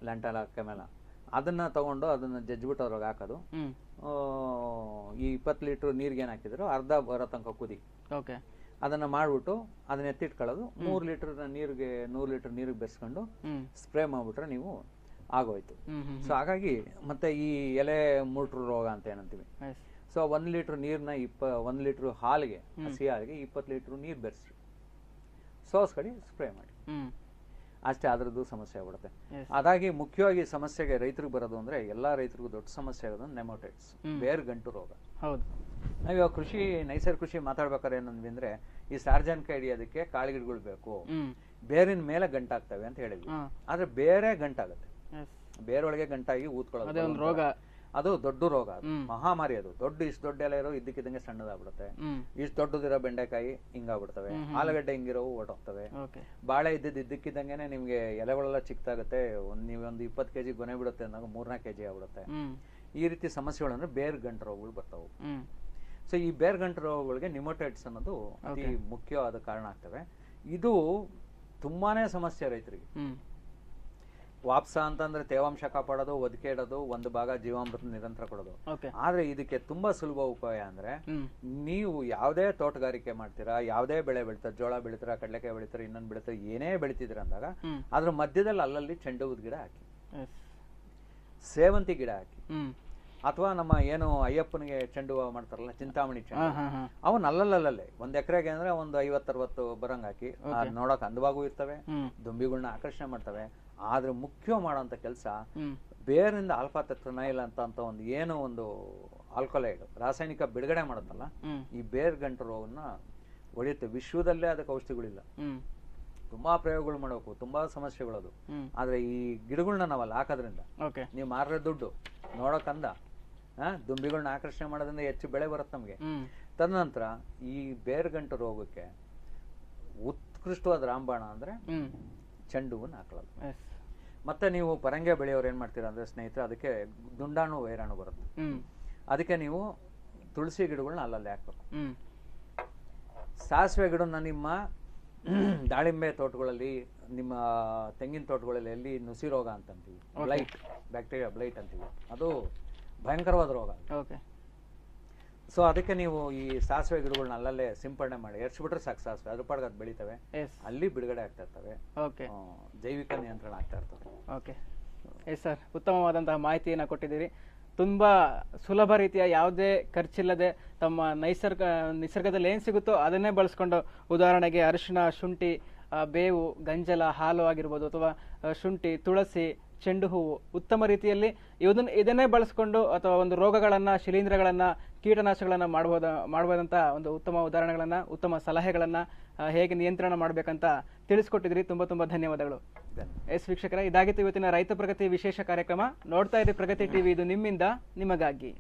ಲ್ಯಾಂಟಲ ಕೆಮೆಲ, ಅದನ್ನ ತಗೊಂಡು ಅದನ್ನ ಜಜ್ಬಿಟ್ಟು ಅವ್ರಿಗೆ ಹಾಕೋದು. ಈ 20 ಲೀಟರ್ ನೀರ್ಗೆ ಏನ್ ಹಾಕಿದ್ರು ಅರ್ಧ ಬರೋ ತನಕ ಕುದಿ, ಅದನ್ನ ಮಾಡ್ಬಿಟ್ಟು ಅದನ್ನ ಎತ್ತಿಟ್ಕೊಳ್ಳೋದು. 3 ಲೀಟರ್ ನೀರಿಗೆ 100 ಲೀಟರ್ ನೀರಿಗೆ ಬೆರೆಸ್ಕೊಂಡು ಸ್ಪ್ರೇ ಮಾಡ್ಬಿಟ್ರೆ ನೀವು ಆಗೋಯ್ತು. ಸೊ ಹಾಗಾಗಿ ಮತ್ತೆ ಈ ಎಲೆ ಮುಟ್ರು ರೋಗ ಅಂತ ಏನಂತೀವಿ. ಸೊ 1 ಲೀಟರ್ ನೀರ್ನ 1 ಲೀಟರ್ ಹಾಲಿಗೆ, ಹಸಿ ಹಾಲಿಗೆ 20 ಲೀಟರ್ ನೀರ್ ಬೆರೆಸಿ ಸೋಸ್ಕಡಿ ಸ್ಪ್ರೇ ಮಾಡಿ, ಅಷ್ಟೇ. ಅದ್ರದ್ದು ಸಮಸ್ಯೆ ಆಗ್ಬಿಡುತ್ತೆ. ಅದಾಗಿ ಮುಖ್ಯವಾಗಿ ಸಮಸ್ಯೆಗೆ ರೈತರಿಗೆ ಬರೋದು ಅಂದ್ರೆ, ಎಲ್ಲಾ ರೈತರಿಗೂ ದೊಡ್ಡ ಸಮಸ್ಯೆ ಆಗೋದು ನೆಮೋಟೈಡ್ಸ್, ಬೇರ್ ಗಂಟು ರೋಗ. ನಾವಿವಾಗ ಕೃಷಿ, ನೈಸರ್ಗಿಕ ಕೃಷಿ ಮಾತಾಡ್ಬೇಕಾದ್ರೆ ಏನಂದ್ವಿ ಅಂದ್ರೆ, ಈ ಸಾರ್ವಜನಿಕ ಹಿಡಿಯೋದಕ್ಕೆ ಕಾಳುಗಿಡಗಳು ಬೇಕು, ಬೇರಿನ ಮೇಲೆ ಗಂಟಾಗ್ತವೆ ಅಂತ ಹೇಳಿದ್ವಿ. ಆದ್ರೆ ಬೇರೆ ಗಂಟಾಗುತ್ತೆ, ಬೇರೊಳಗೆ ಗಂಟಾಗಿ ಊದ್ಕೊಳ್ಳೋದು ರೋಗ. ಅದು ದೊಡ್ಡ ರೋಗ, ಅದು ಮಹಾಮಾರಿ. ಅದು ಇಷ್ಟು ದೊಡ್ಡ ಎಲೆ ಇರೋ ಇದ್ದಕ್ಕಿದ್ದಂಗೆ ಸಣ್ಣದಾಗ್ಬಿಡುತ್ತೆ. ಇಷ್ಟು ದೊಡ್ಡದಿರೋ ಬೆಂಡೆಕಾಯಿ ಹಿಂಗಾಗ್ಬಿಡ್ತವೆ, ಆಲೂಗಡ್ಡೆ ಹಿಂಗಿರೋವು ಹೊರಟೋಗ್ತವೆ. ಬಾಳೆ ಇದ್ದಕ್ಕಿದ್ದಂಗೆನೆ ನಿಮ್ಗೆ ಎಲೆಗಳೆಲ್ಲ ಚಿಕ್ಕದಾಗುತ್ತೆ. ನೀವೊಂದು 20 kg ಗೊನೆ ಬಿಡುತ್ತೆ ಅಂದಾಗ 3-4 kg ಆಗ್ಬಿಡುತ್ತೆ. ಈ ರೀತಿ ಸಮಸ್ಯೆಗಳು ಅಂದ್ರೆ ಬೇರ್ ಗಂಟು ರೋಗಗಳು ಬರ್ತಾವೆ. ಸೊ ಈ ಬೇರ್ ಗಂಟು ರೋಗಗಳಿಗೆ ನಿಮೋಟೈಡ್ಸ್ ಅನ್ನೋದು ಅತಿ ಮುಖ್ಯವಾದ ಕಾರಣ ಆಗ್ತವೆ. ಇದು ತುಂಬಾನೇ ಸಮಸ್ಯೆ ರೈತರಿಗೆ. ವಾಪ್ಸ ಅಂತಂದ್ರೆ ತೇವಾಂಶ ಕಾಪಾಡೋದು, ಒದಕೆ ಇಡೋದು, 1 ಭಾಗ ಜೀವಾಮೃತ ನಿರಂತರ ಕೊಡೋದು. ಆದ್ರೆ ಇದಕ್ಕೆ ತುಂಬಾ ಸುಲಭ ಉಪಾಯ ಅಂದ್ರೆ, ನೀವು ಯಾವುದೇ ತೋಟಗಾರಿಕೆ ಮಾಡ್ತೀರಾ, ಯಾವುದೇ ಬೆಳೆ ಬೆಳಿತೀರಾ, ಜೋಳ ಬೆಳಿತೀರಾ, ಕಡಲೆಕಾಯಿ ಬೆಳಿತೀರಾ, ಇನ್ನೊಂದು ಬೆಳಿತೀರಾ, ಏನೇ ಬೆಳಿತಿದ್ರ ಅಂದಾಗ ಅದ್ರ ಮಧ್ಯದಲ್ಲಿ ಅಲ್ಲಲ್ಲಿ ಚೆಂಡು ಹೂವಿನ ಗಿಡ ಹಾಕಿ, ಸೇವಂತಿ ಗಿಡ ಹಾಕಿ, ಅಥವಾ ನಮ್ಮ ಏನು ಅಯ್ಯಪ್ಪನಿಗೆ ಚೆಂಡು ಹೂವು ಮಾಡ್ತಾರಲ್ಲ, ಚಿಂತಾಮಣಿ ಚೆಂಡು, ಅವನ್ ಅಲ್ಲಲ್ಲೇ 1 ಎಕರೆಗೆ ಅಂದ್ರೆ ಒಂದು 50-60 ಬರಂಗ್ ಹಾಕಿ, ನೋಡಕ್ ಅಂದವಾಗೂ ಇರ್ತವೆ, ದುಂಬಿಗಳನ್ನ ಆಕರ್ಷಣೆ ಮಾಡ್ತವೆ. ಆದ್ರೆ ಮುಖ್ಯ ಮಾಡೋಂಥ ಕೆಲಸ, ಬೇರಿಂದ ಆಲ್ಫಾ ಟೆಟ್ರಾನೈಲ್ ಅಂತ ಒಂದು ಆಲ್ಕೊಲೈಡ್ ರಾಸಾಯನಿಕ ಬಿಡುಗಡೆ ಮಾಡುತ್ತಲ್ಲ, ಈ ಬೇರ್ ಗಂಟು ರೋಗನ ಹೊಡೆಯುತ್ತೆ. ವಿಶ್ವದಲ್ಲೇ ಅದಕ್ಕೆ ಔಷಧಿಗಳಿಲ್ಲ. ತುಂಬಾ ಪ್ರಯೋಗಗಳು ಮಾಡಬೇಕು, ತುಂಬಾ ಸಮಸ್ಯೆಗಳದು. ಆದ್ರೆ ಈ ಗಿಡಗಳನ್ನ ನಾವಲ್ಲಿ ಹಾಕೋದ್ರಿಂದ ನೀವು ಮಾರ್ರೆ ದುಡ್ಡು ನೋಡೋಕಂದ ದುಂಬಿಗಳನ್ನ ಆಕರ್ಷಣೆ ಮಾಡೋದ್ರಿಂದ ಹೆಚ್ಚು ಬೆಳೆ ಬರುತ್ತೆ ನಮ್ಗೆ. ತದನಂತರ ಈ ಬೇರ್ಗಂಟು ರೋಗಕ್ಕೆ ಉತ್ಕೃಷ್ಟವಾದ ರಾಮಬಾಣ ಅಂದ್ರೆ ಚೆಂಡು ಹೂವನ್ನ ಹಾಕೊಳ್ಳೋದು. ಮತ್ತೆ ನೀವು ಪರಂಗಿ ಬೆಳೆಯೋರು ಏನ್ ಮಾಡ್ತೀರಾ ಅಂದ್ರೆ ಸ್ನೇಹಿತರೆ, ಅದಕ್ಕೆ ದುಂಡಾಣು ವೈರಾಣು ಬರುತ್ತೆ. ಅದಕ್ಕೆ ನೀವು ತುಳಸಿ ಗಿಡಗಳನ್ನ ಅಲ್ಲಲ್ಲಿ ಹಾಕ್ಬೇಕು. ಸಾಸಿವೆ ಗಿಡನ ನಿಮ್ಮ ದಾಳಿಂಬೆ ತೋಟಗಳಲ್ಲಿ, ನಿಮ್ಮ ತೆಂಗಿನ ತೋಟಗಳಲ್ಲಿ ಎಲ್ಲಿ ನುಸಿ ರೋಗ ಅಂತೀವಿ, ಬ್ಲೈಟ್, ಬ್ಯಾಕ್ಟೀರಿಯಾ ಬ್ಲೈಟ್ ಅಂತೀವಿ, ಅದು ಭಯಂಕರವಾದ ರೋಗ. ಸೊ ಅದಕ್ಕೆ ನೀವು ಈ ಸಾಸಿವೆ ಗಿಡಗಳನ್ನ ಅಲ್ಲಲ್ಲೇ ಸಿಂಪಡಣೆ ಮಾಡಿ ಎರ್ಸ್ಬಿಟ್ರೆ ಸಾಕು. ಸಾಸಿವೆ ಅದ್ರ ಪಾಡ್ಗೆ ಅದು ಬೆಳಿತವೆ, ಅಲ್ಲಿ ಬಿಡುಗಡೆ ಆಗ್ತಾ ಇರ್ತವೆ, ಜೈವಿಕ ನಿಯಂತ್ರಣ ಆಗ್ತಾ ಇರ್ತವೆ. ಓಕೆ ಎಸ್ ಸರ್, ಉತ್ತಮವಾದಂತಹ ಮಾಹಿತಿಯನ್ನು ಕೊಟ್ಟಿದ್ದೀರಿ. ತುಂಬಾ ಸುಲಭ ರೀತಿಯ ಯಾವುದೇ ಖರ್ಚಿಲ್ಲದೆ ತಮ್ಮ ನಿಸರ್ಗದಲ್ಲಿ ಏನು ಸಿಗುತ್ತೋ ಅದನ್ನೇ ಬಳಸ್ಕೊಂಡು, ಉದಾಹರಣೆಗೆ ಅರಿಶಿಣ, ಶುಂಠಿ, ಬೇವು, ಗಂಜಲ, ಹಾಲು ಆಗಿರ್ಬೋದು, ಅಥವಾ ಶುಂಠಿ, ತುಳಸಿ, ಚೆಂಡು ಹೂವು, ಉತ್ತಮ ರೀತಿಯಲ್ಲಿ ಇದನ್ನೇ ಬಳಸ್ಕೊಂಡು ಅಥವಾ ಒಂದು ರೋಗಗಳನ್ನ, ಶಿಲೀಂಧ್ರಗಳನ್ನ, ಕೀಟನಾಶಕಗಳನ್ನ ಮಾಡಬಹುದಂತ ಒಂದು ಉತ್ತಮ ಉದಾಹರಣೆಗಳನ್ನ, ಉತ್ತಮ ಸಲಹೆಗಳನ್ನ ಹೇಗೆ ನಿಯಂತ್ರಣ ಮಾಡಬೇಕಂತ ತಿಳಿಸ್ಕೊಟ್ಟಿದ್ರಿ. ತುಂಬಾ ಧನ್ಯವಾದಗಳು. ಎಸ್ ವೀಕ್ಷಕರೇ, ಇದಾಗಿತ್ತು ಇವತ್ತಿನ ರೈತ ಪ್ರಗತಿ ವಿಶೇಷ ಕಾರ್ಯಕ್ರಮ. ನೋಡ್ತಾ ಇರಿ ಪ್ರಗತಿ ಟಿವಿ, ಇದು ನಿಮ್ಮಿಂದ ನಿಮಗಾಗಿ.